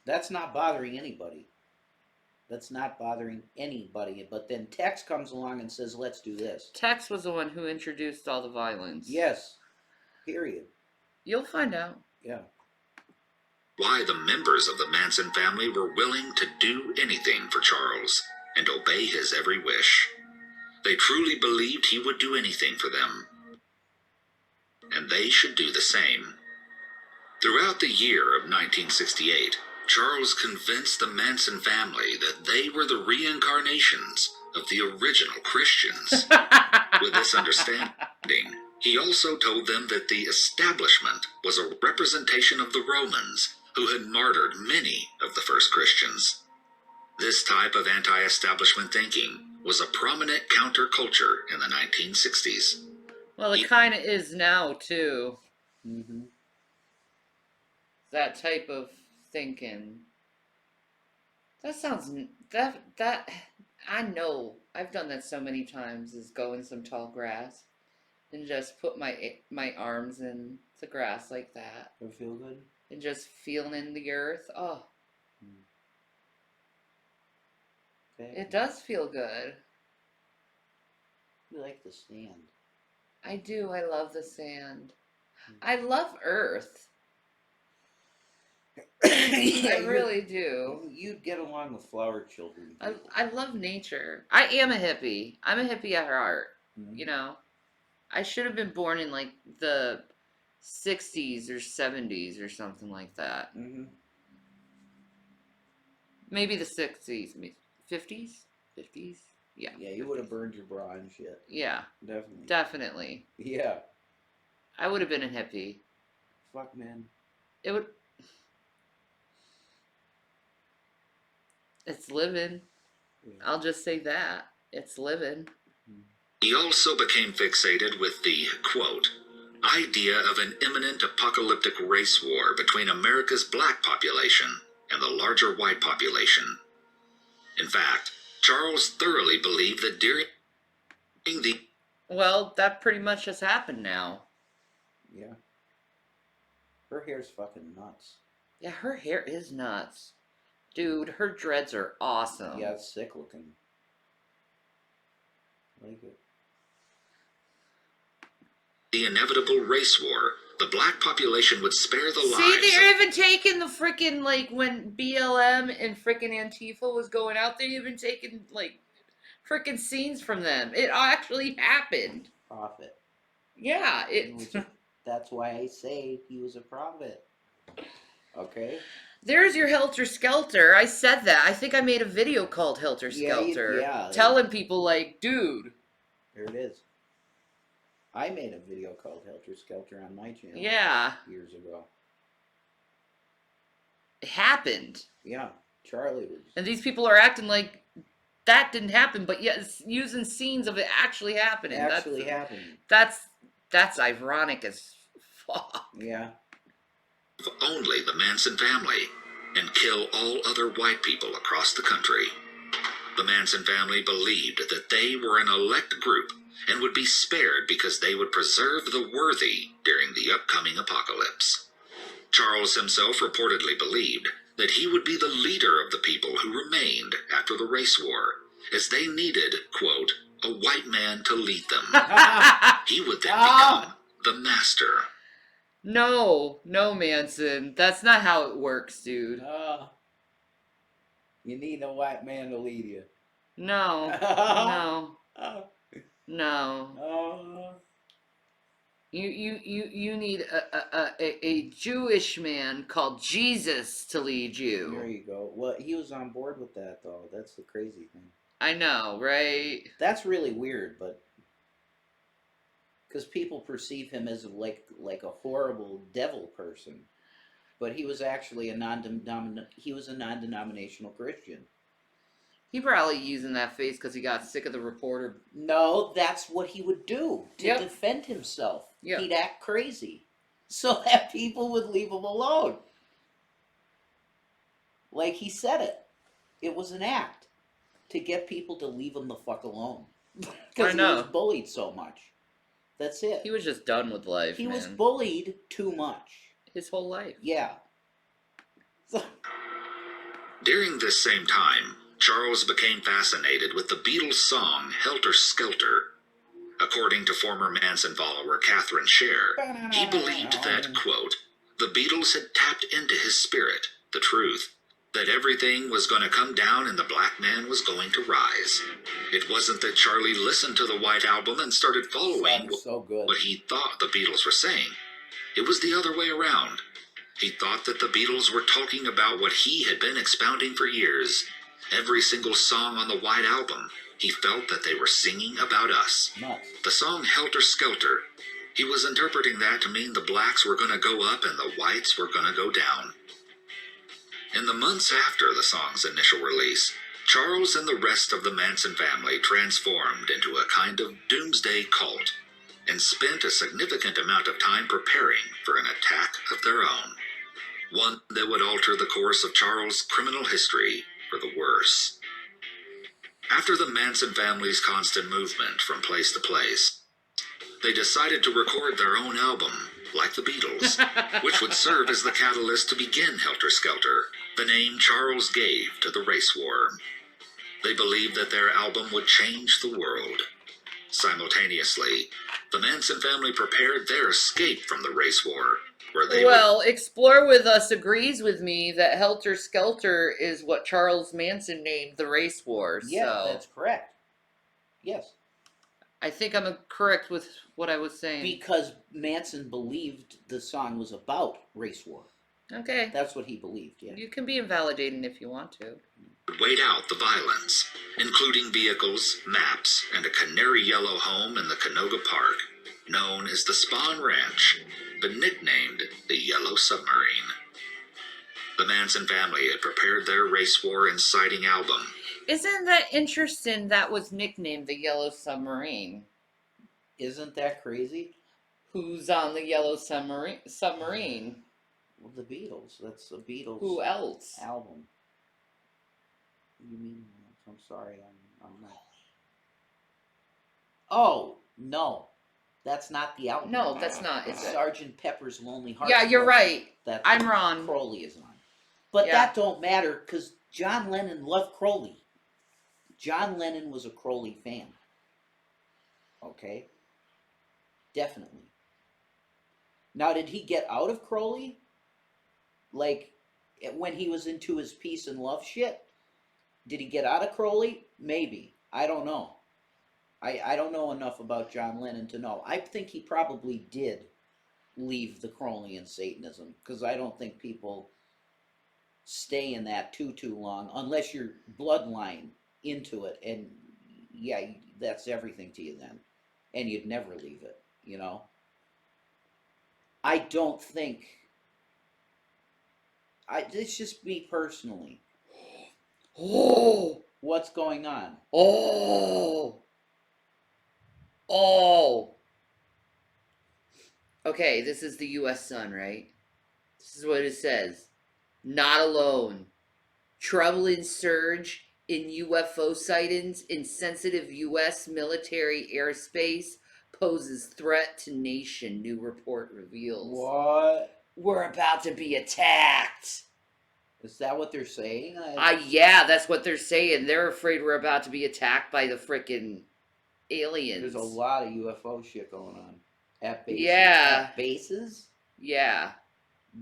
that's not bothering anybody. That's not bothering anybody. But then Tex comes along and says, let's do this. Tex was the one who introduced all the violence. Yes. Period. You'll find out. Yeah. Why the members of the Manson family were willing to do anything for Charles and obey his every wish. They truly believed he would do anything for them, and they should do the same. Throughout the year of 1968, Charles convinced the Manson family that they were the reincarnations of the original Christians. With this understanding, he also told them that the establishment was a representation of the Romans who had martyred many of the first Christians. This type of anti-establishment thinking was a prominent counterculture in the 1960s. Well, it kind of is now, too. Mm-hmm. That type of thinking. That sounds... That... I know. I've done that so many times, is go in some tall grass and just put my arms in the grass like that. Does it feel good? And just feeling the earth. Oh. Okay. It does feel good. You like the sand. I do. I love the sand. I love Earth. Yeah, I really do. You'd get along with flower children. I love nature. I am a hippie. I'm a hippie at heart. Mhm. You know, I should have been born in like the 60s or 70s or something like that. Mm-hmm. Maybe the 60s, 50s, 50s. Yeah. Yeah, you would have burned your bra and shit. Yeah, Definitely. definitely. Yeah. I would have been a hippie. Fuck, man. It would. It's living. Yeah. I'll just say that. It's living. He also became fixated with the, quote, idea of an imminent apocalyptic race war between America's black population and the larger white population. In fact, Charles thoroughly believed that during the... Well, that pretty much has happened now. Yeah. Her hair's fucking nuts. Yeah, her hair is nuts. Dude, her dreads are awesome. Yeah, it's sick looking. Like it. the inevitable race war, the black population would spare the lives See, they're of... even taking the freaking, like, when BLM and freaking Antifa was going out, they're even taking, like, freaking scenes from them. It actually happened. Prophet. Yeah, That's why I say he was a prophet. Okay? There's your Helter Skelter. I said that. I think I made a video called Helter Skelter. Yeah. Telling people, like, dude. Here it is. I made a video called Helter Skelter on my channel. Yeah. Years ago. It happened. Yeah. Charlie was... And these people are acting like that didn't happen, but yet using scenes of it actually happening. happening. That's ironic as fuck. Yeah. only the Manson family and kill all other white people across the country. The Manson family believed that they were an elect group and would be spared because they would preserve the worthy during the upcoming apocalypse. Charles himself reportedly believed that he would be the leader of the people who remained after the race war, as they needed, quote, a white man to lead them. He would then become the master. No, Manson. That's not how it works, dude. You need a white man to lead you. No. No. You need a Jewish man called Jesus to lead you. There you go. Well, he was on board with that, though. That's the crazy thing. I know, right? That's really weird, but because people perceive him as like a horrible devil person, but he was actually a non-denominational Christian. He probably using that face because he got sick of the reporter. No, that's what he would do to Yep. defend himself. Yep. He'd act crazy so that people would leave him alone. Like he said it. It was an act to get people to leave him the fuck alone. Because he was bullied so much. That's it. He was just done with life, He man. was bullied too much. His whole life. Yeah. During this same time, Charles became fascinated with the Beatles' song Helter Skelter. According to former Manson follower Catherine Scher, he believed that, quote, the Beatles had tapped into his spirit, the truth, that everything was going to come down and the black man was going to rise. It wasn't that Charlie listened to the White Album and started following what he thought the Beatles were saying. It was the other way around. He thought that the Beatles were talking about what he had been expounding for years. Every single song on the White Album, he felt that they were singing about us. Nuts. The song Helter Skelter, he was interpreting that to mean the blacks were going to go up and the whites were going to go down. In the months after the song's initial release, Charles and the rest of the Manson family transformed into a kind of doomsday cult and spent a significant amount of time preparing for an attack of their own. One that would alter the course of Charles' criminal history for the worse. After the Manson family's constant movement from place to place, they decided to record their own album, like the Beatles, which would serve as the catalyst to begin Helter Skelter, the name Charles gave to the race war. They believed that their album would change the world. Simultaneously, the Manson family prepared their escape from the race war, where they Well, Explore With Us agrees with me that Helter Skelter is what Charles Manson named the race war. Yeah, So that's correct. Yes. I think I'm correct with what I was saying. Because Manson believed the song was about race war. Okay. That's what he believed, yeah. You can be invalidating if you want to. would wait out the violence, including vehicles, maps, and a canary yellow home in the Canoga Park, known as the Spawn Ranch, but nicknamed the Yellow Submarine. The Manson family had prepared their race war inciting album. Isn't that interesting? That was nicknamed the Yellow Submarine. Isn't that crazy? Who's on the Yellow Submarine? Well, the Beatles. That's the Beatles. Who else? Album. You mean? I'm sorry. I'm not. Oh no, that's not the album. No, that's not. It's Is it? Sgt. Pepper's Lonely Hearts. Yeah, you're right. That I'm wrong. Crowley is on, but Yeah. that don't matter because John Lennon loved Crowley. John Lennon was a Crowley fan. Okay. Definitely. Now, did he get out of Crowley? Like, when he was into his peace and love shit? Did he get out of Crowley? Maybe. I don't know. I don't know enough about John Lennon to know. I think he probably did leave the Crowleyan Satanism, because I don't think people stay in that too long, unless you're bloodline into it, and yeah, that's everything to you then, and you'd never leave it, you know? I don't think... it's just me personally. Oh! What's going on? Oh! Oh! Okay, this is the U.S. Sun, right? This is what it says. Not alone. Troubling surge in UFO sightings in sensitive U.S. military airspace poses threat to nation, new report reveals. What? We're about to be attacked. Is that what they're saying? Yeah, that's what they're saying. They're afraid we're about to be attacked by the frickin' aliens. There's a lot of UFO shit going on at bases. Yeah. At bases? Yeah.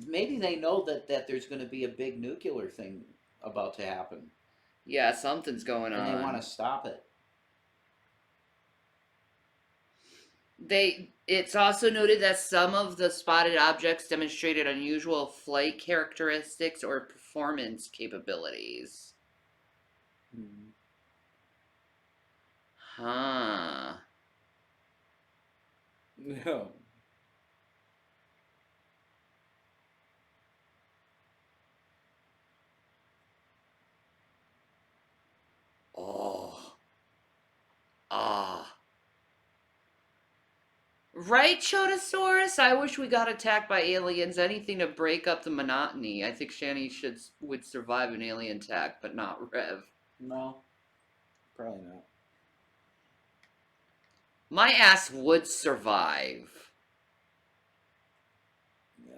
Maybe they know that there's going to be a big nuclear thing about to happen. Yeah, something's going on. And they want to stop it. It's also noted that some of the spotted objects demonstrated unusual flight characteristics or performance capabilities. Hmm. Huh. No. Oh. Ah. Right, Chodosaurus? I wish we got attacked by aliens. Anything to break up the monotony. I think Shanny would survive an alien attack, but not Rev. No. Probably not. My ass would survive. Yeah.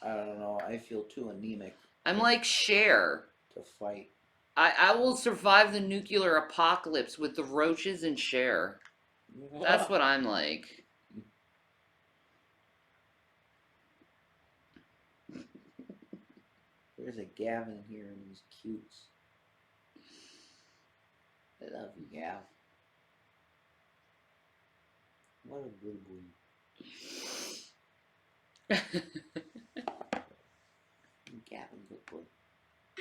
I don't know. I feel too anemic I'm like Cher. to fight. I will survive the nuclear apocalypse with the roaches and Cher. That's what I'm like. There's a Gavin here and he's cute. I love you, Gav. What a good boy. Gavin, good boy.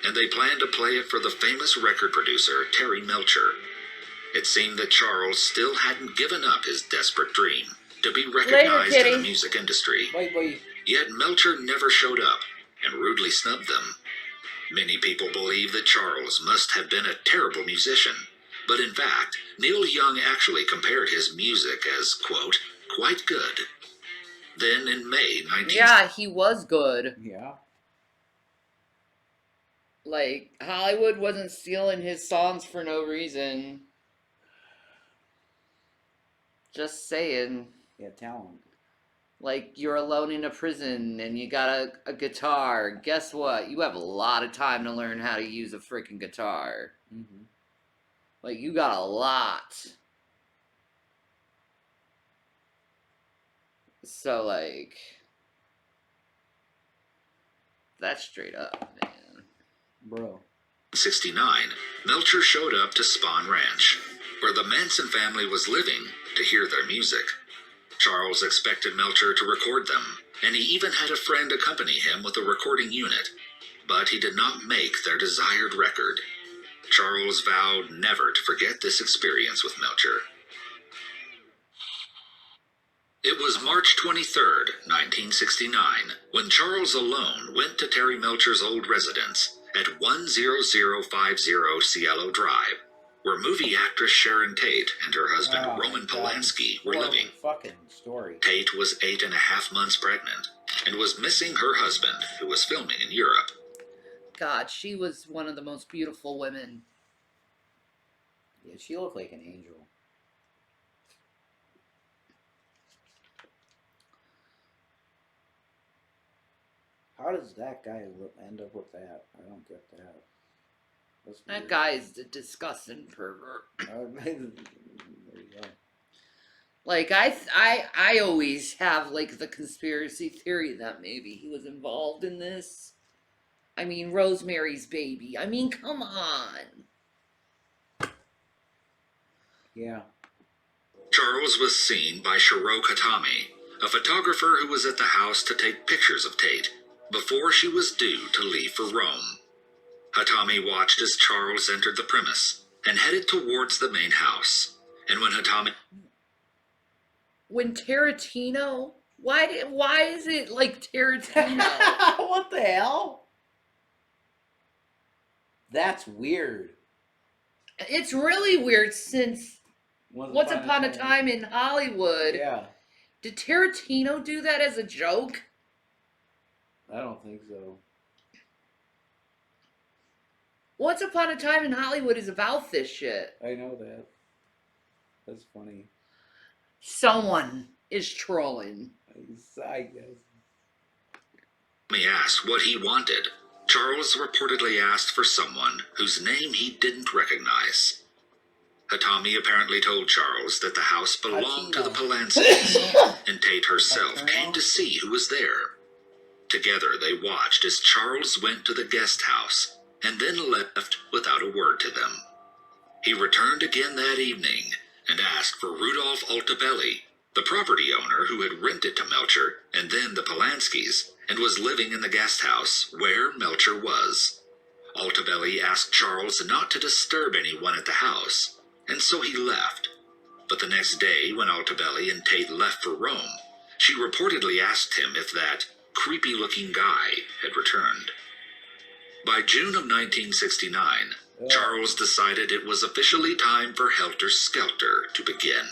And they planned to play it for the famous record producer, Terry Melcher. It seemed that Charles still hadn't given up his desperate dream to be recognized in the music industry. Bye. Yet Melcher never showed up and rudely snubbed them. Many people believe that Charles must have been a terrible musician, but in fact, Neil Young actually compared his music as, quote, quite good. Then in May 19... Yeah, he was good. Yeah. Like, Hollywood wasn't stealing his songs for no reason. Just saying. Yeah, talent. Like, you're alone in a prison and you got a guitar. Guess what? You have a lot of time to learn how to use a freaking guitar. Mm-hmm. Like, you got a lot. So, like, that's straight up, man. Bro. 1969, Melcher showed up to Spawn Ranch, where the Manson family was living, to hear their music. Charles expected Melcher to record them, and he even had a friend accompany him with a recording unit, but he did not make their desired record. Charles vowed never to forget this experience with Melcher. It was March 23rd, 1969, when Charles alone went to Terry Melcher's old residence at 10050 Cielo Drive, where movie actress Sharon Tate and her husband Roman Polanski were living. Fucking story. Tate was 8.5 months pregnant and was missing her husband, who was filming in Europe. God, she was one of the most beautiful women. Yeah, she looked like an angel. How does that guy end up with that? I don't get that. That guy's a disgusting pervert. There you go. Like, I always have, like, the conspiracy theory that maybe he was involved in this. I mean, Rosemary's Baby. I mean, come on. Yeah. Charles was seen by Shiro Katami, a photographer who was at the house to take pictures of Tate before she was due to leave for Rome. Hatami watched as Charles entered the premise and headed towards the main house. And when Hatami... When Tarantino... Why is it like Tarantino? What the hell? That's weird. It's really weird since Once Upon a Time in Hollywood. Yeah. Did Tarantino do that as a joke? I don't think so. Once Upon a Time in Hollywood is about this shit. I know that. That's funny. Someone is trolling. I guess. He asked what he wanted. Charles reportedly asked for someone whose name he didn't recognize. Hatami apparently told Charles that the house belonged to the Polanskis, and Tate herself came to see who was there. Together they watched as Charles went to the guest house and then left without a word to them. He returned again that evening and asked for Rudolph Altabelli, the property owner who had rented to Melcher and then the Polanskis, and was living in the guest house where Melcher was. Altabelli asked Charles not to disturb anyone at the house, and so he left. But the next day, when Altabelli and Tate left for Rome, she reportedly asked him if that creepy-looking guy had returned. By June of 1969, Charles decided it was officially time for Helter Skelter to begin.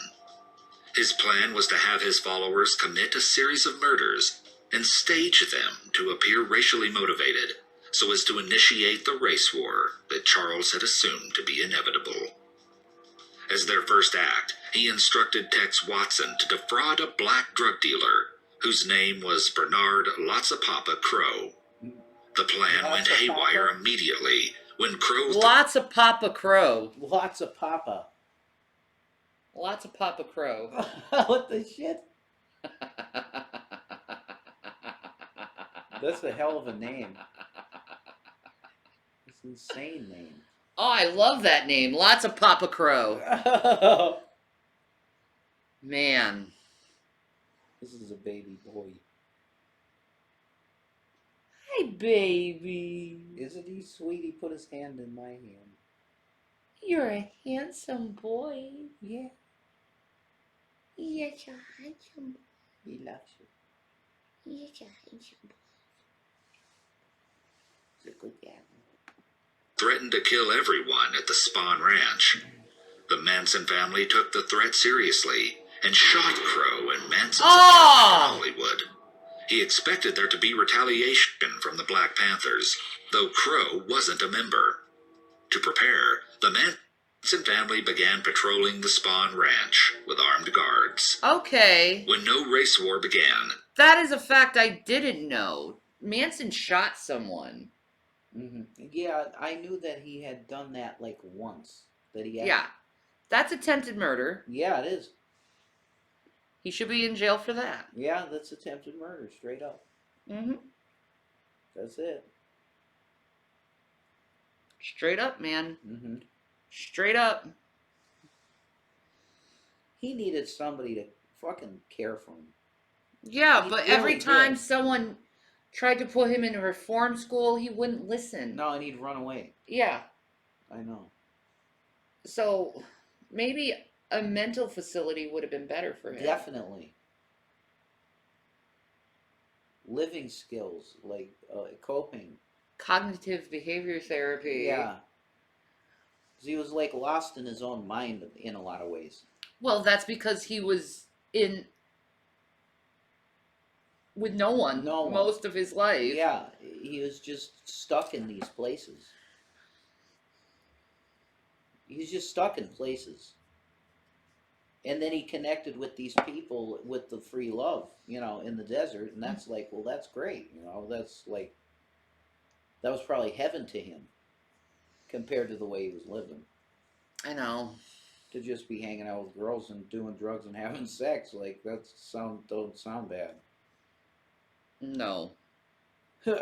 His plan was to have his followers commit a series of murders and stage them to appear racially motivated, so as to initiate the race war that Charles had assumed to be inevitable. As their first act, he instructed Tex Watson to defraud a black drug dealer whose name was Bernard Lotsapapa Crow. The plan went haywire immediately when Crow... Lots of Papa Crow. Lots of Papa. Lots of Papa Crow. What the shit? That's a hell of a name. It's an insane name. Oh, I love that name. Lots of Papa Crow. Man. This is a baby boy. Hi, baby. Isn't he sweet? He put his hand in my hand. You're a handsome boy. Yeah. Yes, a handsome boy. He loves you. Yes, a handsome boy. He's a good guy. Threatened to kill everyone at the Spawn Ranch. The Manson family took the threat seriously and shot Crow in Manson's apartment in Hollywood. He expected there to be retaliation from the Black Panthers, though Crow wasn't a member. To prepare, the Manson family began patrolling the Spawn Ranch with armed guards. Okay. When no race war began... That is a fact I didn't know. Manson shot someone. Mm-hmm. Yeah, I knew that he had done that like once. That he had... Yeah. That's attempted murder. Yeah, it is. He should be in jail for that. Yeah, that's attempted murder, straight up. Mm-hmm. That's it. Straight up, man. Mm-hmm. Straight up. He needed somebody to fucking care for him. Yeah, He but really every time did. someone tried to put him in a reform school, he wouldn't listen. No, and he'd run away. Yeah. I know. So maybe a mental facility would have been better for him. Definitely. Living skills, like coping. Cognitive behavior therapy. Yeah. 'Cause he was like lost in his own mind in a lot of ways. Well, that's because he was in with no one most of his life. Yeah, he was just stuck in these places. He's just stuck in places. And then he connected with these people with the free love, in the desert, and that's like, well, that's great, that's like, that was probably heaven to him compared to the way he was living. I know. To just be hanging out with girls and doing drugs and having sex, like, don't sound bad. No. So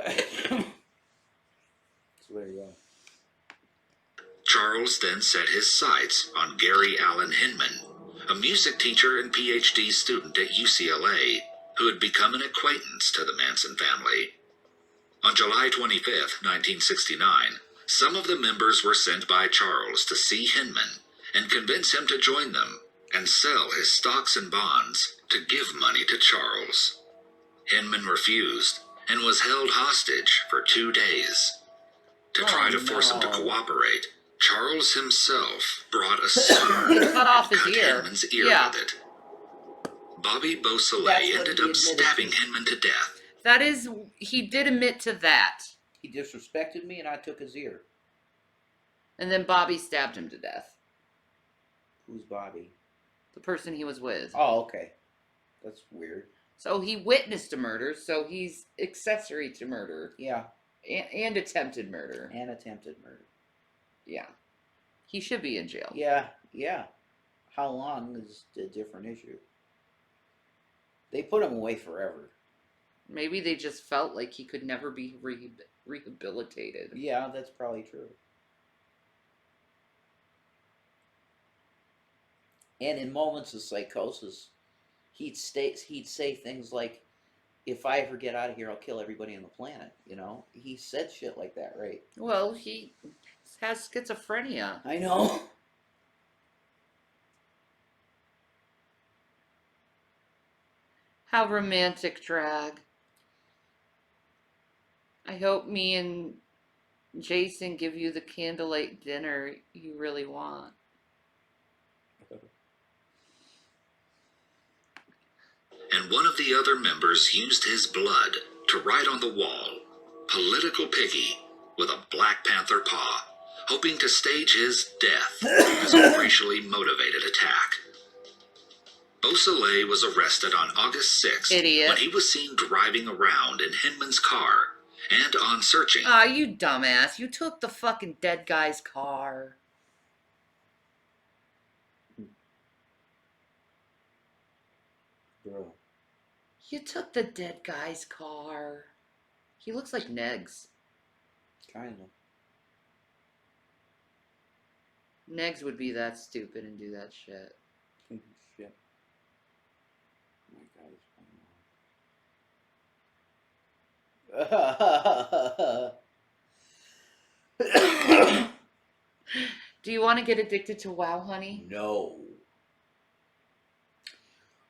there you go. Charles then set his sights on Gary Allen Hinman, a music teacher and PhD student at UCLA who had become an acquaintance to the Manson family. On July 25th, 1969, some of the members were sent by Charles to see Hinman and convince him to join them and sell his stocks and bonds to give money to Charles. Hinman refused and was held hostage for 2 days. To try to force him to cooperate, Charles himself brought a sword cut off his and cut ear. Hinman's ear with it. Bobby Beausoleil ended up stabbing Hinman to death. That is, he did admit to that. He disrespected me and I took his ear. And then Bobby stabbed him to death. Who's Bobby? The person he was with. Oh, okay. That's weird. So he witnessed a murder, so he's accessory to murder. Yeah. And attempted murder. And attempted murder. Yeah. He should be in jail. Yeah. How long is a different issue. They put him away forever. Maybe they just felt like he could never be rehabilitated. Yeah, that's probably true. And in moments of psychosis, he'd say things like, if I ever get out of here, I'll kill everybody on the planet, He said shit like that, right? Well, he has schizophrenia. I know. How romantic, Drag. I hope me and Jason give you the candlelight dinner you really want. And one of the other members used his blood to write on the wall, "Political Piggy," with a Black Panther paw, hoping to stage his death as a racially motivated attack. Beausoleil was arrested on August 6th when he was seen driving around in Hinman's car and on searching. Ah, you dumbass. You took the fucking dead guy's car. Bro. You took the dead guy's car. He looks like Negs. Kinda. Negs would be that stupid and do that shit. Shit. My God. Do you want to get addicted to WoW, honey? No.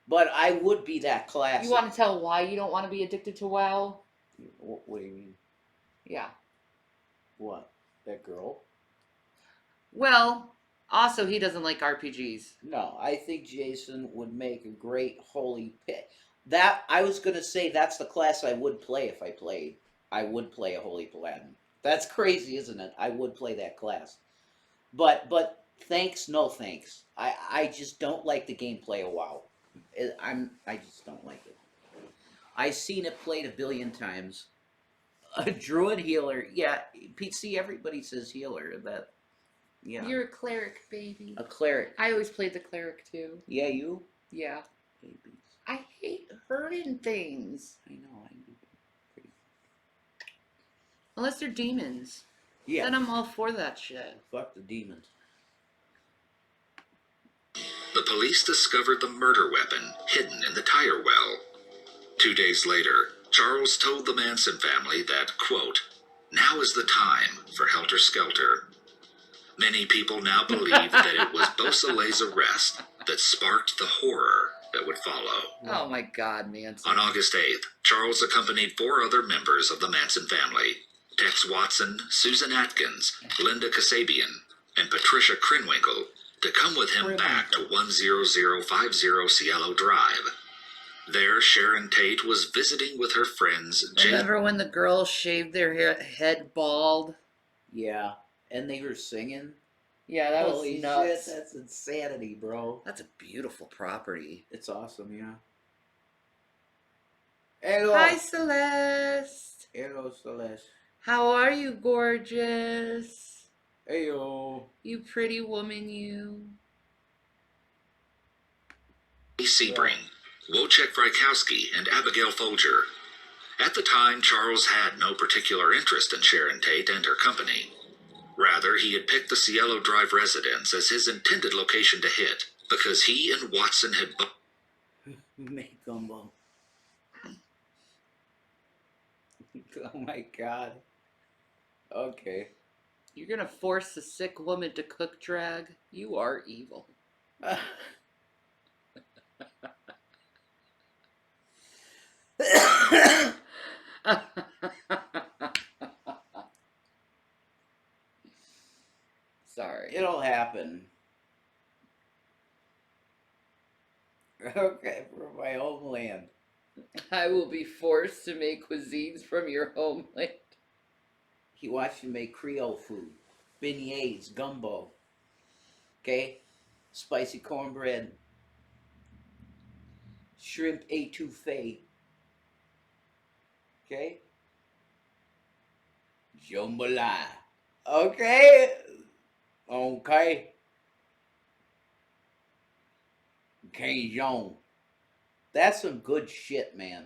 But I would be that classic. You want to tell why you don't want to be addicted to WoW? What do you mean? Yeah. What? That girl? Well, also he doesn't like RPGs. No, I think Jason would make a great holy pit. I was going to say that's the class I would play if I played. I would play a holy paladin. That's crazy, isn't it? I would play that class. But thanks, no thanks. I just don't like the gameplay of WoW. I just don't like it. I've seen it played a billion times. A druid healer, yeah. Pete, see, everybody says healer. Yeah. You're a cleric, baby. A cleric. I always played the cleric too. Yeah, you? Yeah. Baby. I hate hurting things. I know. Unless they're demons. Yeah. Then I'm all for that shit. Fuck the demons. The police discovered the murder weapon hidden in the tire well. 2 days later, Charles told the Manson family that, quote, now is the time for Helter Skelter. Many people now believe that it was Beausoleil's arrest that sparked the horror that would follow. Oh my God, Manson. On August 8th, Charles accompanied 4 other members of the Manson family, Tex Watson, Susan Atkins, Linda Kasabian, and Patricia Krenwinkel, to come with him back to 10050 Cielo Drive. There, Sharon Tate was visiting with her friends Remember when the girls shaved their head bald? Yeah. And they were singing. Yeah, that was Holy nuts. shit, that's insanity, bro. That's a beautiful property. It's awesome, yeah. Hello. Hi, Celeste. Hello, Celeste. How are you, gorgeous? Heyo. You pretty woman, you. Sebring, Wojciech Frykowski, and Abigail Folger. At the time, Charles had no particular interest in Sharon Tate and her company. Rather, he had picked the Cielo Drive residence as his intended location to hit, because he and Watson had Make gumbo. Oh my God. Okay. You're gonna force a sick woman to cook drag? You are evil. Sorry. It'll happen. Okay, for my homeland. I will be forced to make cuisines from your homeland. He watched you make Creole food, beignets, gumbo. Okay, spicy cornbread, shrimp étouffée. Okay, jambalaya. Okay, okay. Cajun. That's some good shit, man.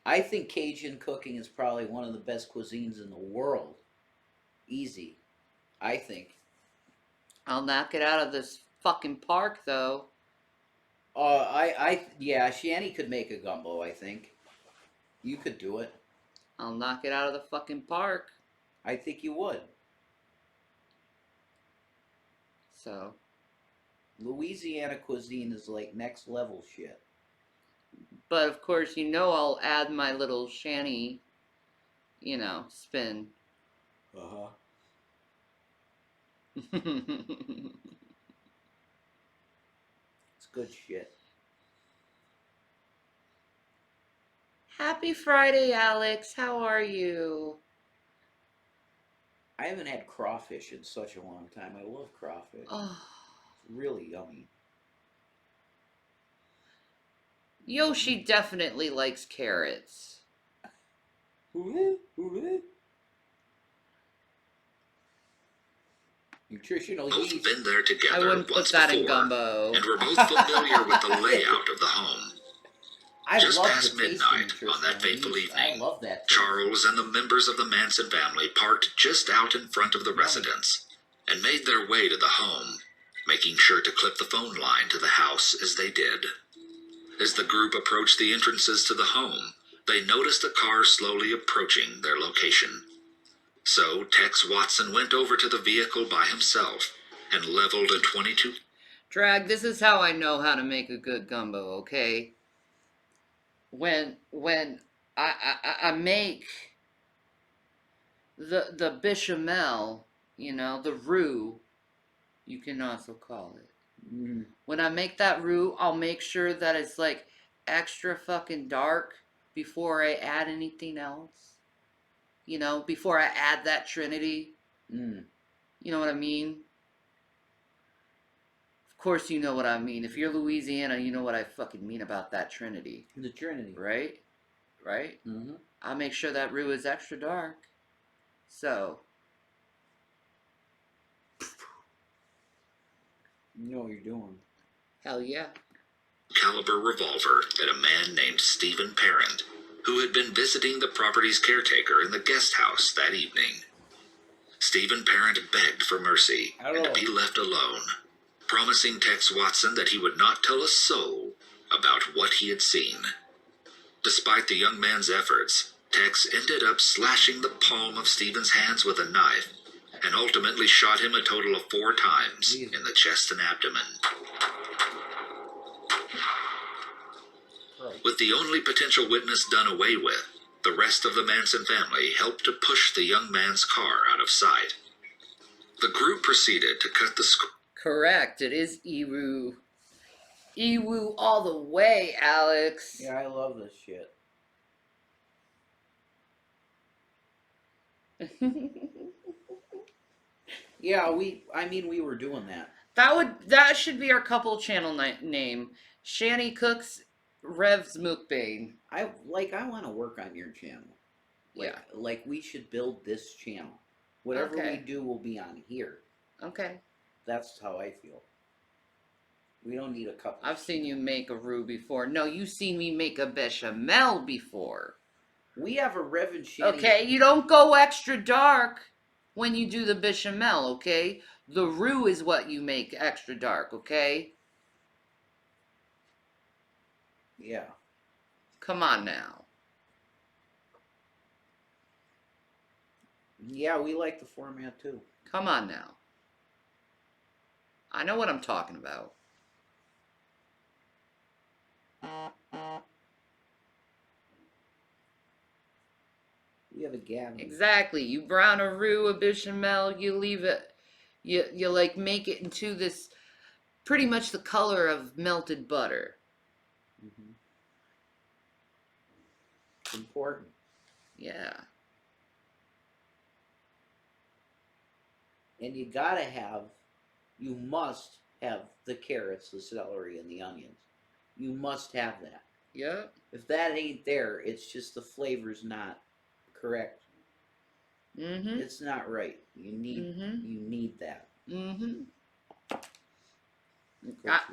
I think Cajun cooking is probably one of the best cuisines in the world. Easy. I think. I'll knock it out of this fucking park, though. Yeah, Shanny could make a gumbo, I think. You could do it. I'll knock it out of the fucking park. I think you would. So. Louisiana cuisine is like next level shit. But of course, you know I'll add my little Shanny, spin. Uh-huh. It's good shit. Happy Friday, Alex. How are you? I haven't had crawfish in such a long time. I love crawfish. Oh. It's really yummy. Yoshi definitely likes carrots. Nutritional both yeast. been there I together wouldn't once put that before, in gumbo. and were both familiar with the layout of the home. I Just love past the taste midnight of on that nutritional fateful yeast. I evening, love that taste. Charles and the members of the Manson family parked just out in front of the residence and made their way to the home, making sure to clip the phone line to the house as they did. As the group approached the entrances to the home, they noticed a car slowly approaching their location. So Tex Watson went over to the vehicle by himself and leveled a .22. Drag, this is how I know how to make a good gumbo, okay? When I make the bechamel, the roux, you can also call it. Mm. When I make that roux, I'll make sure that it's like extra fucking dark before I add anything else. Before I add that trinity. Mm. You know what I mean? Of course you know what I mean. If you're Louisiana, you know what I fucking mean about that trinity. The Trinity. Right? Right? Mm-hmm. I'll make sure that roux is extra dark. So. You know what you're doing. Hell yeah. caliber revolver at a man named Stephen Parent, who had been visiting the property's caretaker in the guest house that evening. Stephen Parent begged for mercy and to be left alone, promising Tex Watson that he would not tell a soul about what he had seen. Despite the young man's efforts, Tex ended up slashing the palm of Stephen's hands with a knife and ultimately shot him a total of 4 times in the chest and abdomen. With the only potential witness done away with, the rest of the Manson family helped to push the young man's car out of sight. The group proceeded to cut the Correct. It is Ewu. Ewu all the way, Alex. Yeah, I love this shit. Yeah, we were doing that. That should be our couple channel name. Shanny Cooks, Rev's Mukbang. I want to work on your channel. Like we should build this channel. Whatever we do will be on here. Okay. That's how I feel. We don't need a couple. I've seen you make a roux before. No, you've seen me make a bechamel before. We have a Rev and Shanny. Okay, you don't go extra dark when you do the bechamel, okay? The roux is what you make extra dark, okay? Yeah. Come on now. Yeah, we like the format too. Come on now. I know what I'm talking about. We have a gathering. Exactly. You brown a roux, a bechamel, you leave it, you like make it into this, pretty much the color of melted butter. Mm-hmm. It's important. Yeah. And you must have the carrots, the celery, and the onions. You must have that. Yep. If that ain't there, it's just the flavor's not correct. Mm-hmm. It's not right. You need that. Mm-hmm.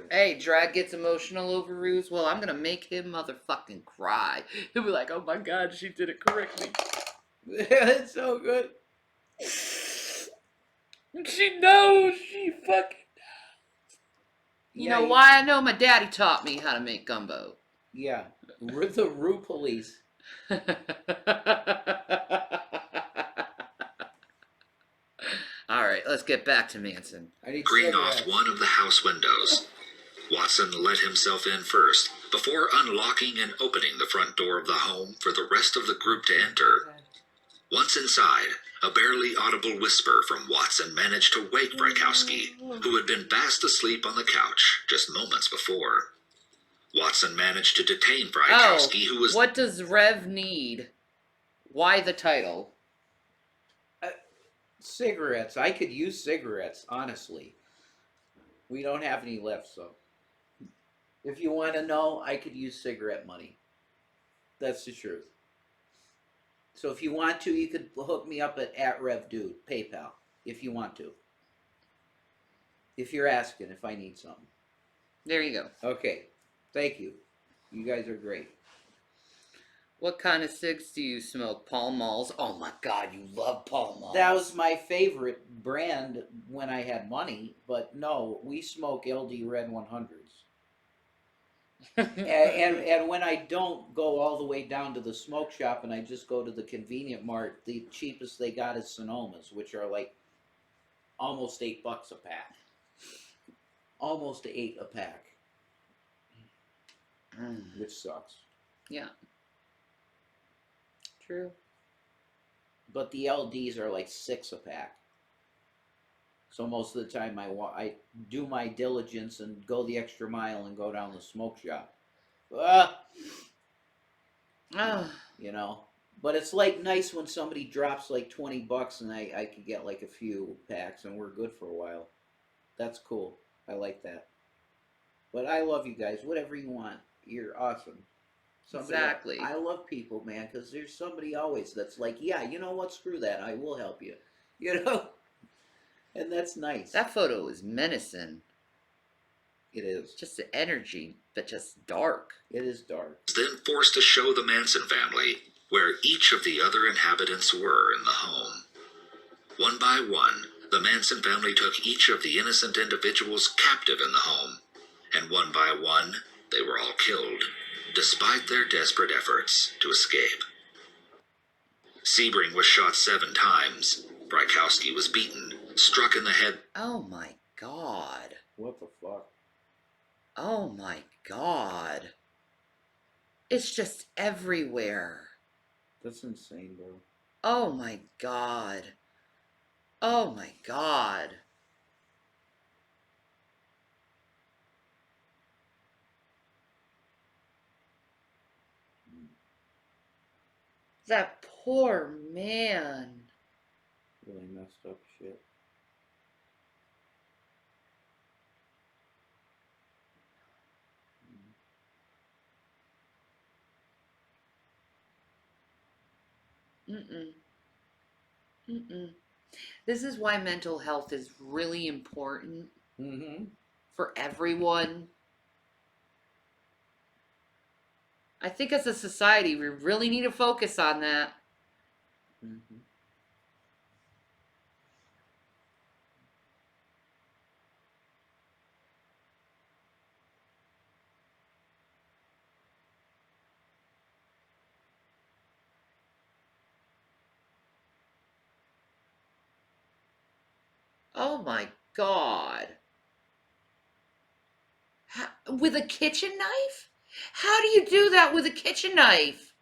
Hey, Drag gets emotional over roux. Well, I'm gonna make him motherfucking cry. He'll be like, "Oh my god, she did it correctly." It's so good. She knows. She fucking knows. You know why? I know my daddy taught me how to make gumbo. Yeah. The roux police. Alright, let's get back to Manson. Screen off one of the house windows. Watson let himself in first, before unlocking and opening the front door of the home for the rest of the group to enter. Once inside, a barely audible whisper from Watson managed to wake Frykowski, who had been fast asleep on the couch just moments before. Watson managed to detain Frykowski, who was... What does Rev need? Why the title? Cigarettes. I could use cigarettes, honestly. We don't have any left, so... If you want to know, I could use cigarette money. That's the truth. So if you want to, you could hook me up at RevDude, PayPal, if you want to. If you're asking if I need something. There you go. Okay. Thank you. You guys are great. What kind of cigs do you smoke? Pall Malls? Oh my god, you love Pall Malls. That was my favorite brand when I had money, but no, we smoke LD Red 100s. and when I don't go all the way down to the smoke shop and I just go to the convenient mart, the cheapest they got is Sonomas, which are like almost $8 a pack. Almost $8 a pack. Which sucks. Yeah. True. But the LDs are like $6 a pack. So most of the time I do my diligence and go the extra mile and go down the smoke shop. You know. But it's like nice when somebody drops like $20 and I could get like a few packs and we're good for a while. That's cool. I like that. But I love you guys. Whatever you want. You're awesome. Exactly. I love people, man, because there's somebody always that's like, yeah, you know what? Screw that. I will help you. You know? And that's nice. That photo is menacing. It is. Just the energy, but just dark. It is dark. Then forced to show the Manson family where each of the other inhabitants were in the home. One by one, the Manson family took each of the innocent individuals captive in the home, and one by one, they were all killed, despite their desperate efforts to escape. Sebring was shot 7 times. Brykowski was beaten, struck in the head. Oh my god. What the fuck? Oh my god. It's just everywhere. That's insane, bro. Oh my god. Oh my god. That poor man. Really messed up shit. Mm-mm. Mm-mm. This is why mental health is really important Mm-hmm. for everyone. I think as a society, we really need to focus on that. Mm-hmm. Oh my god. With a kitchen knife? How do you do that with a kitchen knife?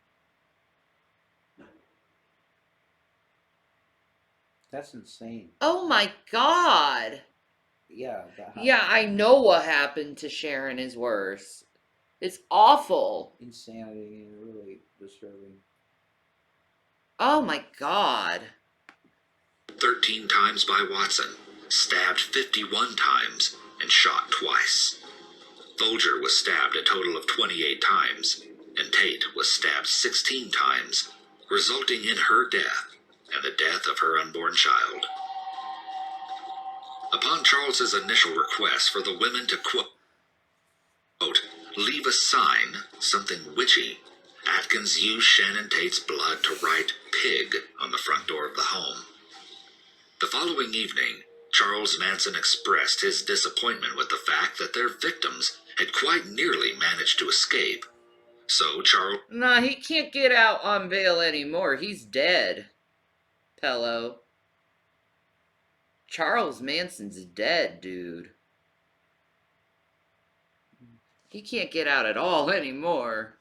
That's insane. Oh my god. Yeah. Yeah, I know what happened to Sharon is worse. It's awful. Insanity and really disturbing. Oh my god. 13 times by Watson, stabbed 51 times, and shot twice. Folger was stabbed a total of 28 times, and Tate was stabbed 16 times, resulting in her death and the death of her unborn child. Upon Charles's initial request for the women to quote, leave a sign, something witchy, Atkins used Shannon Tate's blood to write pig on the front door of the home. The following evening, Charles Manson expressed his disappointment with the fact that their victims had quite nearly managed to escape. So Charles... Nah, he can't get out on bail anymore. He's dead. Pello. Charles Manson's dead, dude. He can't get out at all anymore.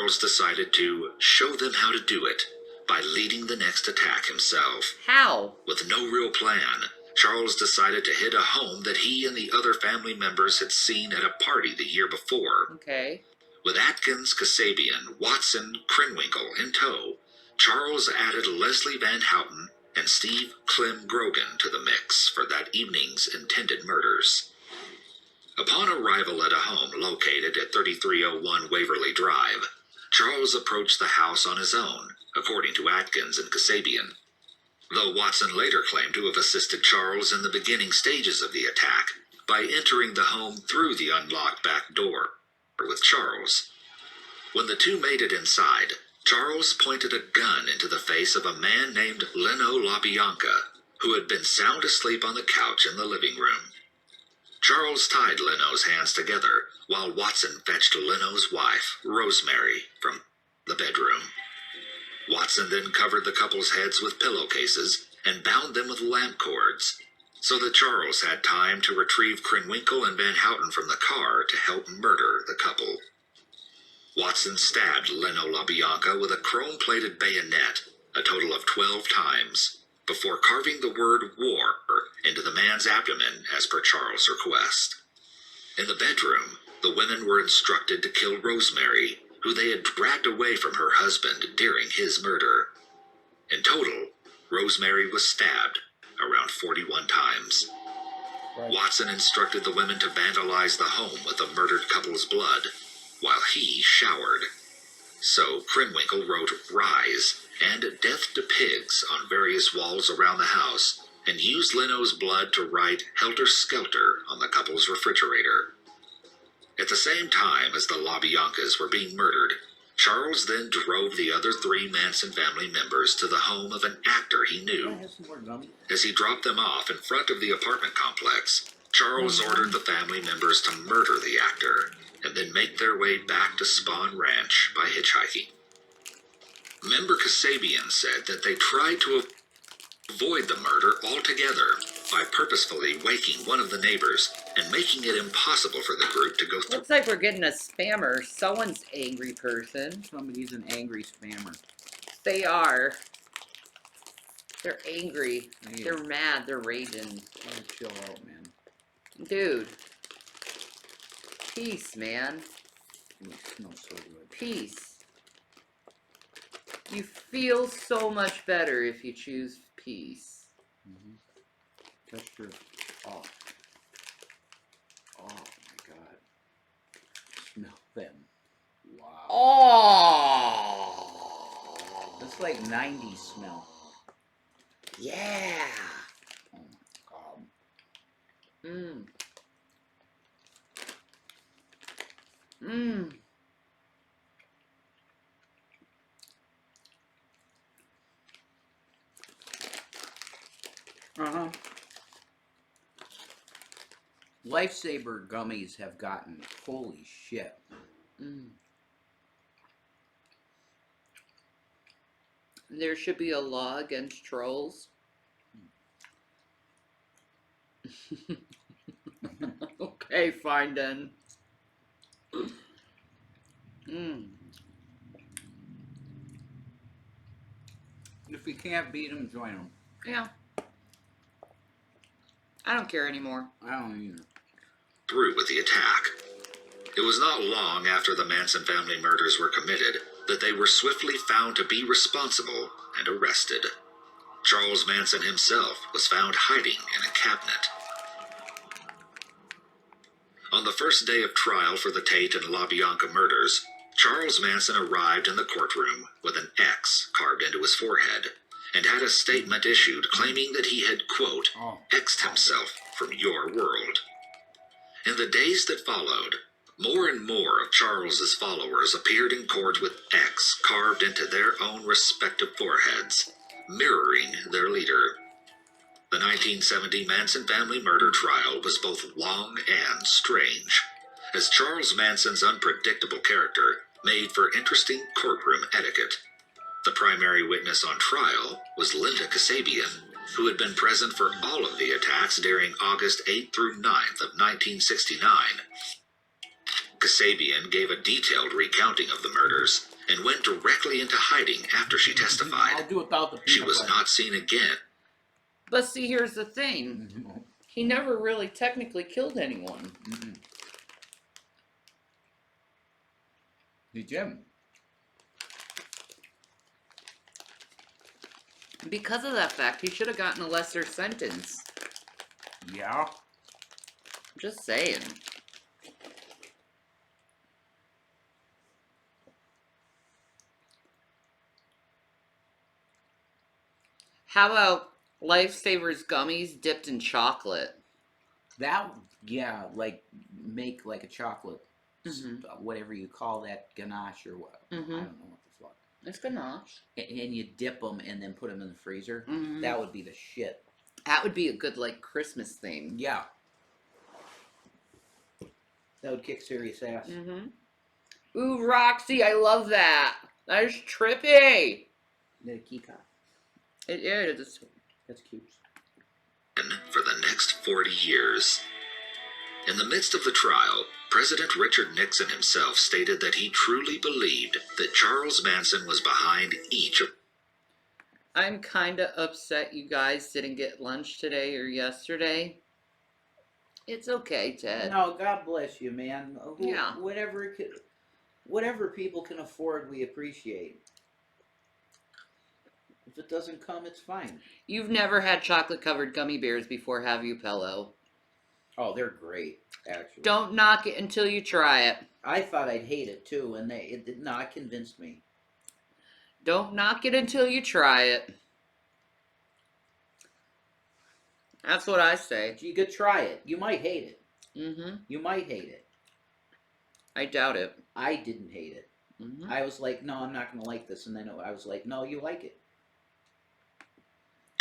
Charles decided to show them how to do it by leading the next attack himself. How? With no real plan, Charles decided to hit a home that he and the other family members had seen at a party the year before. Okay. With Atkins, Kasabian, Watson, Krenwinkel in tow, Charles added Leslie Van Houten and Steve Clem Grogan to the mix for that evening's intended murders. Upon arrival at a home located at 3301 Waverly Drive, Charles approached the house on his own, according to Atkins and Kasabian. Though Watson later claimed to have assisted Charles in the beginning stages of the attack by entering the home through the unlocked back door with Charles. When the two made it inside, Charles pointed a gun into the face of a man named Leno LaBianca, who had been sound asleep on the couch in the living room. Charles tied Leno's hands together while Watson fetched Leno's wife, Rosemary, from the bedroom. Watson then covered the couple's heads with pillowcases and bound them with lamp cords, so that Charles had time to retrieve Krenwinkel and Van Houten from the car to help murder the couple. Watson stabbed Leno LaBianca with a chrome-plated bayonet a total of 12 times, before carving the word war into the man's abdomen as per Charles' request. In the bedroom, the women were instructed to kill Rosemary, who they had dragged away from her husband during his murder. In total, Rosemary was stabbed around 41 times. Right. Watson instructed the women to vandalize the home with the murdered couple's blood, while he showered. So Krenwinkel wrote Rise and Death to Pigs on various walls around the house, and used Leno's blood to write Helter Skelter on the couple's refrigerator. At the same time as the LaBiancas were being murdered, Charles then drove the other 3 Manson family members to the home of an actor he knew. As he dropped them off in front of the apartment complex, Charles ordered the family members to murder the actor and then make their way back to Spawn Ranch by hitchhiking. Member Kasabian said that they tried to avoid the murder altogether by purposefully waking one of the neighbors and making it impossible for the group to go through. Looks like we're getting a spammer. Someone's angry person. Somebody's an angry spammer. They are. They're angry. Yeah. They're mad. They're raging. Oh, chill out, man. Dude. Peace, man. It smells so good. Peace. You feel so much better if you choose peace. Texture. Oh. Oh my god. Smell them. Wow. Oh. That's like 90s smell. Yeah. Oh my god. Mmm. Mmm. Uh-huh. Lifesaver gummies have gotten, holy shit. There should be a law against trolls. Okay, fine then. If you can't beat them, join them. Yeah. I don't care anymore. I don't either. Through with the attack. It was not long after the Manson family murders were committed that they were swiftly found to be responsible and arrested. Charles Manson himself was found hiding in a cabinet. On the first day of trial for the Tate and LaBianca murders, Charles Manson arrived in the courtroom with an X carved into his forehead and had a statement issued claiming that he had, quote, X'd himself from your world. In the days that followed, more and more of Charles's followers appeared in court with X carved into their own respective foreheads, mirroring their leader. The 1970 Manson family murder trial was both long and strange, as Charles Manson's unpredictable character made for interesting courtroom etiquette. The primary witness on trial was Linda Kasabian, who had been present for all of the attacks during August 8th through 9th of 1969. Kasabian gave a detailed recounting of the murders and went directly into hiding after she testified. I'll do without the She was not seen again. But see, here's the thing. He never really technically killed anyone. Did you? Because of that fact, he should have gotten a lesser sentence. Yeah. Just saying. How about Lifesavers gummies dipped in chocolate? That, yeah, like, make like a chocolate, whatever you call that, ganache or what. I don't know what the fuck. It's ganache. And you dip them and then put them in the freezer. That would be the shit. That would be a good, like, Christmas thing. Yeah. That would kick serious ass. Ooh, Roxy, I love that. That is trippy. The key cop. It is. That's cute. For the next 40 years. In the midst of the trial, President Richard Nixon himself stated that he truly believed that Charles Manson was behind each of. I'm kind of upset you guys didn't get lunch today or yesterday. It's okay, Ted. No, God bless you, man. Yeah. Whatever people can afford, we appreciate. If it doesn't come, it's fine. You've never had chocolate-covered gummy bears before, have you, Pello? Oh, they're great, actually. Don't knock it until you try it. I thought I'd hate it too, and it did not convince me. Don't knock it until you try it. That's what I say. You could try it. You might hate it. Mm-hmm. You might hate it. I doubt it. I didn't hate it. Mm-hmm. I was like, no, I'm not going to like this. And then I was like, no, you like it.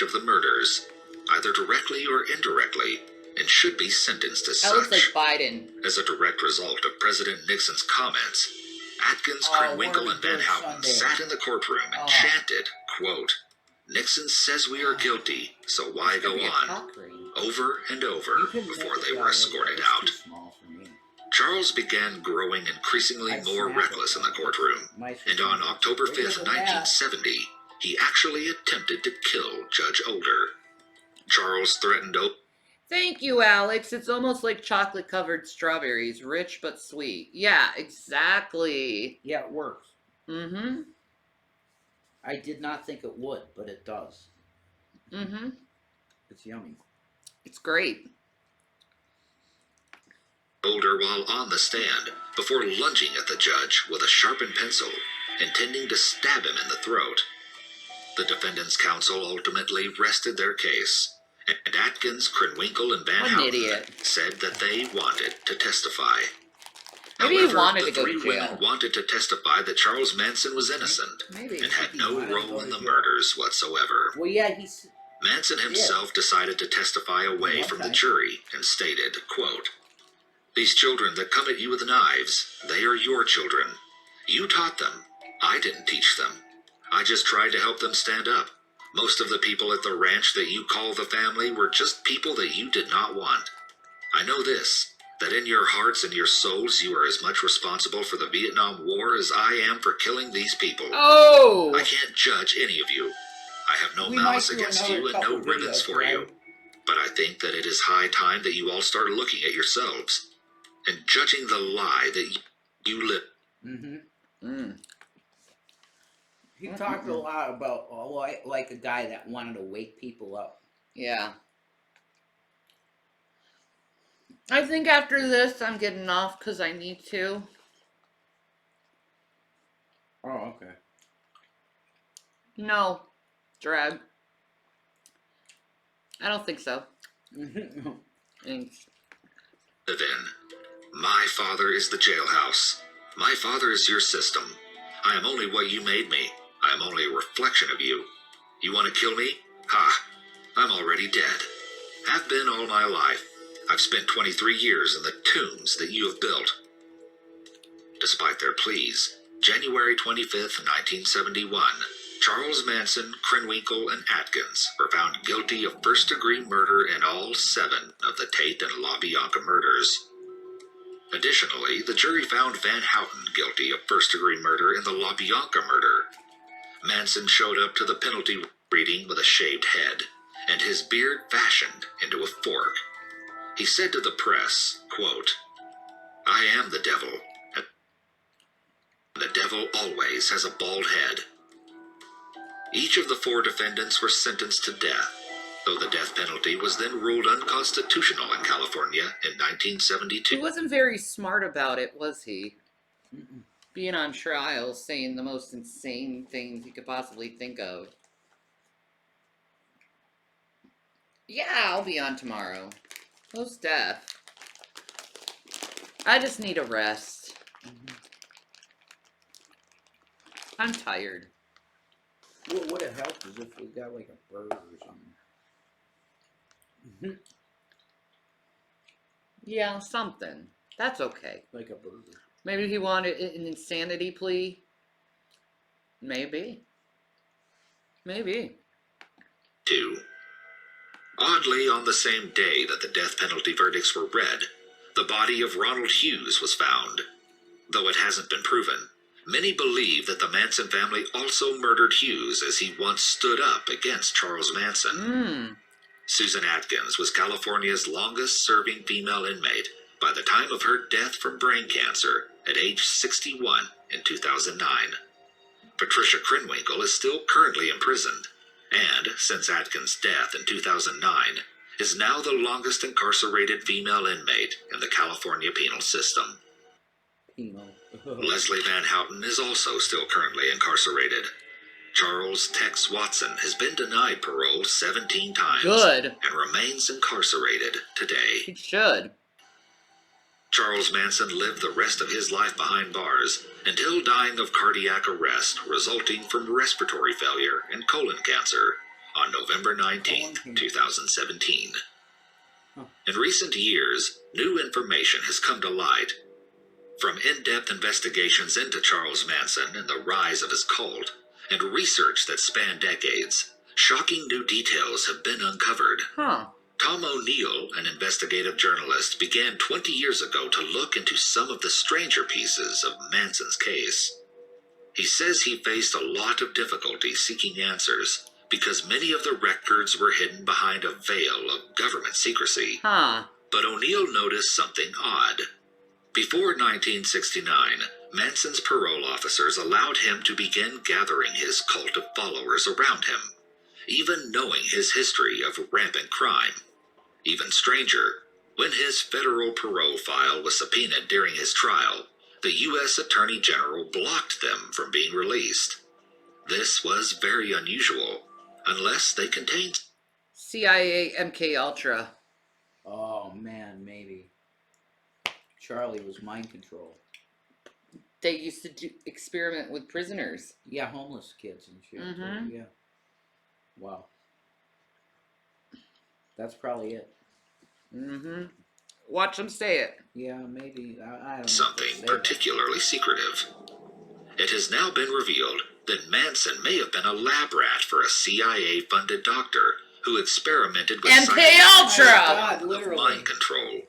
Of the murders, either directly or indirectly, and should be sentenced as That such. looks like Biden. As a direct result of President Nixon's comments, Atkins, Krenwinkel, and Van Houten sat in the courtroom and chanted, quote, "Nixon says we are guilty, so why go on?" over and over before they were escorted out. Charles began growing increasingly more reckless in the courtroom, and on October 5th, 1970, he actually attempted to kill Judge Older. Charles threatened Thank you, Alex. It's almost like chocolate-covered strawberries, rich but sweet. Yeah, exactly. Yeah, it works. Mm-hmm. I did not think it would, but it does. Mm-hmm. It's yummy. It's great. Older while on the stand before lunging at the judge with a sharpened pencil, intending to stab him in the throat. The defendant's counsel ultimately rested their case, and Atkins, Krenwinkel, and Van Houten said that they wanted to testify. Maybe However, he wanted the to go three to jail. women wanted to testify that Charles Manson was innocent and had no role in the murders whatsoever. Well, yeah, he's... Manson himself decided to testify away from the jury and stated, quote, "These children that come at you with knives, they are your children. You taught them. I didn't teach them. I just tried to help them stand up. Most of the people at the ranch that you call the family were just people that you did not want. I know this, that in your hearts and your souls you are as much responsible for the Vietnam War as I am for killing these people. Oh! I can't judge any of you. I have no malice against you and no ribbons for you. But I think that it is high time that you all start looking at yourselves and judging the lie that you live." He talked a lot about, like a guy that wanted to wake people up. Yeah. I think after this, I'm getting off because I need to. Oh, okay. No. Drag. I don't think so. Thanks. Then, my father is the jailhouse. My father is your system. I am only what you made me. I am only a reflection of you. You want to kill me? Ha! I'm already dead. Have been all my life. I've spent 23 years in the tombs that you have built. Despite their pleas, January 25th, 1971, Charles Manson, Krenwinkel, and Atkins were found guilty of first-degree murder in all 7 of the Tate and LaBianca murders. Additionally, the jury found Van Houten guilty of first-degree murder in the LaBianca murder. Manson showed up to the penalty reading with a shaved head, and his beard fashioned into a fork. He said to the press, quote, "I am the devil, and the devil always has a bald head." Each of the 4 defendants were sentenced to death, though the death penalty was then ruled unconstitutional in California in 1972. He wasn't very smart about it, was he? Being on trial, saying the most insane things you could possibly think of. Yeah, I'll be on tomorrow. Most deaf. I just need a rest. I'm tired. What would have helped is if we got like a burger or something. Yeah, something. That's okay. Like a burger. Maybe he wanted an insanity plea. Maybe. Maybe. 2. Oddly, on the same day that the death penalty verdicts were read, the body of Ronald Hughes was found. Though it hasn't been proven, many believe that the Manson family also murdered Hughes as he once stood up against Charles Manson. Susan Atkins was California's longest-serving female inmate by the time of her death from brain cancer at age 61 in 2009. Patricia Krenwinkel is still currently imprisoned, and since Atkins' death in 2009, is now the longest incarcerated female inmate in the California penal system. Penal. Leslie Van Houten is also still currently incarcerated. Charles Tex Watson has been denied parole 17 times Good. and remains incarcerated today. He should. Charles Manson lived the rest of his life behind bars until dying of cardiac arrest resulting from respiratory failure and colon cancer on November 19, 2017. In recent years, new information has come to light. From in-depth investigations into Charles Manson and the rise of his cult, and research that spanned decades, shocking new details have been uncovered. Huh. Tom O'Neill, an investigative journalist, began 20 years ago to look into some of the stranger pieces of Manson's case. He says he faced a lot of difficulty seeking answers because many of the records were hidden behind a veil of government secrecy. Huh. But O'Neill noticed something odd. Before 1969, Manson's parole officers allowed him to begin gathering his cult of followers around him, even knowing his history of rampant crime. Even stranger, when his federal parole file was subpoenaed during his trial, the U.S. Attorney General blocked them from being released. This was very unusual, unless they contained CIA MK Ultra. Oh man, maybe. Charlie was mind control. They used to experiment with prisoners. Yeah, homeless kids and shit. Mhm. Yeah. Wow. That's probably it. Mm-hmm. Watch them say it. Yeah, maybe. I don't know. something particularly secretive. It has now been revealed that Manson may have been a lab rat for a CIA-funded doctor who experimented with MK scientific Ultra! God, of literally. mind control.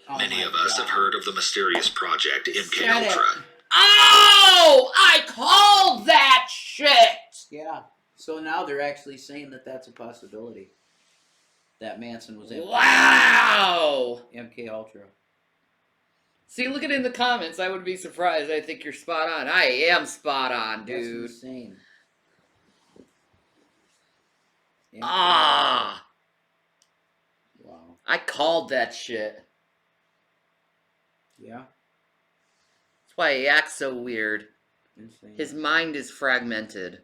Oh Many my of us God. have heard of the mysterious project MK Shut it. Ultra. Oh! I called that shit! Yeah. So now they're actually saying that that's a possibility. That Manson was in Wow! MK Ultra. See, look at it in the comments. I would be surprised. I think you're spot on. I am spot on, dude. That's insane. MK Ah! Ultra. Wow. I called that shit. Yeah. That's why he acts so weird. Insane. His mind is fragmented.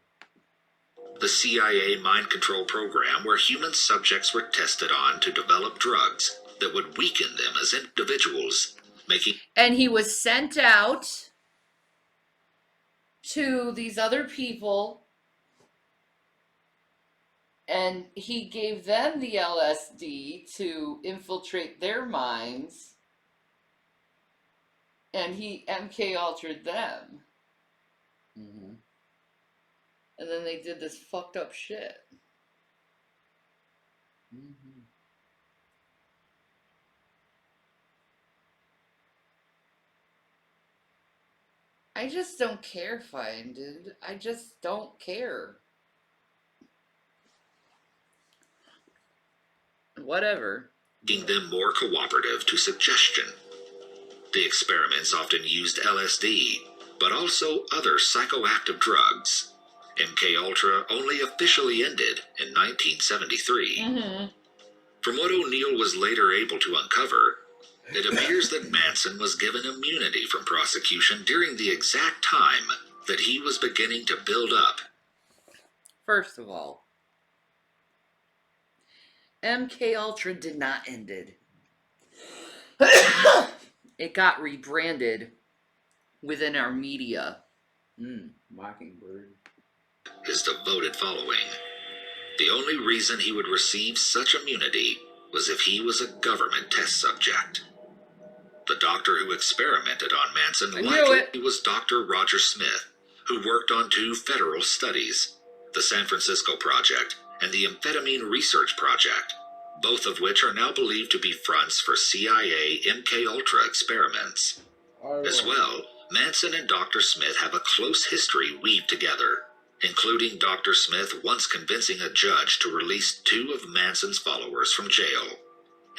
The CIA mind control program where human subjects were tested on to develop drugs that would weaken them as individuals, making And he was sent out to these other people, and he gave them the LSD to infiltrate their minds, and he MK Ultra'd them. Mm-hmm. And then they did this fucked up shit. Mm-hmm. I just don't care, fine, dude. I just don't care. Whatever. them more cooperative to suggestion. The experiments often used LSD, but also other psychoactive drugs. MK Ultra only officially ended in 1973. Mm-hmm. From what O'Neill was later able to uncover, it appears that Manson was given immunity from prosecution during the exact time that he was beginning to build up. First of all, MK Ultra did not end it. It got rebranded within our media. Mockingbird. His devoted following. The only reason he would receive such immunity was if he was a government test subject. The doctor who experimented on Manson I knew likely was Dr. Roger Smith, who worked on 2 federal studies, the San Francisco Project and the Amphetamine Research Project, both of which are now believed to be fronts for CIA MK Ultra experiments. As well, Manson and Dr. Smith have a close history weaved together, including Dr. Smith once convincing a judge to release 2 of Manson's followers from jail.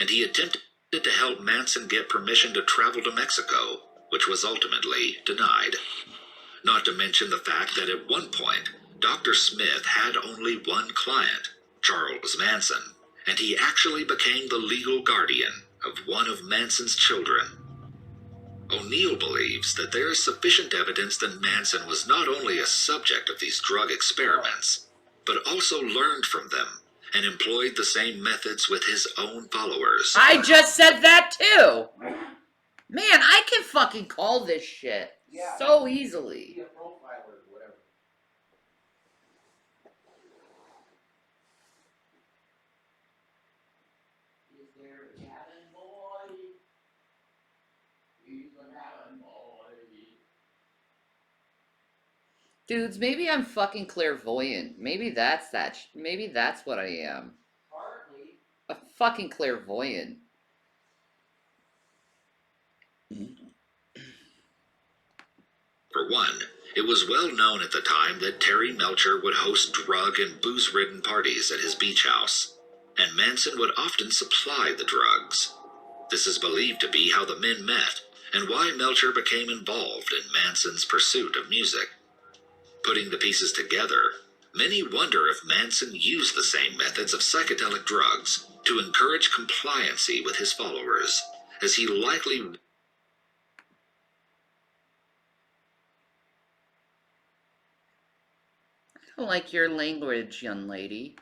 And he attempted to help Manson get permission to travel to Mexico, which was ultimately denied. Not to mention the fact that at one point, Dr. Smith had only one client, Charles Manson, and he actually became the legal guardian of one of Manson's children. O'Neill believes that there is sufficient evidence that Manson was not only a subject of these drug experiments, but also learned from them and employed the same methods with his own followers. I just said that too! Man, I can fucking call this shit so easily. Be a profiler or whatever. Is there a cabin boy? He's a cabin boy. Dudes, maybe I'm fucking clairvoyant. Maybe that's maybe that's what I am. Partly. A fucking clairvoyant. For one, it was well known at the time that Terry Melcher would host drug and booze-ridden parties at his beach house, and Manson would often supply the drugs. This is believed to be how the men met, and why Melcher became involved in Manson's pursuit of music. Putting the pieces together, many wonder if Manson used the same methods of psychedelic drugs to encourage compliancy with his followers, as he likely I don't like your language, young lady.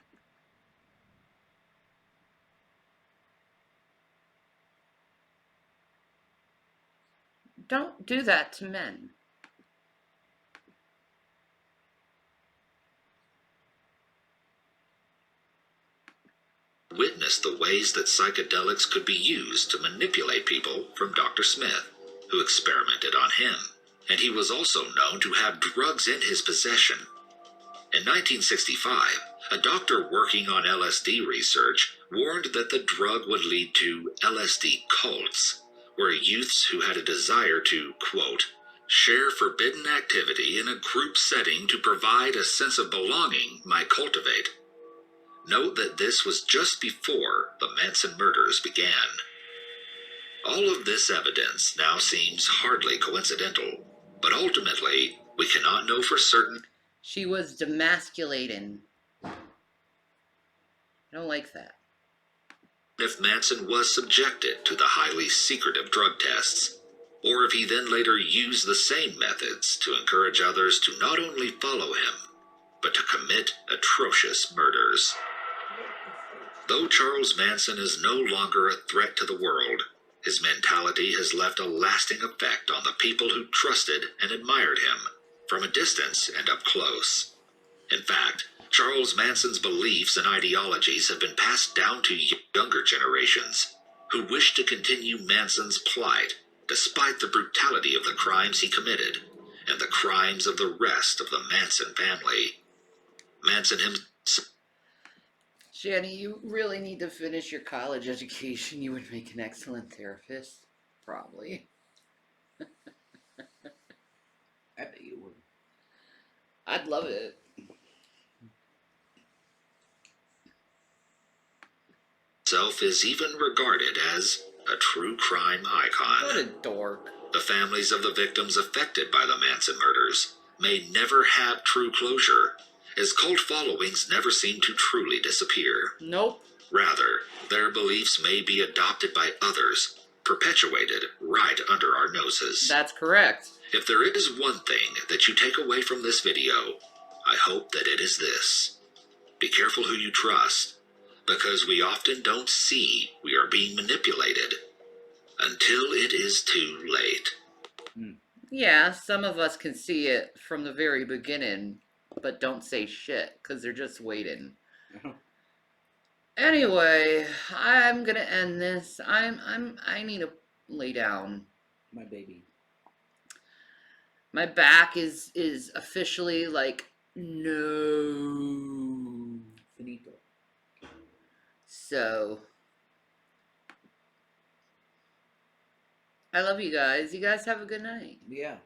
Don't do that to men. witnessed the ways that psychedelics could be used to manipulate people from Dr. Smith, who experimented on him, and he was also known to have drugs in his possession. In 1965, a doctor working on LSD research warned that the drug would lead to LSD cults, where youths who had a desire to, quote, share forbidden activity in a group setting to provide a sense of belonging might cultivate. Note that this was just before the Manson murders began. All of this evidence now seems hardly coincidental, but ultimately, we cannot know for certain. She was demasculating. I don't like that. If Manson was subjected to the highly secretive drug tests, or if he then later used the same methods to encourage others to not only follow him, but to commit atrocious murders. Though Charles Manson is no longer a threat to the world, his mentality has left a lasting effect on the people who trusted and admired him, from a distance and up close. In fact, Charles Manson's beliefs and ideologies have been passed down to younger generations, who wish to continue Manson's plight despite the brutality of the crimes he committed and the crimes of the rest of the Manson family. Manson himself. Shanny, you really need to finish your college education. You would make an excellent therapist. Probably. I bet you would. I'd love it. Himself is even regarded as a true crime icon. What a dork. The families of the victims affected by the Manson murders may never have true closure, as cult followings never seem to truly disappear. Nope. Rather, their beliefs may be adopted by others, perpetuated right under our noses. That's correct. If there is one thing that you take away from this video, I hope that it is this. Be careful who you trust, because we often don't see we are being manipulated until it is too late. Yeah, some of us can see it from the very beginning, but don't say shit, because they're just waiting. Anyway, I'm gonna end this. I need to lay down. My baby. My back is officially like, no. Finito. So, I love you guys. You guys have a good night. Yeah.